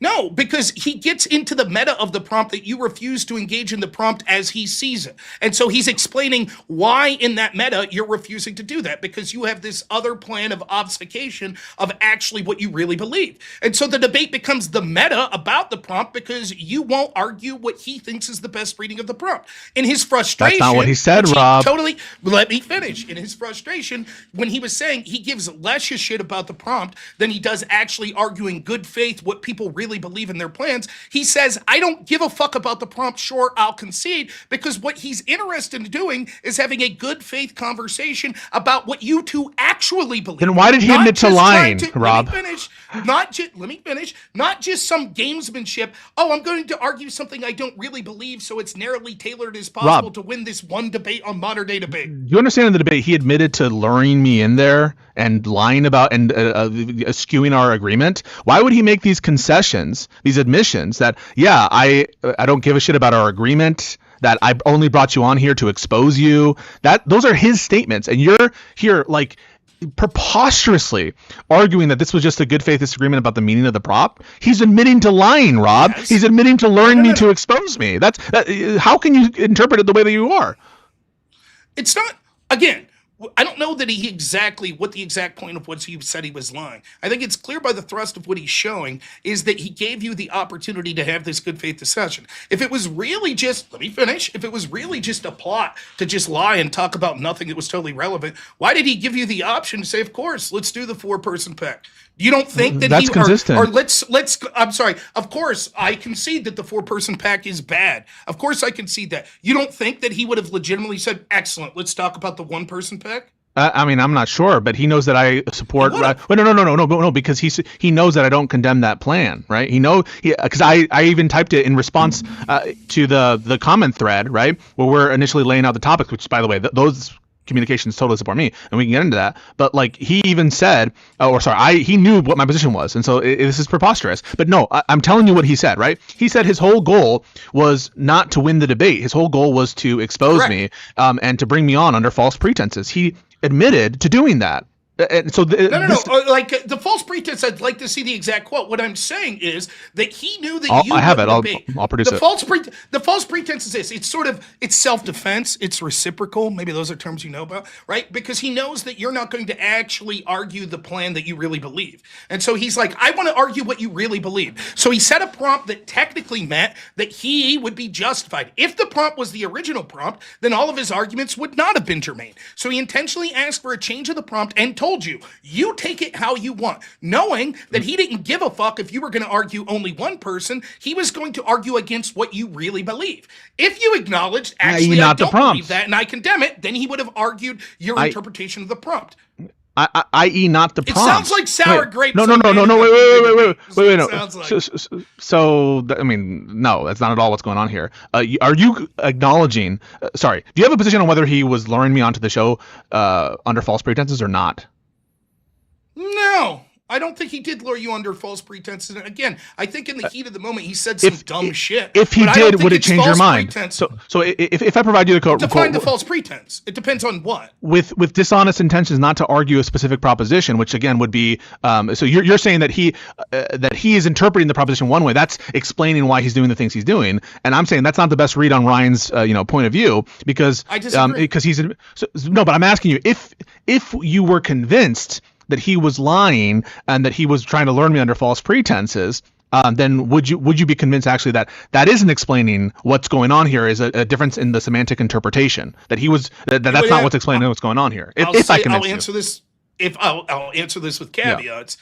No, because he gets into the meta of the prompt that you refuse to engage in the prompt as he sees it. And so he's explaining why in that meta you're refusing to do that, because you have this other plan of obfuscation of actually what you really believe. And so the debate becomes the meta about the prompt because you won't argue what he thinks is the best reading of the prompt. In his frustration... That's not what he said, Rob. Totally... Let me finish. In his frustration, when he was saying he gives less a shit about the prompt than he does actually arguing good faith what people really believe in their plans, he says, I don't give a fuck about the prompt, sure, I'll concede, because what he's interested in doing is having a good faith conversation about what you two actually believe. Then why did he admit to lying, Rob? Let me finish. Not just some gamesmanship. Oh, I'm going to argue something I don't really believe, so it's narrowly tailored as possible to win this one debate on modern day debate. You understand in the debate, he admitted to luring me in there and lying about and skewing our agreement. Why would he make these concessions, these admissions that, yeah, I don't give a shit about our agreement, that I only brought you on here to expose you? Those are his statements, and you're here like preposterously arguing that this was just a good faith disagreement about the meaning of the prop. He's admitting to lying, Rob. Yes. He's admitting to luring me to expose me. How can you interpret it the way that you are? It's not, again, I don't know that what the exact point of what he said he was lying. I think it's clear by the thrust of what he's showing is that he gave you the opportunity to have this good faith discussion. If it was really just, let me finish, if it was really just a plot to just lie and talk about nothing that was totally relevant, why did he give you the option to say, of course, let's do the 4-person pack? You don't think that that's consistent? Or let's. I'm sorry. Of course, I concede that the 4-person pack is bad. Of course, I concede that. You don't think that he would have legitimately said, "Excellent, let's talk about the 1-person pack"? I mean, I'm not sure, but he knows that I support. No, because he knows that I don't condemn that plan, right? Because I even typed it in response to the comment thread, right, where we're initially laying out the topics. Which, by the way, those communications totally support me, and we can get into that. But like he even said, he knew what my position was, and so this is preposterous. But no, I'm telling you what he said, right? He said his whole goal was not to win the debate. His whole goal was to expose me, and to bring me on under false pretenses. He admitted to doing that. And so like the false pretense, I'd like to see the exact quote. What I'm saying is that he knew that I have it. I'll produce it. The false pretense is this. It's self-defense. It's reciprocal. Maybe those are terms you know about, right? Because he knows that you're not going to actually argue the plan that you really believe. And so he's like, I want to argue what you really believe. So he set a prompt that technically meant that he would be justified. If the prompt was the original prompt, then all of his arguments would not have been germane. So he intentionally asked for a change of the prompt and told you take it how you want, knowing that he didn't give a fuck if you were going to argue only one person. He was going to argue against what you really believe. If you acknowledged, actually, I don't believe that and I condemn it, then he would have argued your interpretation of the prompt. I.e. not the prompt. It sounds like sour grapes. No. Wait. So, I mean, no, that's not at all what's going on here. Are you acknowledging? Sorry, do you have a position on whether he was luring me onto the show under false pretenses or not? No. I don't think he did lure you under false pretenses. And again, I think in the heat of the moment, he said some dumb shit. If he did, would it change your mind? So if I provide you the code, define the false pretense. It depends on what. With dishonest intentions, not to argue a specific proposition, which again would be. So you're saying that he is interpreting the proposition one way. That's explaining why he's doing the things he's doing. And I'm saying that's not the best read on Ryan's point of view because I disagree. Because no, but I'm asking you if you were convinced that he was lying and that he was trying to lure me under false pretenses, then would you be convinced actually that isn't explaining what's going on here, is a difference in the semantic interpretation, that that's not what's explaining what's going on here? I'll answer this with caveats.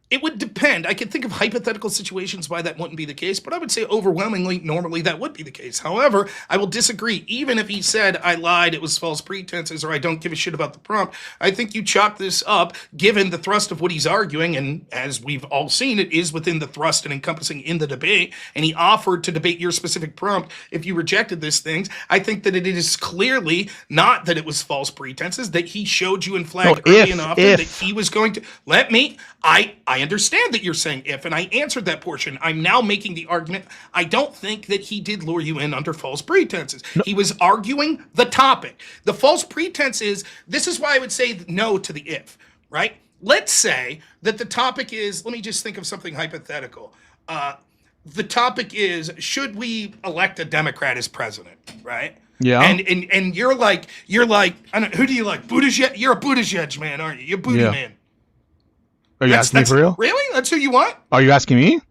It would depend. I could think of hypothetical situations why that wouldn't be the case, but I would say overwhelmingly, normally that would be the case. However, I will disagree. Even if he said, I lied, it was false pretenses, or I don't give a shit about the prompt, I think you chalk this up, given the thrust of what he's arguing, and as we've all seen, it is within the thrust and encompassing in the debate, and he offered to debate your specific prompt if you rejected these things. I think that it is clearly not that it was false pretenses, that he showed you in flag early enough that he was going to... I understand that you're saying if, and I answered that portion. I'm now making the argument. I don't think that he did lure you in under false pretenses. No. He was arguing the topic. The false pretense is, this is why I would say no to the if, right? Let's say that the topic is, let me just think of something hypothetical. The topic is, should we elect a Democrat as president, right? Yeah. And you're like, I don't know, who do you like? Buttigieg? You're a Buttigieg man, aren't you? You're Booty man. Are you asking me for real? Really? That's who you want? Are you asking me?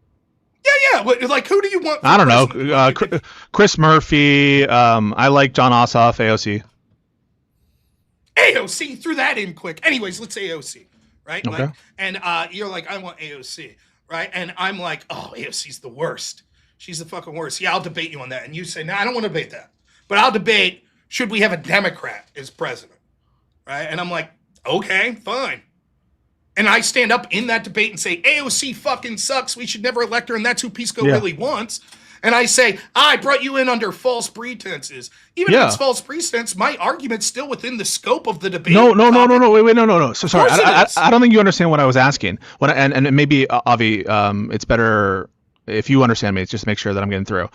Yeah. Like, who do you want? I don't know. Chris Murphy. I like John Ossoff, AOC. AOC, threw that in quick. Anyways, let's say AOC, right? Okay. Like, and you're like, I want AOC, right? And I'm like, oh, AOC's the worst. She's the fucking worst. Yeah, I'll debate you on that. And you say, no, I don't want to debate that. But I'll debate, should we have a Democrat as president, right? And I'm like, okay, fine. And I stand up in that debate and say, AOC fucking sucks. We should never elect her. And that's who Pisco really wants. And I say, I brought you in under false pretenses. Even if it's false pretense, my argument's still within the scope of the debate. No. Wait, no. So sorry. I don't think you understand what I was asking. And maybe, Avi, it's better if you understand me. Just make sure that I'm getting through.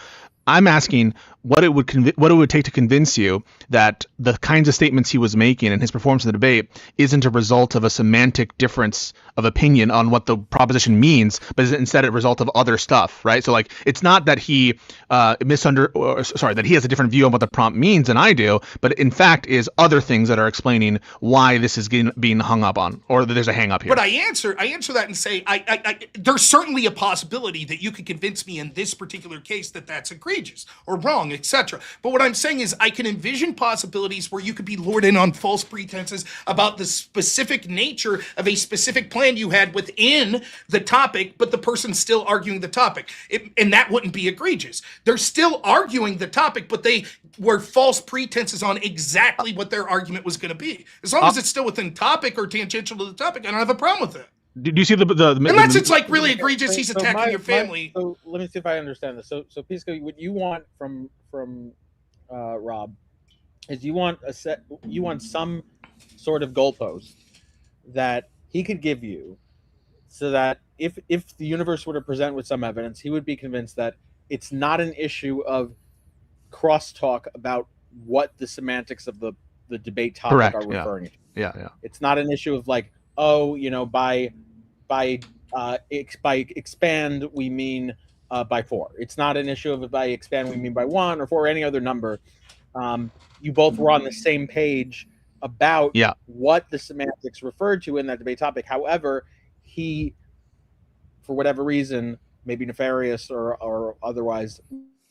I'm asking what it would take to convince you that the kinds of statements he was making and his performance in the debate isn't a result of a semantic difference of opinion on what the proposition means, but is instead a result of other stuff, right? So like, it's not that he that he has a different view on what the prompt means than I do, but in fact is other things that are explaining why this is being hung up on, or that there's a hang up here. But I answer that and say, there's certainly a possibility that you could convince me in this particular case that that's egregious or wrong, etc. But what I'm saying is I can envision possibilities where you could be lured in on false pretenses about the specific nature of a specific plan you had within the topic, but the person's still arguing the topic. And that wouldn't be egregious. They're still arguing the topic, but they were false pretenses on exactly what their argument was going to be. As long as it's still within topic or tangential to the topic, I don't have a problem with it. Do you see unless it's like really egregious, he's attacking your family. So let me see if I understand this. So Pisco, what you want from Rob is you want some sort of goalpost that he could give you, so that if the universe were to present with some evidence, he would be convinced that it's not an issue of crosstalk about what the semantics of the debate topic are referring to. Yeah. It's not an issue of like, oh, by expand we mean by 4. It's not an issue of by expand we mean by 1 or 4 or any other number. You both were on the same page about what the semantics referred to in that debate topic. However, he, for whatever reason, maybe nefarious or otherwise,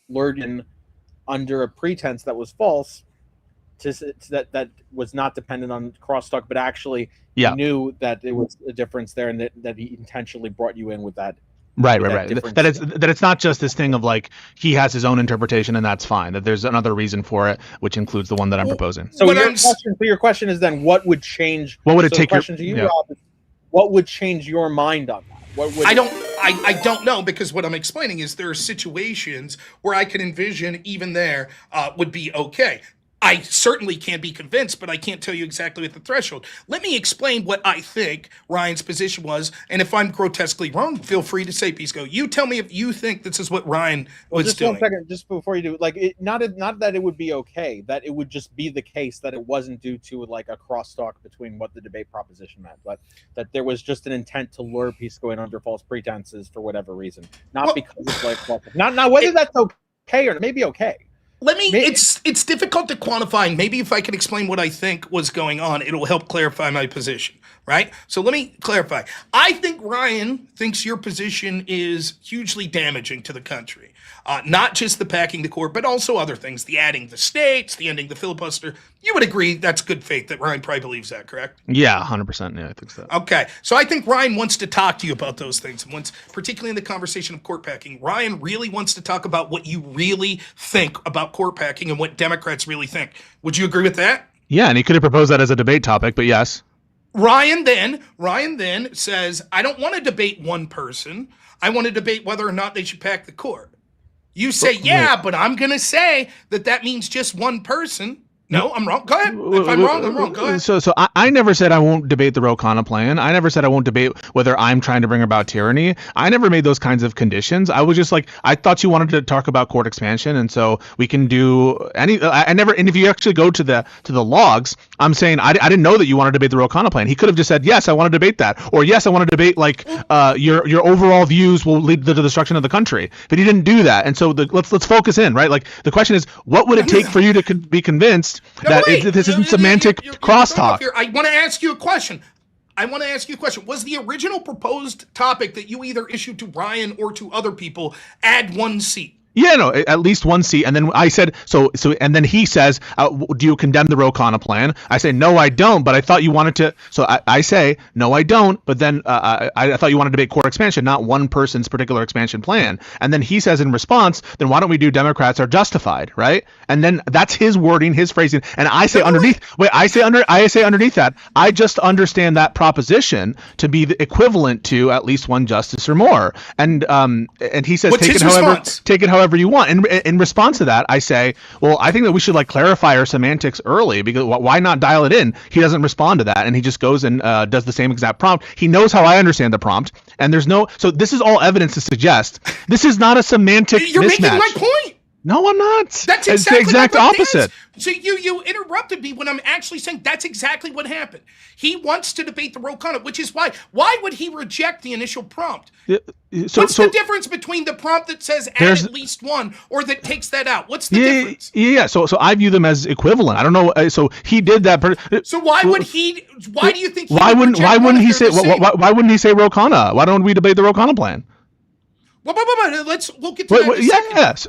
lured in under a pretense that was false, that was not dependent on crosstalk, but actually knew that there was a difference there, and that he intentionally brought you in with that. Right. That it's not just this thing of like he has his own interpretation and that's fine. That there's another reason for it, which includes the one that I'm proposing. So your question is then, what would change? What would it take? Question to you, Rob, what would change your mind on that? I don't know, because what I'm explaining is there are situations where I can envision even there would be okay. I certainly can't be convinced, but I can't tell you exactly what the threshold. Let me explain what I think Ryan's position was, and if I'm grotesquely wrong, feel free to say, Pisco. You tell me if you think this is what Ryan was doing. Just 1 second, just before you do, not that it would be okay, that it would just be the case that it wasn't due to like a crosstalk between what the debate proposition meant, but that there was just an intent to lure Pisco in under false pretenses for whatever reason, because it's like not whether that's okay or maybe okay. It's difficult to quantify. Maybe if I can explain what I think was going on, it'll help clarify my position. right? So let me clarify. I think Ryan thinks your position is hugely damaging to the country. Not just the packing the court, but also other things, the adding the states, the ending the filibuster. You would agree that's good faith that Ryan probably believes that, correct? Yeah, 100%. Yeah, I think so. Okay, so I think Ryan wants to talk to you about those things. And once, particularly in the conversation of court packing, Ryan really wants to talk about what you really think about court packing and what Democrats really think. Would you agree with that? Yeah, and he could have proposed that as a debate topic, but yes. Ryan then says, I don't want to debate one person. I want to debate whether or not they should pack the court. You say, but I'm going to say that means just one person. No, I'm wrong. Go ahead. If I'm wrong, I'm wrong. Go ahead. So I never said I won't debate the Ro Khanna plan. I never said I won't debate whether I'm trying to bring about tyranny. I never made those kinds of conditions. I was just like, I thought you wanted to talk about court expansion, and so we can do any. I never. And if you actually go to the logs, I'm saying I didn't know that you wanted to debate the Ro Khanna plan. He could have just said, yes, I want to debate that, or yes, I want to debate like your overall views will lead to the destruction of the country. But he didn't do that, and so let's focus in, right? Like the question is, what would it take for you to be convinced this isn't semantic crosstalk? I want to ask you a question. Was the original proposed topic that you either issued to Ryan or to other people add one seat? Yeah, no, at least one seat. And then I said, so, and then he says, do you condemn the Ro Khanna plan? I say, no, I don't, but I thought you wanted to. So I say, no, I don't. But then I thought you wanted to debate core expansion, not one person's particular expansion plan. And then he says in response, then why don't we do Democrats are justified, right? And then that's his wording, his phrasing. And I say I say underneath that, I just understand that proposition to be the equivalent to at least one justice or more. And he says, take it however you want. And in response to that, I say, well, I think that we should like clarify our semantics early, because why not dial it in? He doesn't respond to that, and he just goes and does the same exact prompt. He knows how I understand the prompt, and so this is all evidence to suggest this is not a semantic You're mismatch. making my point. No, I'm not. That's exactly it's the exact opposite. So you interrupted me when I'm actually saying that's exactly what happened. He wants to debate the Ro Khanna, which is why would he reject the initial prompt? What's the difference between the prompt that says add at least one or that takes that out? What's the difference? Yeah. So I view them as equivalent. I don't know. So he did that. So why would he? Why do you think? Why wouldn't he say? Why wouldn't he say Ro Khanna? Why don't we debate the Ro Khanna plan? We'll get to that in a second. Yes.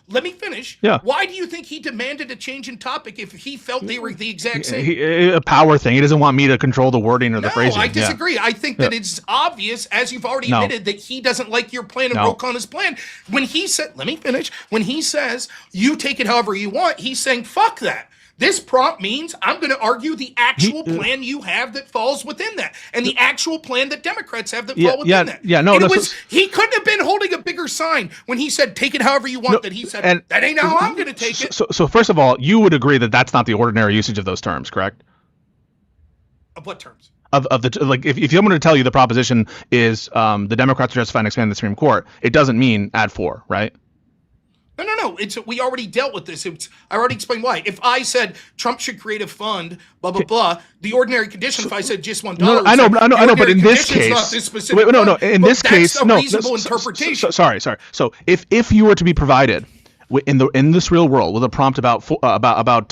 Let me finish. Yeah. Why do you think he demanded a change in topic if he felt they were the exact same? A power thing. He doesn't want me to control the wording or the phrasing. No, I disagree. I think that it's obvious, as you've already admitted, that he doesn't like your plan and Ro Khanna's plan. When he said, let me finish. When he says, you take it however you want, he's saying, fuck that. This prompt means I'm going to argue the actual plan you have that falls within that, and the actual plan that Democrats have that fall within that. Yeah, no, he couldn't have been holding a bigger sign when he said, take it however you want, that he said, that ain't how I'm going to take it. So first of all, you would agree that that's not the ordinary usage of those terms, correct? Of what terms? Of the like, if I'm going to tell you the proposition is the Democrats are justified in expanding the Supreme Court, it doesn't mean add 4, right? No. We already dealt with this. I already explained why. If I said Trump should create a fund, blah blah blah, the ordinary condition. If I said just $1, no, I know. But in this case, in this case, that's a reasonable interpretation. Sorry. So if you were to be provided in this real world with a prompt about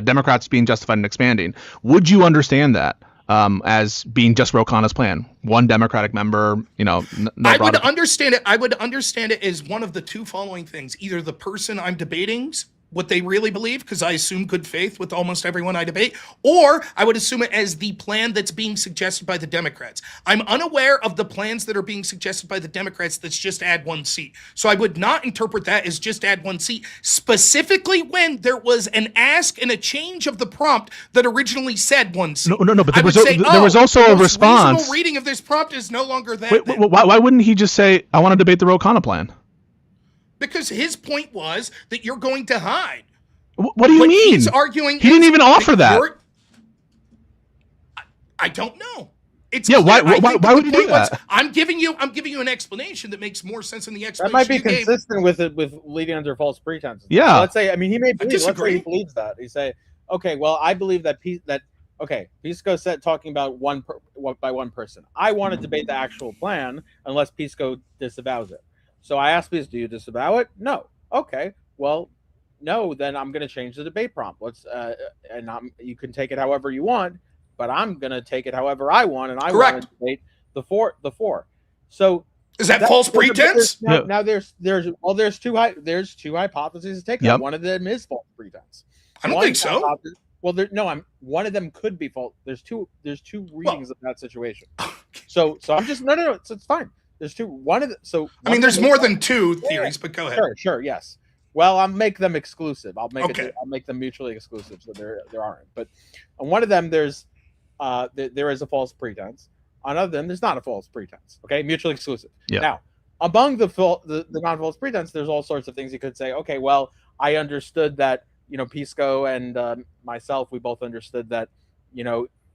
Democrats being justified in expanding, would you understand that as being just Ro Khanna's plan? One Democratic member, I would understand it. I would understand it as one of the two following things: either the person I'm debating's what they really believe, because I assume good faith with almost everyone I debate, or I would assume it as the plan that's being suggested by the Democrats. I'm unaware of the plans that are being suggested by the Democrats that's just add one seat. So I would not interpret that as just add one seat, specifically when there was an ask and a change of the prompt that originally said one seat. No, but there was also a response. Reasonable reading of this prompt is no longer that. Why wouldn't he just say, I want to debate the Ro Khanna plan? Because his point was that you're going to hide. What do you mean? He's arguing. He didn't even offer that. I don't know. Why would you do that? I'm giving you an explanation that makes more sense than the explanation. That might be consistent with leading under false pretenses. Yeah. So let's say, he may believe. Let's say he believes that. He say, okay, well, I believe that Pisco said talking about one person. I want to debate the actual plan unless Pisco disavows it. So I asked Pisco, do you disavow it? No. Okay. Well, no. Then I'm going to change the debate prompt. You can take it however you want. but I'm going to take it however I want, and I Correct. want to debate the four. So Is that false pretense? Now there's two hypotheses to take. Yep. One of them is false pretense. I don't think so. Well, one of them could be false. There's two readings of that situation. So I'm just no. It's fine. There's two. One of the so. I mean, there's more than two theories, but go ahead. Sure, yes. Well, I'll make them exclusive. I'll make Okay. them mutually exclusive, so there aren't. But on one of them, there is a false pretense. On other them, there's not a false pretense. Okay, mutually exclusive. Yeah. Now, among the non-false pretense, there's all sorts of things you could say. Okay, well, I understood that Pisco and myself, we both understood that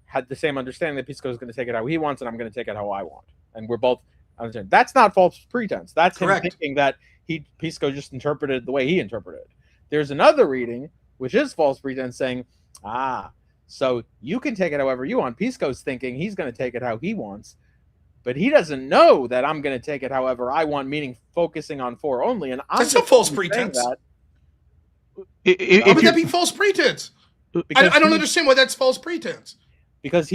had the same understanding that Pisco is going to take it how he wants, and I'm going to take it how I want, and we're both understanding. That's not false pretense. That's Correct. him thinking that Pisco just interpreted the way he interpreted. There's another reading which is false pretense, saying, so you can take it however you want. Pisco's thinking he's going to take it how he wants, but he doesn't know that I'm going to take it however I want, meaning focusing on 4 only. And That's a false pretense. If How would you- that be false pretense? Because I don't understand why that's false pretense. because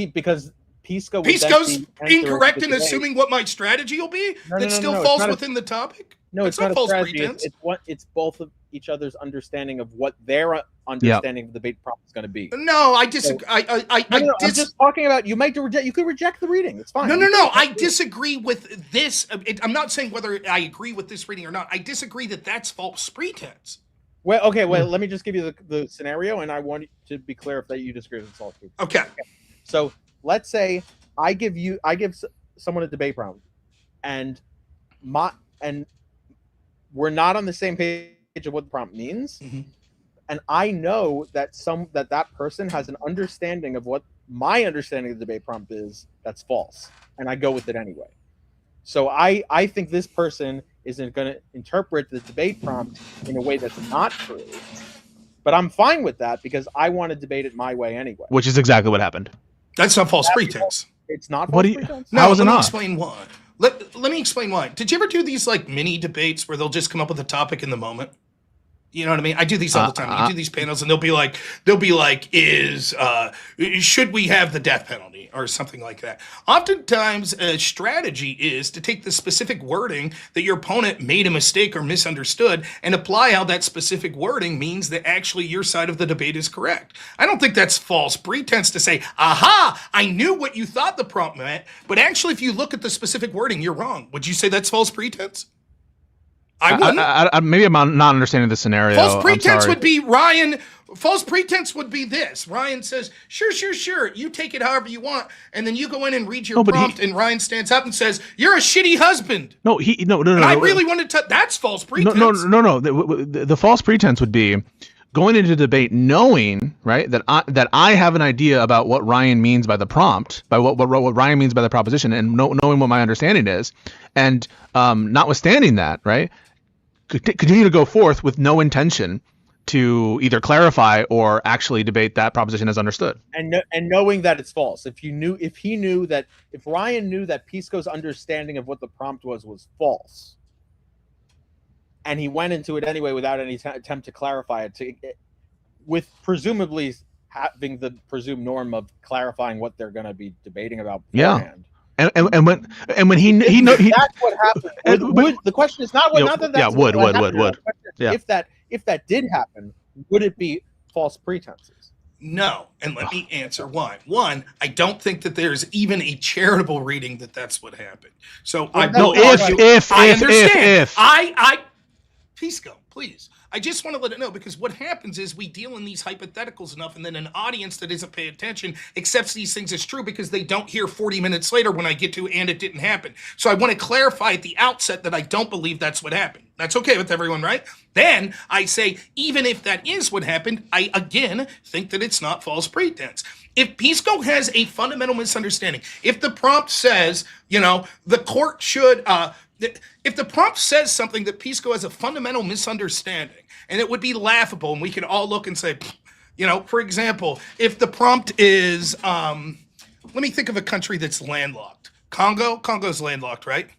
Pisco would Pisco's then be entering incorrect the in debate. assuming what my strategy will be. No, That no, still no, falls it's not a- within the topic. No, That's it's not a false strategy. pretense. It's both of each other's understanding of what their understanding of the debate prompt is going to be. No, I disagree. I'm just talking about you could reject the reading. It's fine. No. I disagree with this. I'm not saying whether I agree with this reading or not. I disagree that that's false pretense. Well, okay. Well, let me just give you the scenario, and I want you to be clear if that you disagree with false pretense. Okay. So let's say I give someone a debate prompt, and we're not on the same page of what the prompt means, Mhm. and I know that that person has an understanding of what my understanding of the debate prompt is that's false, and I go with it anyway. So I think this person isn't going to interpret the debate prompt in a way that's not true, but I'm fine with that because I want to debate it my way anyway. which is exactly what happened. That's not false pretense. It's not What false do you- pretense. No, How is it let me not? explain why. Let me explain why. Did you ever do these like mini debates where they'll just come up with a topic in the moment? You know what I mean? I do these all the time. You do these panels, and they'll be like, should we have the death penalty or something like that? Oftentimes, a strategy is to take the specific wording that your opponent made a mistake or misunderstood and apply how that specific wording means that actually your side of the debate is correct. I don't think that's false pretense to say, aha, I knew what you thought the prompt meant, but actually, if you look at the specific wording, you're wrong. Would you say that's false pretense? I wouldn't. Maybe I'm not understanding the scenario. False I'm pretense sorry. would be Ryan. False pretense would be this. Ryan says, sure. You take it however you want. And then you go in and read your prompt, and Ryan stands up and says, you're a shitty husband. No. And I really wanted to. That's false pretense. No. The false pretense would be going into debate knowing, right, that I have an idea about what Ryan means by the prompt, by what Ryan means by the proposition, and knowing what my understanding is, and notwithstanding that, right, continue to go forth with no intention to either clarify or actually debate that proposition as understood. And knowing that it's false. If Ryan knew that Pisco's understanding of what the prompt was false, and he went into it anyway without any attempt to clarify it, with presumably having the presumed norm of clarifying what they're going to be debating about beforehand. And when he that's what happened. The question is not would. Yeah. If that did happen, would it be false pretenses? No, and let me answer why. One, I don't think that there's even a charitable reading that that's what happened. So I understand. I Pisco, please. I just want to let it know, because what happens is we deal in these hypotheticals enough, and then an audience that isn't paying attention accepts these things as true because they don't hear 40 minutes later when I get to and it didn't happen. So I want to clarify at the outset that I don't believe that's what happened. That's okay with everyone, right? Then I say, even if that is what happened, I again think that it's not false pretense. If Pisco has a fundamental misunderstanding, if the prompt says, the court should, if the prompt says something that Pisco has a fundamental misunderstanding, and it would be laughable, and we could all look and say, for example, if the prompt is, let me think of a country that's landlocked. Congo's landlocked, right?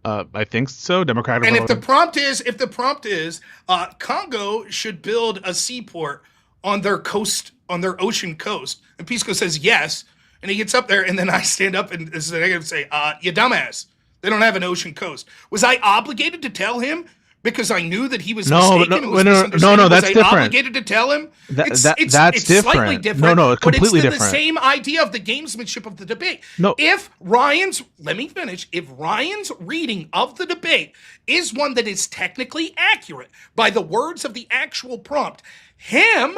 I think so. Democratic. And if the prompt is, Congo should build a seaport on their coast, on their ocean coast, and Pisco says yes, And he gets up there, and then I stand up and say, you dumbass. They don't have an ocean coast. Was I obligated to tell him because I knew that he was mistaken? No, that's different. Obligated to tell him? That's it's different. Slightly different. No, completely but it's different. the same idea of the gamesmanship of the debate. No. Let me finish. If Ryan's reading of the debate is one that is technically accurate by the words of the actual prompt, him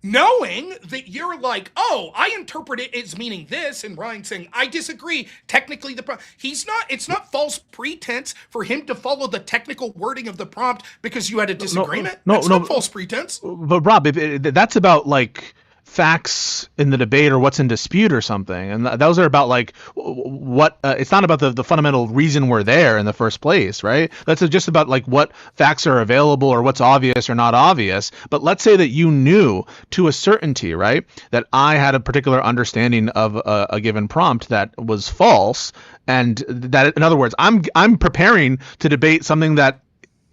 knowing that you're like, oh, I interpret it as meaning this, and Ryan saying, I disagree. Technically, it's not false pretense for him to follow the technical wording of the prompt because you had a disagreement. That's not false pretense. But Rob, that's about like facts in the debate or what's in dispute or something, and those are about like what it's not about the fundamental reason we're there in the first place, right? That's just about like what facts are available or what's obvious or not obvious. But let's say that you knew to a certainty, right, that I had a particular understanding of a given prompt that was false, and that, in other words, I'm preparing to debate something that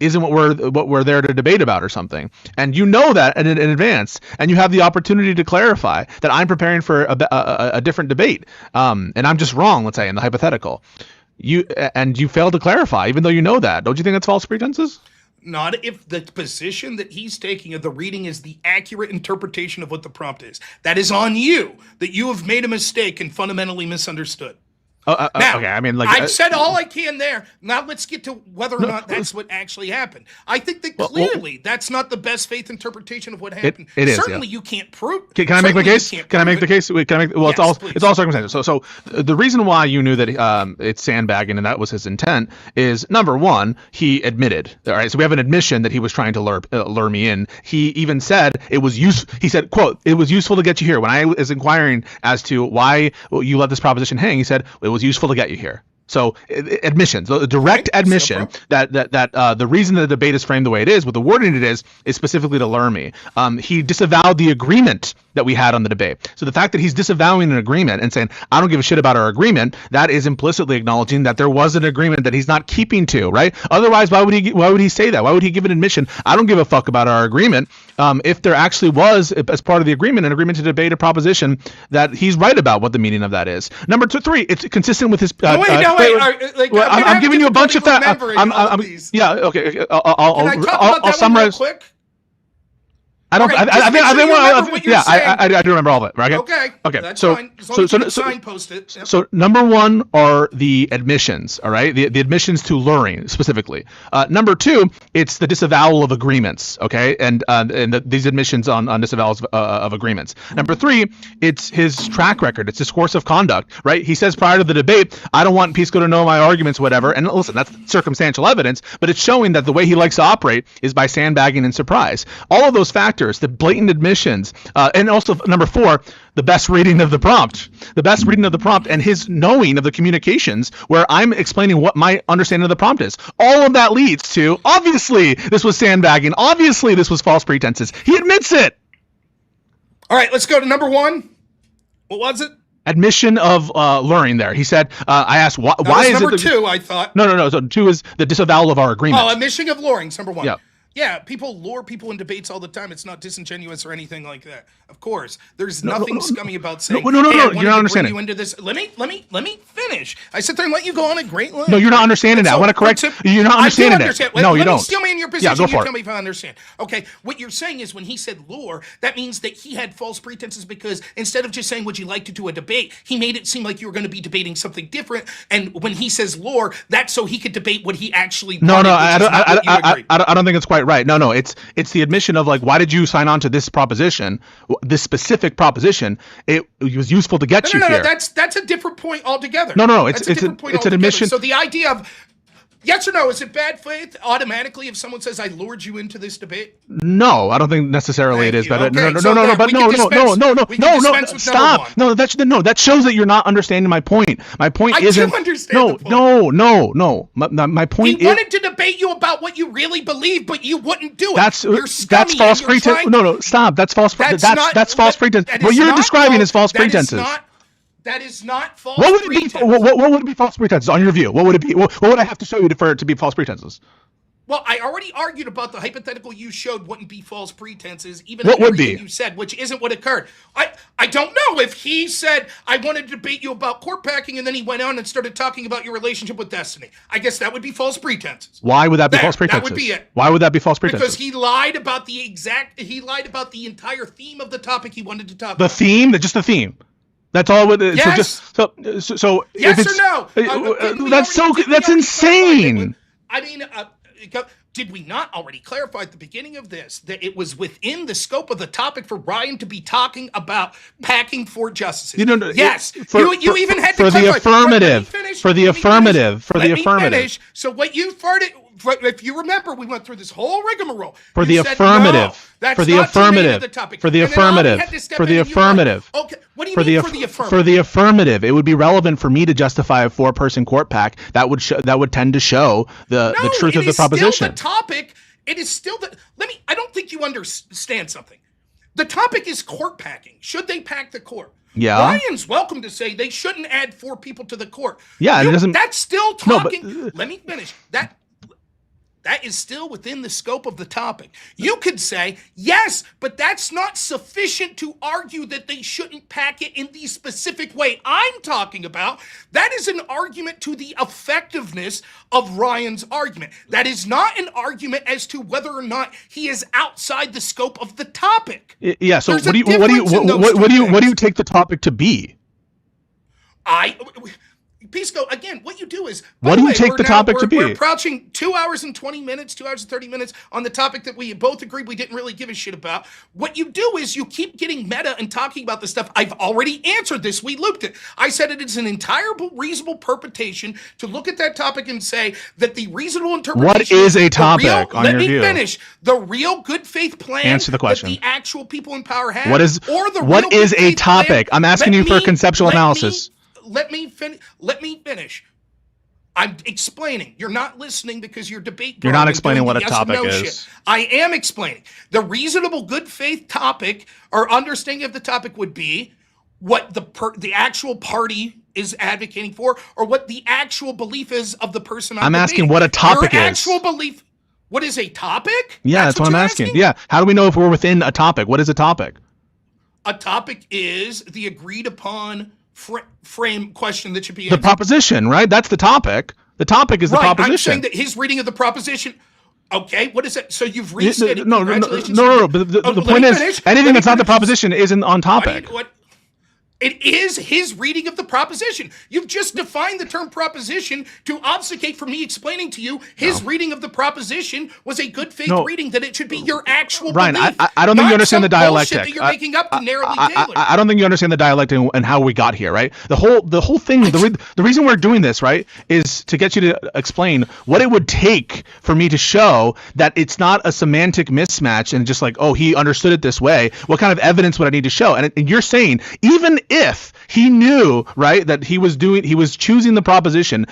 isn't what we're there to debate about or something, and you know that in advance, and you have the opportunity to clarify that I'm preparing for a different debate, and I'm just wrong, let's say, in the hypothetical. You fail to clarify, even though you know that. Don't you think that's false pretenses? Not if the position that he's taking of the reading is the accurate interpretation of what the prompt is. That is on you, that you have made a mistake and fundamentally misunderstood. Now, okay, I mean, like, I've said all I can there. Now let's get to whether or not that's what actually happened. I think that clearly that's not the best faith interpretation of what happened. It is. Certainly, you can't prove. Can I make my case? Can I make the case? Wait, can I make? Well, yes, it's all circumstantial. So the reason why you knew that it's sandbagging and that was his intent is, number one, he admitted. All right, so we have an admission that he was trying to lure me in. He even said it was useful. He said, "quote It was useful to get you here." When I was inquiring as to why you let this proposition hang, he said it was useful to get you here. So admissions, a direct admission that the reason the debate is framed the way it is, with the wording it is specifically to lure me. He disavowed the agreement that we had on the debate. So the fact that he's disavowing an agreement and saying, I don't give a shit about our agreement, that is implicitly acknowledging that there was an agreement that he's not keeping to, right? Otherwise, why would he say that? Why would he give an admission? I don't give a fuck about our agreement. If there actually was, as part of the agreement, an agreement to debate a proposition, that he's right about what the meaning of that is. Number 3, it's consistent with his. I'm giving you a bunch of that. Yeah, okay. I'll summarize. Quick? I don't. Okay, I do remember all of it. Right? Okay. That's so fine. Signpost it. Yep. So number 1 are the admissions. All right, the admissions to luring specifically. Number 2, it's the disavowal of agreements. Okay, and these admissions on disavowals of agreements. Number 3, it's his track record. It's his course of conduct. Right. He says prior to the debate, I don't want Pisco to know my arguments, whatever. And listen, that's circumstantial evidence, but it's showing that the way he likes to operate is by sandbagging and surprise. All of those factors, the blatant admissions, and also number 4, the best reading of the prompt. The best reading of the prompt and his knowing of the communications where I'm explaining what my understanding of the prompt is. All of that leads to, obviously, this was sandbagging. Obviously, this was false pretenses. He admits it. All right, let's go to number 1. What was it? Admission of luring there. He said, I asked, why is number it... Number 2, I thought. No. So 2 is the disavowal of our agreement. Oh, admission of luring, number 1. Yeah. Yeah, people lure people in debates all the time. It's not disingenuous or anything like that. Of course, there's nothing scummy about saying. No. You're not understanding. You into this. Let me finish. I sit there and let you go on a great line. No, you're not understanding that. I want to correct. You're not understanding that. No, you don't. Steal me in your position. Yeah, go for you it. Tell me if I understand. Okay, what you're saying is when he said lure, that means that he had false pretenses because instead of just saying, would you like to do a debate, he made it seem like you were going to be debating something different. And when he says lure, that's so he could debate what he actually wanted. I don't think it's quite right. No, it's the admission of, like, why did you sign on to this proposition, this specific proposition? It was useful to get you here. No, that's a different point altogether. No, it's an admission. So the idea of yes or no, is it bad faith automatically if someone says I lured you into this debate? No, I don't think necessarily it is. But no. Stop. No, that shows that you're not understanding my point. My point isn't. I do understand the point. No. My point is. He wanted to debate you about what you really believe, but you wouldn't do it. That's false pretense. No, stop. That's false. That's false pretense. What you're describing is false pretenses. That is not false pretenses. What would it be false pretenses on your view? What would it be? What would I have to show you for it to be false pretenses? Well, I already argued about the hypothetical you showed wouldn't be false pretenses, even What if would everything be? you said, which isn't what occurred. I don't know if he said, I want to debate you about court packing, and then he went on and started talking about your relationship with Destiny. I guess that would be false pretenses. Why would that be false pretenses? That would be it. Why would that be false pretenses? Because he lied about the entire theme of the topic he wanted to talk The about. Theme? Just the theme. That's all. Yes. So Yes if or it's, no? That's insane. I mean, did we not already clarify at the beginning of this that it was within the scope of the topic for Ryan to be talking about packing for justices? Yes. You even had to for the clarify. affirmative. For the Let me affirmative. For the Let me affirmative. finish. So what you farted, if you remember, we went through this whole rigmarole. For You the said, affirmative. No, that's For the not germane to affirmative. the topic. For the And then Ollie affirmative. had to step For in the and you were like, affirmative. Okay. What do you mean for the affirmative? For the affirmative, it would be relevant for me to justify a 4-person court pack. That would tend to show the truth of the proposition. Still the topic. It is still the. I don't think you understand something. The topic is court packing. Should they pack the court? Yeah. Ryan's welcome to say they shouldn't add 4 people to the court. Yeah, it doesn't. That's still talking. No, but, let me finish. That is still within the scope of the topic. You could say, yes, but that's not sufficient to argue that they shouldn't pack it in the specific way I'm talking about. That is an argument to the effectiveness of Ryan's argument. That is not an argument as to whether or not he is outside the scope of the topic. Yeah, so There's what a do you take the topic to be? Pisco, again, what you do is... What do you take the topic to be? We're approaching 2 hours and 20 minutes, 2 hours and 30 minutes on the topic that we both agreed we didn't really give a shit about. What you do is you keep getting meta and talking about this stuff. I've already answered this. We looped it. I said it is an entire reasonable interpretation to look at that topic and say that the reasonable interpretation... What is a topic on your view? Let me finish. The real good faith plan Answer the question. that the actual people in power have... What is a topic? I'm asking you for a conceptual analysis. Let me finish. I'm explaining. You're not listening because you're debating. You're not explaining what a topic is. Shit. I am explaining. The reasonable good faith topic or understanding of the topic would be what the actual party is advocating for or what the actual belief is of the person I'm asking what a topic Your is. actual belief. What is a topic? Yeah, that's what I'm asking. Yeah. How do we know if we're within a topic? What is a topic? A topic is the agreed upon frame question that should be answered. The proposition, right? That's the topic. The topic is the proposition. I'm saying that his reading of the proposition. Okay, what is it? So you've restated. No. But the point is, anything that's not the proposition isn't on topic. It is his reading of the proposition. You've just defined the term proposition to obfuscate from me explaining to you his reading of the proposition was a good faith reading, that it should be your actual Ryan, belief. I don't think you understand the dialectic. That you're making up to narrowly tailor. I don't think you understand the dialectic and how we got here, right? The whole thing, the reason we're doing this, right, is to get you to explain what it would take for me to show that it's not a semantic mismatch and just like, oh, he understood it this way. What kind of evidence would I need to show? And you're saying even if he knew, right, that he was choosing the proposition,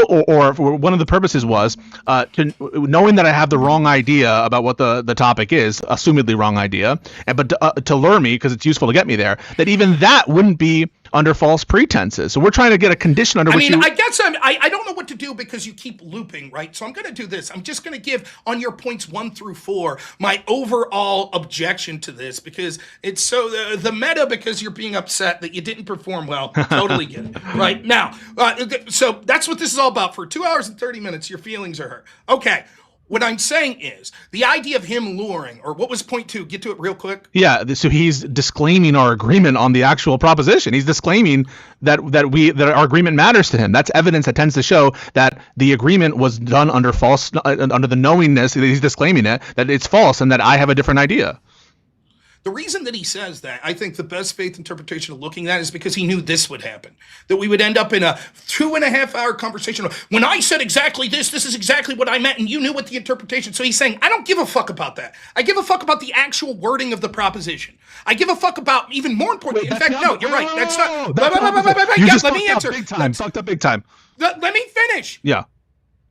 or one of the purposes was knowing that I have the wrong idea about what the topic is, assumedly wrong idea, but to lure me because it's useful to get me there, that even that wouldn't be under false pretenses. So we're trying to get a condition under which I guess I don't know what to do because you keep looping, right? So I'm going to do this. I'm just going to give on your points 1 through 4 my overall objection to this because it's so the meta because you're being upset that you didn't perform well. Totally get it. Right now, so that's what this is all about. For 2 hours and 30 minutes, your feelings are hurt. Okay. What I'm saying is the idea of him luring, or what was point 2? Get to it real quick. Yeah, so he's disclaiming our agreement on the actual proposition. He's disclaiming that our agreement matters to him. That's evidence that tends to show that the agreement was done under the knowingness. He's disclaiming it, that it's false, and that I have a different idea. The reason that he says that, I think the best faith interpretation of looking at that is because he knew this would happen. That we would end up in a 2.5-hour conversation. When I said exactly this is exactly what I meant, and you knew what the interpretation. So he's saying, I don't give a fuck about that. I give a fuck about the actual wording of the proposition. I give a fuck about, even more importantly, in fact, no, you're right. That's not. Let me answer. Fucked up big time. Let me finish. Yeah.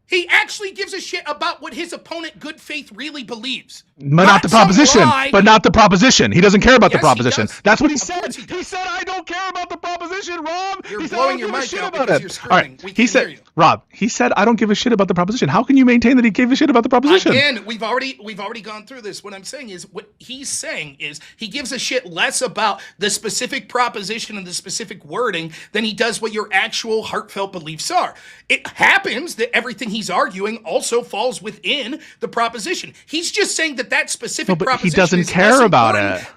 He actually gives a shit about what his opponent, good faith, really believes. But not the proposition. But not the proposition. He doesn't care about the Yes, he proposition. does. That's what he Of said. course he does. He said, I don't care about the proposition, Rob. You're He said, blowing I your don't give a mic shit out about because it. you're All right. screaming. We He can't said, hear you. Rob, he said, I don't give a shit about the proposition. How can you maintain that he gave a shit about the proposition? Again, we've already gone through this. What I'm saying is, what he's saying is he gives a shit less about the specific proposition and the specific wording than he does what your actual heartfelt beliefs are. It happens that everything he's arguing also falls within the proposition. He's just saying that specific No, but he proposition doesn't is care less about important. it.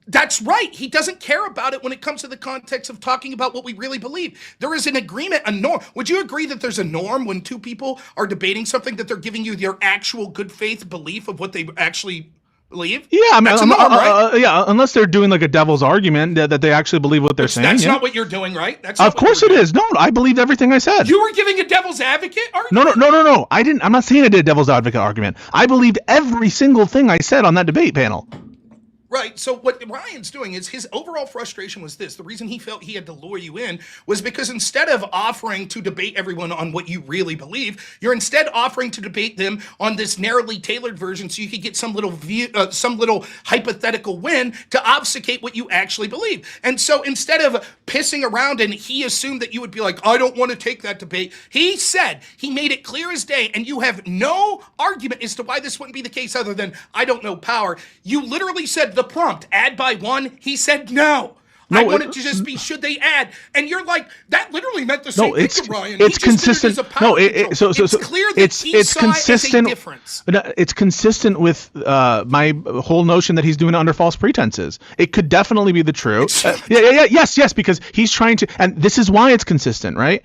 That's right. He doesn't care about it when it comes to the context of talking about what we really believe. There is an agreement, a norm. Would you agree that there's a norm when two people are debating something that they're giving you their actual good faith belief of what they actually believe? Yeah, I mean, that's a norm, right? Yeah, unless they're doing like a devil's argument that they actually believe what they're saying. That's yeah. not what you're doing, right? That's Of course it is. No, I believed everything I said. You were giving a devil's advocate argument? No. I didn't. I'm not saying I did a devil's advocate argument. I believed every single thing I said on that debate panel. Right. So what Ryan's doing is his overall frustration was this. The reason he felt he had to lure you in was because instead of offering to debate everyone on what you really believe, you're instead offering to debate them on this narrowly tailored version so you could get some little view, some little hypothetical win to obfuscate what you actually believe. And so instead of pissing around and he assumed that you would be like, I don't want to take that debate, he made it clear as day, and you have no argument as to why this wouldn't be the case other than I don't know power. You literally said the prompt, add by one. He said no. I want it to just be should they add, and you're like that literally meant the same thing to Ryan. It's consistent. It's clear that it's consistent. Difference. It's consistent with my whole notion that he's doing it under false pretenses. It could definitely be the true. Yes, because he's trying to, and this is why it's consistent, right?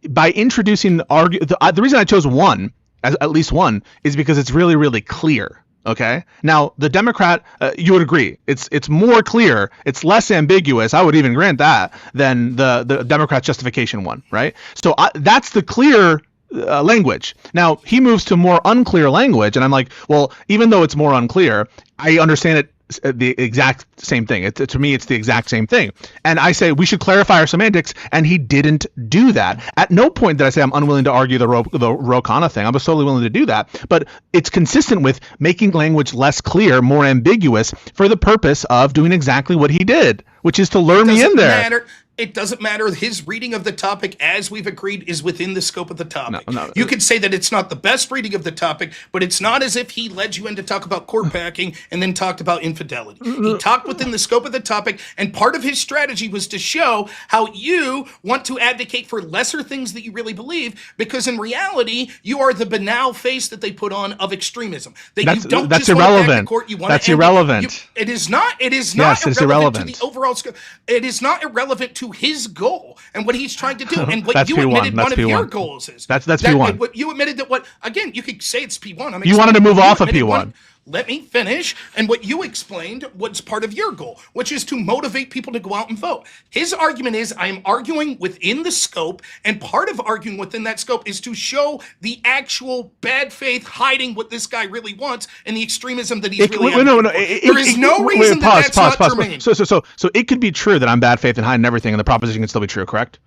By introducing the reason I chose one, at least one, is because it's really, really clear. Okay. Now the Democrat, you would agree, it's more clear, it's less ambiguous. I would even grant that than the Democrat justification one, right? So that's the clear language. Now he moves to more unclear language, and I'm like, well, even though it's more unclear, I understand it. The exact same thing. To me, it's the exact same thing. And I say we should clarify our semantics, and he didn't do that. At no point did I say I'm unwilling to argue the Ro Khanna thing. I was totally willing to do that. But it's consistent with making language less clear, more ambiguous, for the purpose of doing exactly what he did, which is to lure me in there. It doesn't matter. His reading of the topic, as we've agreed, is within the scope of the topic. No. You could say that it's not the best reading of the topic, but it's not as if he led you in to talk about court packing and then talked about infidelity. He talked within the scope of the topic, and part of his strategy was to show how you want to advocate for lesser things that you really believe, because in reality, you are the banal face that they put on of extremism. That's irrelevant. That's irrelevant. It is not. It is not irrelevant irrelevant to the overall scope. It is not irrelevant to his goal and what he's trying to do, and what That's you P1. admitted That's one P1. of your goals is. That's P1. What you admitted that again, you could say it's P1. You wanted to move off of P1. Let me finish. And what you explained was part of your goal, which is to motivate people to go out and vote. His argument is, I am arguing within the scope, and part of arguing within that scope is to show the actual bad faith hiding what this guy really wants and the extremism that he's really There is no reason that's not germane. So it could be true that I'm bad faith and hiding everything, and the proposition can still be true, correct?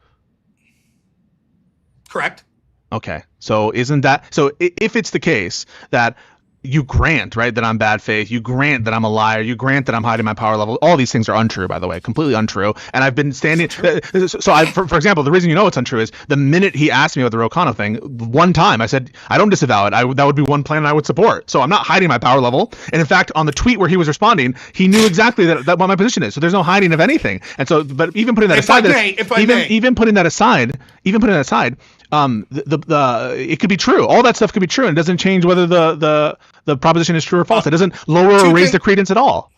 Correct. Okay. So isn't that, so if it's the case that you grant, right, that I'm bad faith, you grant that I'm a liar, you grant that I'm hiding my power level, all these things are untrue, by the way, completely untrue. And I've been standing, for example, the reason you know it's untrue is the minute he asked me about the Ro Khanna thing, one time I said, I don't disavow it. That would be one plan I would support. So I'm not hiding my power level. And in fact, on the tweet where he was responding, he knew exactly that what my position is. So there's no hiding of anything. And so, but even putting that aside, even putting that aside, it could be true. All that stuff could be true, and it doesn't change whether the proposition is true or false. It doesn't lower or raise the credence at all.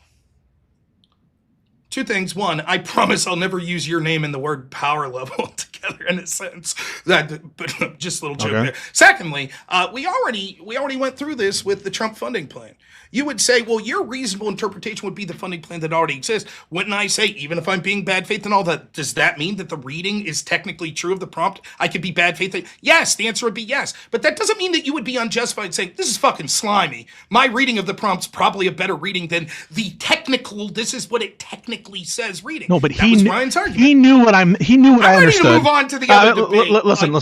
Two things. One, I promise I'll never use your name and the word power level together in a sentence. But just a little joke there. Secondly, we already went through this with the Trump funding plan. You would say, well, your reasonable interpretation would be the funding plan that already exists. Wouldn't I say, even if I'm being bad faith and all that, does that mean that the reading is technically true of the prompt? I could be bad faith. Yes, the answer would be yes. But that doesn't mean that you would be unjustified saying, this is fucking slimy. My reading of the prompt's probably a better reading than the technical, this is what it technically says reading. No, but that was Ryan's argument. He knew what I understood. on to the other debate. Listen. for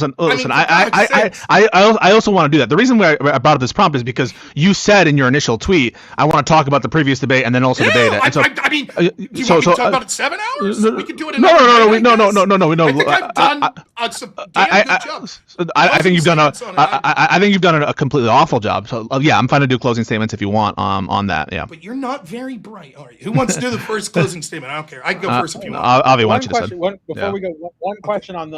God's sakes. I also want to do that. The reason why I brought up this prompt is because you said in your initial tweet, I want to talk about the previous debate and then also debate it. And so, I mean, do you want me to talk about it 7 hours? We could do it in No. I think I've done some damn good job. I think you've done I I think you've done a completely awful job. So yeah, I'm fine to do closing statements if you want on that. Yeah. But you're not very bright, are you? Who wants to do the first closing statement? I don't care. I can go first if you want. Avi, why One don't you question. Before we go, one question on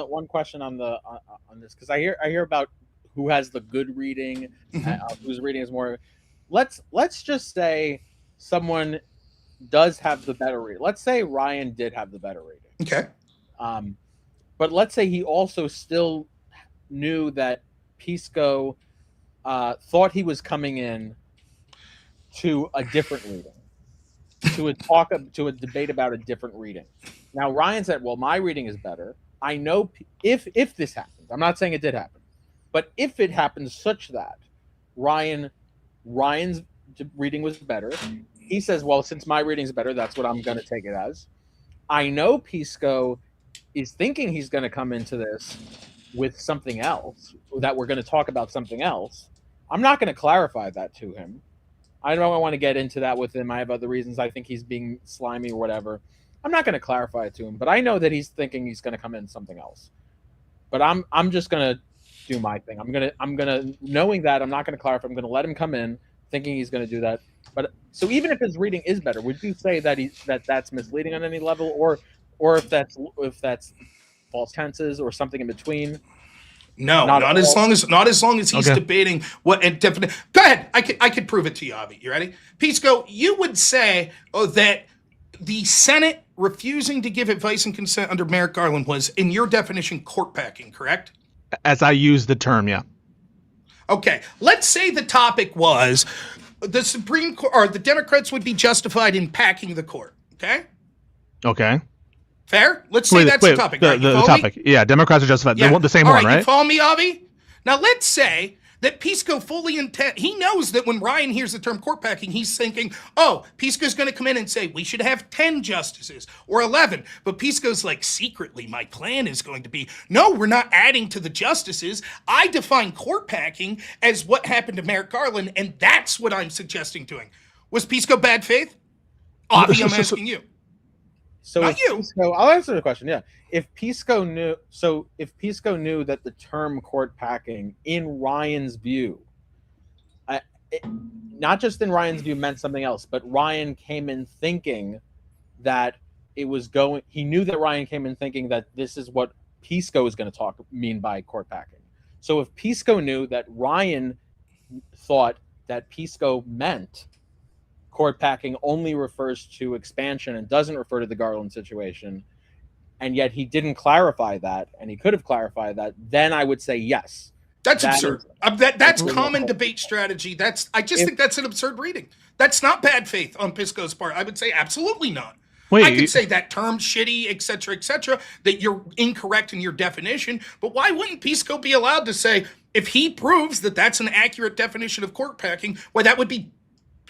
this, because I hear about who has the good reading, whose reading is more. Let's just say someone does have the better reading. Let's say Ryan did have the better reading. Okay. But let's say he also still knew that Pisco thought he was coming in to a different reading, to a debate about a different reading. Now Ryan said, "Well, my reading is better. I know if this happens. I'm not saying it did happen, but if it happens such that Ryan's reading was better, he says, well, since my reading is better, that's what I'm going to take it as. I know Pisco is thinking he's going to come into this with something else, that we're going to talk about something else. I'm not going to clarify that to him. I don't want to get into that with him. I have other reasons. I think he's being slimy or whatever. I'm not going to clarify it to him, but I know that he's thinking he's going to come in something else. But I'm just going to do my thing. I'm gonna knowing that I'm not going to clarify. I'm going to let him come in thinking he's going to do that. But so even if his reading is better, would you say that that's misleading on any level, or if that's false tenses or something in between? No, not as long as he's debating what and definite. Go ahead, I could prove it to you, Avi. You ready? Pisco, you would say that the Senate refusing to give advice and consent under Merrick Garland was, in your definition, court packing, correct? As I use the term, yeah. Okay, let's say the topic was the Supreme Court, or the Democrats would be justified in packing the court. Okay. Okay. Fair? Let's say that's the topic. The topic. Yeah, Democrats are justified. Yeah. They want the same one, right? You follow me, Avi? Now, let's say that Pisco fully he knows that when Ryan hears the term court packing, he's thinking, oh, Pisco's going to come in and say, we should have 10 justices or 11. But Pisco's like, secretly, my plan is going to be, no, we're not adding to the justices. I define court packing as what happened to Merrick Garland, and that's what I'm suggesting doing. Was Pisco bad faith? Avi, I'm asking you. So not you. Pisco, I'll answer the question. Yeah, if Pisco knew that the term court packing, in Ryan's view, not just in Ryan's view, meant something else, but Ryan came in thinking that it was going. He knew that Ryan came in thinking that this is what Pisco is going to mean by court packing. So if Pisco knew that Ryan thought that Pisco meant court packing only refers to expansion and doesn't refer to the Garland situation, and yet he didn't clarify that, and he could have clarified that, then I would say yes. That's absurd. That's common debate strategy. I think that's an absurd reading. That's not bad faith on Pisco's part. I would say absolutely not. I could say that term shitty, et cetera, that you're incorrect in your definition, but why wouldn't Pisco be allowed to say, if he proves that that's an accurate definition of court packing, why that would be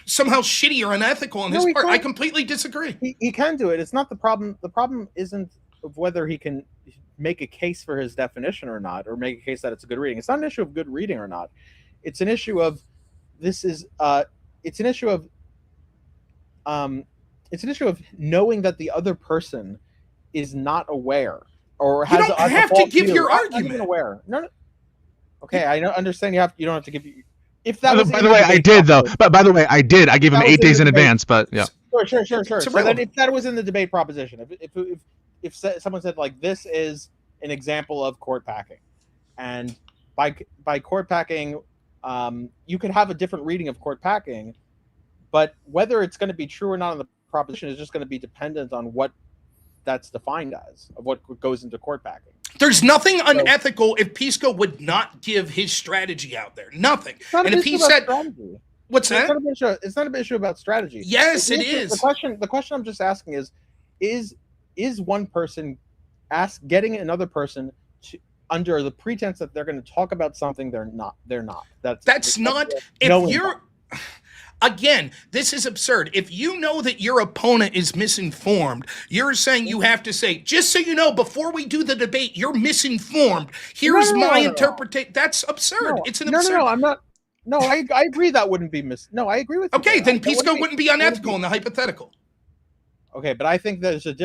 somehow shitty or unethical on his part? I completely disagree. He can do it. It's not the problem. The problem isn't of whether he can make a case for his definition or not, or make a case that it's a good reading. It's not an issue of good reading or not. It's an issue of it's an issue of knowing that the other person is not aware or has. You don't have to give your argument. Not even aware. No. Okay, I understand. You don't have to give. If that was by the way, I did though. But by the way, I did. I gave him 8 days in advance. But yeah. Sure. So then, if that was in the debate proposition, if someone said like, this is an example of court packing, and by court packing, you could have a different reading of court packing, but whether it's going to be true or not in the proposition is just going to be dependent on what that's defined as, of what goes into court packing. There's nothing unethical if Pisco would not give his strategy out there. Nothing. And if he said, strategy. What's that? It's not an issue about strategy. Yes, it is. The question I'm just asking is one person getting another person to, under the pretense that they're going to talk about something they're not. That's not. If you're Again, this is absurd. If you know that your opponent is misinformed, you're saying you have to say, just so you know, before we do the debate, you're misinformed. Here's my interpretation. That's absurd. It's an absurd. No, I'm not. No, I agree that wouldn't be No, I agree with you. Okay, then Pisco wouldn't be unethical in the hypothetical. Okay, but I think there's a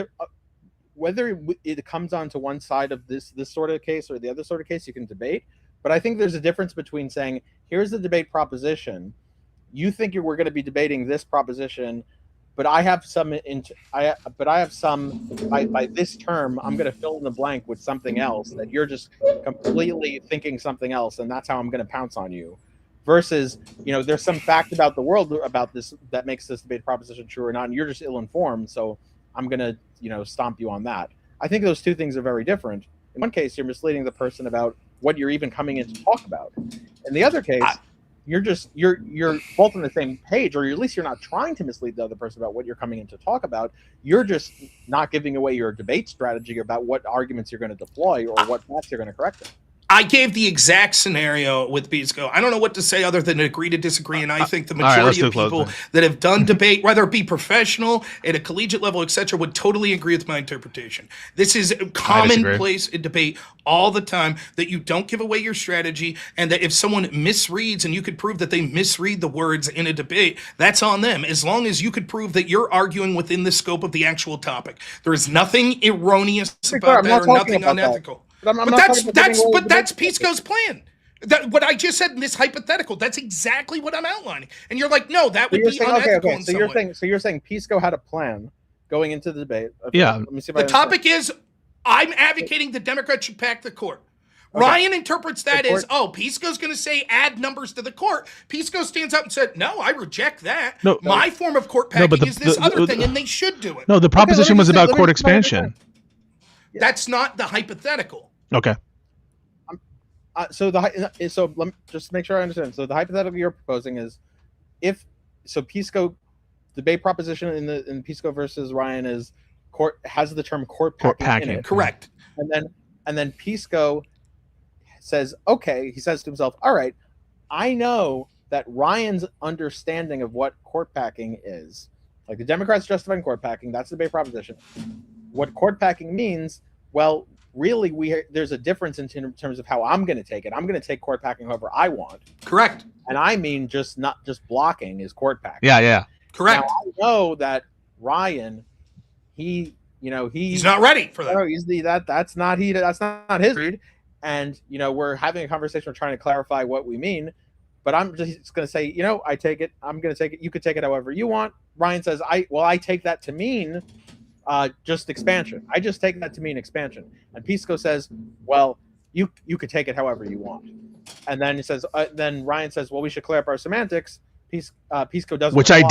whether it comes on to one side of this sort of case or the other sort of case, you can debate. But I think there's a difference between saying, here's the debate proposition. You think we're going to be debating this proposition, but I have some by this term, I'm going to fill in the blank with something else that you're just completely thinking something else, and that's how I'm going to pounce on you. Versus, there's some fact about the world about this that makes this debate proposition true or not, and you're just ill-informed, so I'm going to, stomp you on that. I think those two things are very different. In one case, you're misleading the person about what you're even coming in to talk about. In the other case, you're both on the same page, or at least you're not trying to mislead the other person about what you're coming in to talk about. You're just not giving away your debate strategy about what arguments you're going to deploy or what facts you're going to correct them. I gave the exact scenario with Pisco. I don't know what to say other than agree to disagree, and I think the majority of people that have done debate, whether it be professional, at a collegiate level, etc., would totally agree with my interpretation. This is commonplace in debate all the time, that you don't give away your strategy, and that if someone misreads, and you could prove that they misread the words in a debate, that's on them, as long as you could prove that you're arguing within the scope of the actual topic. There is nothing erroneous about that or nothing unethical. But that's Pisco's plan. What I just said in this hypothetical, that's exactly what I'm outlining. And you're like, no, that would be unethical in some way. So you're saying Pisco had a plan going into the debate. Yeah. Let me see if the topic is, I'm advocating the Democrats should pack the court. Okay. Ryan interprets that as, Pisco's going to say add numbers to the court. Pisco stands up and said, no, I reject that. No, my form of court packing is this other thing, and they should do it. No, the proposition was about court expansion. That's not the hypothetical. Okay. So let me just make sure I understand. So the hypothetical you're proposing is, Pisco debate proposition in Pisco versus Ryan is court has the term court packing in it. Correct. And then Pisco says, okay, he says to himself, all right, I know that Ryan's understanding of what court packing is, like the Democrats justifying court packing, that's the debate proposition. What court packing means, well, really, there's a difference in terms of how I'm going to take it. I'm going to take court packing however I want. Correct. And I mean not just blocking is court packing. Yeah. Correct. Now, I know that Ryan, he's not ready for that. No, that's not his read. And we're having a conversation, we're trying to clarify what we mean. But I'm just going to say, I take it. I'm going to take it. You could take it however you want. Ryan says, I take that to mean just expansion. I just take that to mean expansion. And Pisco says, well, you could take it however you want. And then he says, then Ryan says, well, we should clear up our semantics. Pisco doesn't. Which I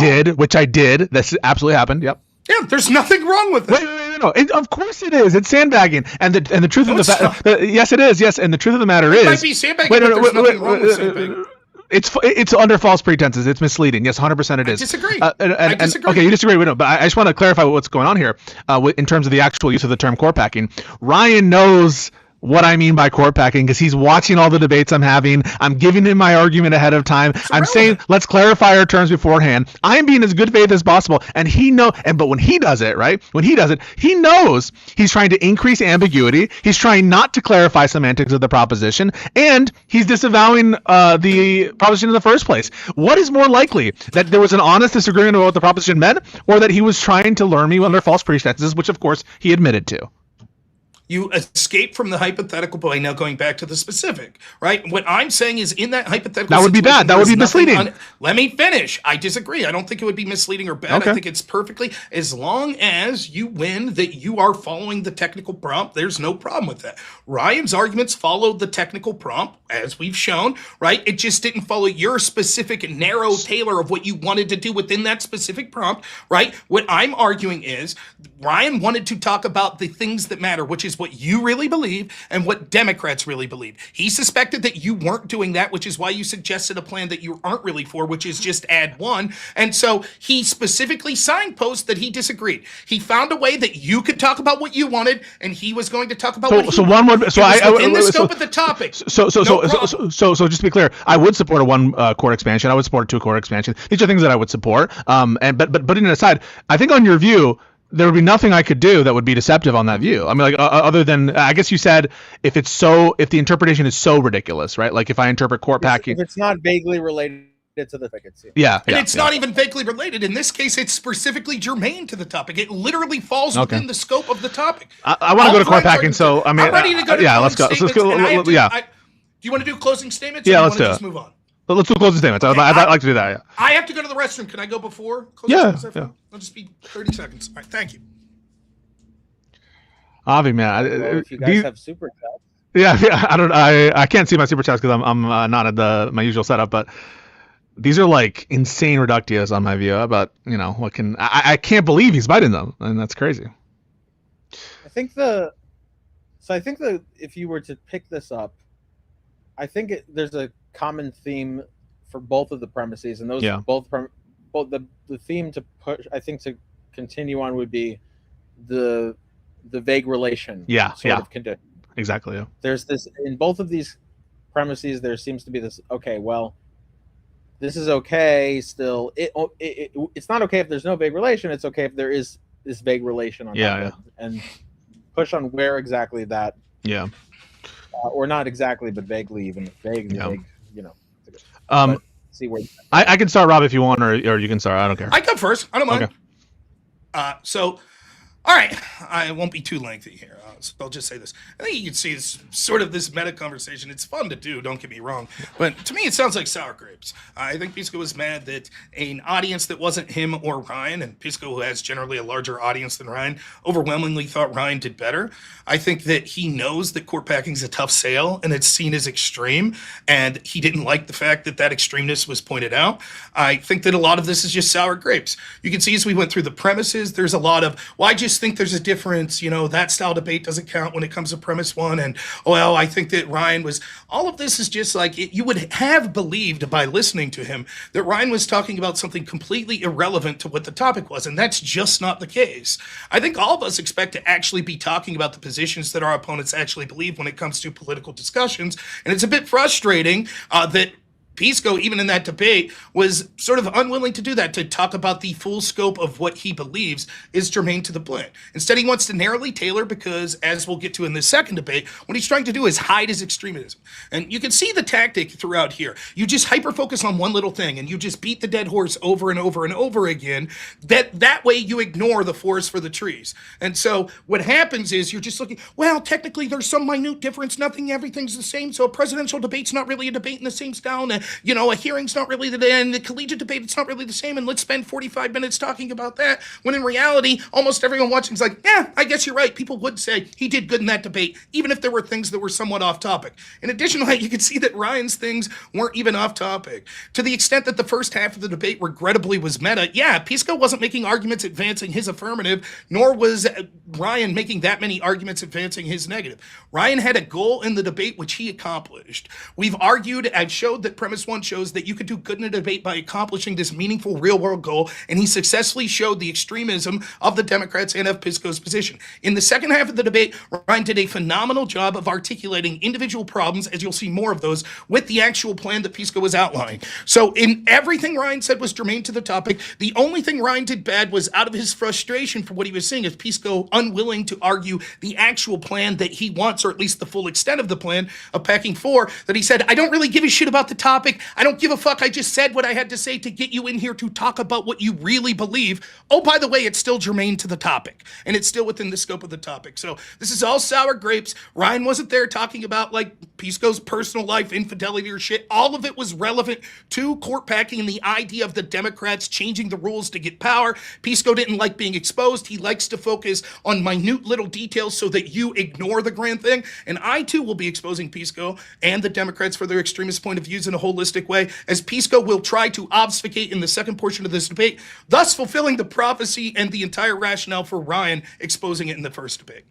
did. This absolutely happened. Yep. Yeah, there's nothing wrong with it. Wait, no. Of course it is. It's sandbagging. And the truth of the yes, it is. Yes, and the truth of the matter is, it might be sandbagging, but there's nothing wrong with sandbagging. It's under false pretenses. It's misleading. Yes, 100% it is. I disagree. I disagree. Okay, you disagree. No, but I just want to clarify what's going on here in terms of the actual use of the term court packing. Ryan knows what I mean by court packing because he's watching all the debates I'm having. I'm giving him my argument ahead of time. I'm saying let's clarify our terms beforehand. I'm being as good faith as possible, and but when he does it, right? He knows he's trying to increase ambiguity. He's trying not to clarify semantics of the proposition, and he's disavowing the proposition in the first place. What is more likely, that there was an honest disagreement about what the proposition meant, or that he was trying to lure me under false pretenses, which of course he admitted to? You escape from the hypothetical by now going back to the specific, right? What I'm saying is in that hypothetical that would be bad. That would be misleading. Let me finish. I disagree. I don't think it would be misleading or bad. Okay. I think it's perfectly, as long as you win, that you are following the technical prompt, there's no problem with that. Ryan's arguments followed the technical prompt, as we've shown, right? It just didn't follow your specific narrow tailor of what you wanted to do within that specific prompt, right? What I'm arguing is Ryan wanted to talk about the things that matter, which is is what you really believe and what Democrats really believe. He suspected that you weren't doing that, which is why you suggested a plan that you aren't really for, which is just add one. And so he specifically signposted that he disagreed. He found a way that you could talk about what you wanted, and he was going to talk about what he wanted. In the scope of the topic. So just to be clear, I would support a one court expansion. I would support a 2 court expansion. These are things that I would support. But putting it aside, I think on your view, there would be nothing I could do that would be deceptive on that view. I mean, like other than I guess you said if the interpretation is so ridiculous, right? Like if I interpret court packing, if it's not vaguely related to the tickets. It's not even vaguely related. In this case, it's specifically germane to the topic. It literally falls within the scope of the topic. I want to go to court packing, so I mean, I'm ready to go to let's go. Do you want to do closing statements? Yeah, or let's do you do want to it. just move on? Let's do closing statements. Okay, I'd like to do that. Yeah. I have to go to the restroom. Can I go before? Yeah. I'll just be 30 seconds. All right. Thank you. Avi, man. Well, if you guys have super chats. Yeah. I can't see my super chats because I'm not at my usual setup, but these are like insane reductios on my view about I can't believe he's biting them, and that's crazy. I think that if you were to pick this up, I think there's a common theme for both of the premises, and those both the theme to push, I think, to continue on would be the vague relation. Of condition. Exactly. Yeah. There's this in both of these premises. There seems to be this. Okay, well, this is okay. Still, it's not okay if there's no vague relation. It's okay if there is this vague relation on and push on where exactly that. Yeah. Or not exactly, but vaguely, even vague. See where I can start, Rob, if you want, or you can start. I don't care. I come first. I don't mind. Okay. All right, I won't be too lengthy here. So I'll just say this. I think you can see this sort of this meta conversation. It's fun to do, don't get me wrong. But to me, it sounds like sour grapes. I think Pisco was mad that an audience that wasn't him or Ryan, and Pisco, who has generally a larger audience than Ryan, overwhelmingly thought Ryan did better. I think that he knows that court packing is a tough sale, and it's seen as extreme, and he didn't like the fact that extremeness was pointed out. I think that a lot of this is just sour grapes. You can see as we went through the premises, there's a lot of, well, I just think there's a difference, that style debate doesn't count when it comes to premise one, and I think that Ryan was, all of this is just like, you would have believed by listening to him that Ryan was talking about something completely irrelevant to what the topic was, and that's just not the case. I think all of us expect to actually be talking about the positions that our opponents actually believe when it comes to political discussions, and it's a bit frustrating that Pisco, even in that debate, was sort of unwilling to do that, to talk about the full scope of what he believes is germane to the plan. Instead, he wants to narrowly tailor because, as we'll get to in the second debate, what he's trying to do is hide his extremism. And you can see the tactic throughout here. You just hyper-focus on one little thing, and you just beat the dead horse over and over and over again. That way you ignore the forest for the trees. And so what happens is you're just looking, well, technically there's some minute difference, everything's the same, so a presidential debate's not really a debate in the same style, and a hearing's not really the collegiate debate, it's not really the same, and let's spend 45 minutes talking about that, when in reality, almost everyone watching is like, yeah, I guess you're right. People would say he did good in that debate, even if there were things that were somewhat off topic. In addition to that, you can see that Ryan's things weren't even off topic. To the extent that the first half of the debate regrettably was meta, Pisco wasn't making arguments advancing his affirmative, nor was Ryan making that many arguments advancing his negative. Ryan had a goal in the debate, which he accomplished. We've argued, I've showed that premise one shows that you could do good in a debate by accomplishing this meaningful real-world goal, and he successfully showed the extremism of the Democrats and of Pisco's position. In the second half of the debate, Ryan did a phenomenal job of articulating individual problems, as you'll see more of those, with the actual plan that Pisco was outlining. So in everything Ryan said was germane to the topic. The only thing Ryan did bad was out of his frustration for what he was seeing as Pisco unwilling to argue the actual plan that he wants, or at least the full extent of the plan of packing 4, that he said, I don't really give a shit about the topic. I don't give a fuck. I just said what I had to say to get you in here to talk about what you really believe. Oh, by the way, it's still germane to the topic, and it's still within the scope of the topic. So this is all sour grapes. Ryan wasn't there talking about Pisco's personal life, infidelity or shit. All of it was relevant to court packing and the idea of the Democrats changing the rules to get power. Pisco didn't like being exposed. He likes to focus on minute little details so that you ignore the grand thing. And I too will be exposing Pisco and the Democrats for their extremist point of views in a holistic way, as Pisco will try to obfuscate in the second portion of this debate, thus fulfilling the prophecy and the entire rationale for Ryan exposing it in the first debate.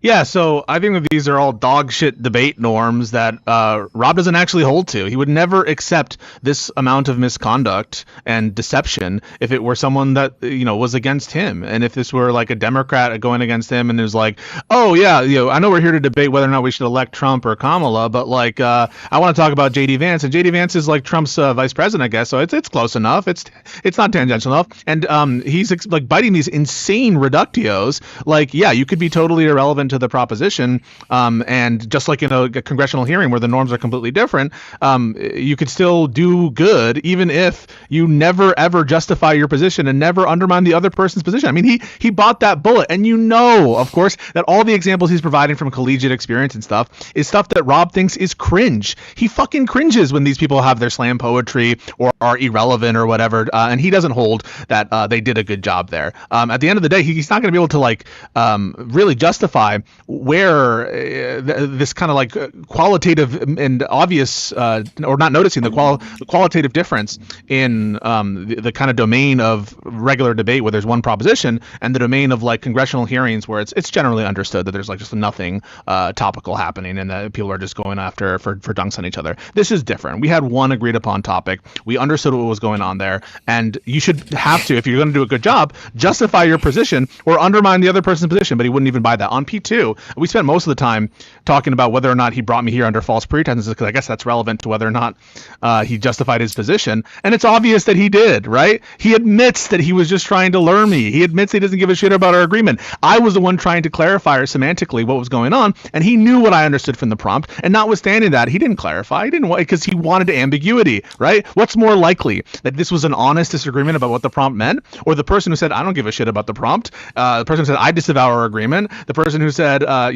Yeah, so I think that these are all dog shit debate norms that Rob doesn't actually hold to. He would never accept this amount of misconduct and deception if it were someone that was against him, and if this were like a Democrat going against him, and there's like, oh yeah, I know we're here to debate whether or not we should elect Trump or Kamala, but like I want to talk about J.D. Vance, and J.D. Vance is like Trump's vice president, I guess, so it's close enough. It's not tangential enough, and he's like biting these insane reductios. Like, yeah, you could be totally irrelevant to the proposition, and just like in a congressional hearing where the norms are completely different, you could still do good even if you never ever justify your position and never undermine the other person's position. I mean, he bought that bullet, and of course, that all the examples he's providing from collegiate experience and stuff is stuff that Rob thinks is cringe. He fucking cringes when these people have their slam poetry or are irrelevant or whatever, and he doesn't hold that they did a good job there. At the end of the day, he's not going to be able to like really justify where this kind of like qualitative and obvious or not noticing the qualitative difference in the kind of domain of regular debate where there's one proposition and the domain of like congressional hearings where it's generally understood that there's like just nothing topical happening and that people are just going after for dunks on each other. This is different. We had one agreed upon topic. We understood what was going on there, and you should have to, if you're going to do a good job, justify your position or undermine the other person's position. But he wouldn't even buy that. On P2, we spent most of the time talking about whether or not he brought me here under false pretenses, because I guess that's relevant to whether or not he justified his position. And it's obvious that he did, right? He admits that he was just trying to lure me. He admits he doesn't give a shit about our agreement. I was the one trying to clarify or semantically what was going on, and he knew what I understood from the prompt. And notwithstanding that, he didn't clarify. He didn't want, because he wanted ambiguity, right? What's more likely, that this was an honest disagreement about what the prompt meant, or the person who said, I don't give a shit about the prompt, the person who said, I disavow our agreement, the person who said, I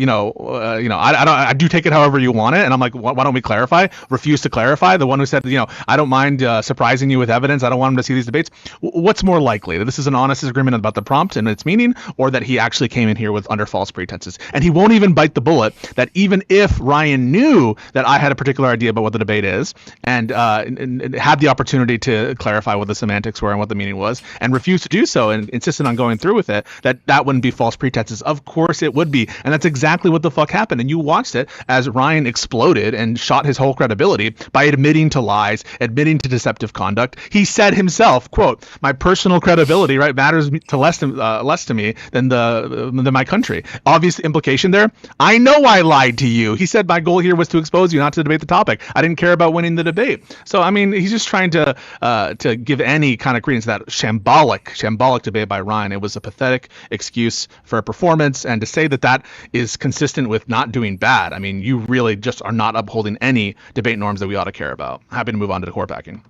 do take it however you want it, and I'm like, why don't we clarify? Refuse to clarify. The one who said, I don't mind surprising you with evidence. I don't want him to see these debates. What's more likely, that this is an honest disagreement about the prompt and its meaning, or that he actually came in here with under false pretenses? And he won't even bite the bullet that even if Ryan knew that I had a particular idea about what the debate is and had the opportunity to clarify what the semantics were and what the meaning was, and refused to do so and insisted on going through with it, that wouldn't be false pretenses. Of course it would be. And that's exactly what the fuck happened. And you watched it as Ryan exploded and shot his whole credibility by admitting to lies, admitting to deceptive conduct. He said himself, quote, my personal credibility, right, matters to less to me than my country. Obvious implication there. I know I lied to you. He said my goal here was to expose you, not to debate the topic. I didn't care about winning the debate. So I mean, he's just trying to give any kind of credence to that shambolic debate by Ryan. It was a pathetic excuse for a performance, and to say that is consistent with not doing bad, I mean, you really just are not upholding any debate norms that we ought to care about. Happy to move on to the core packing.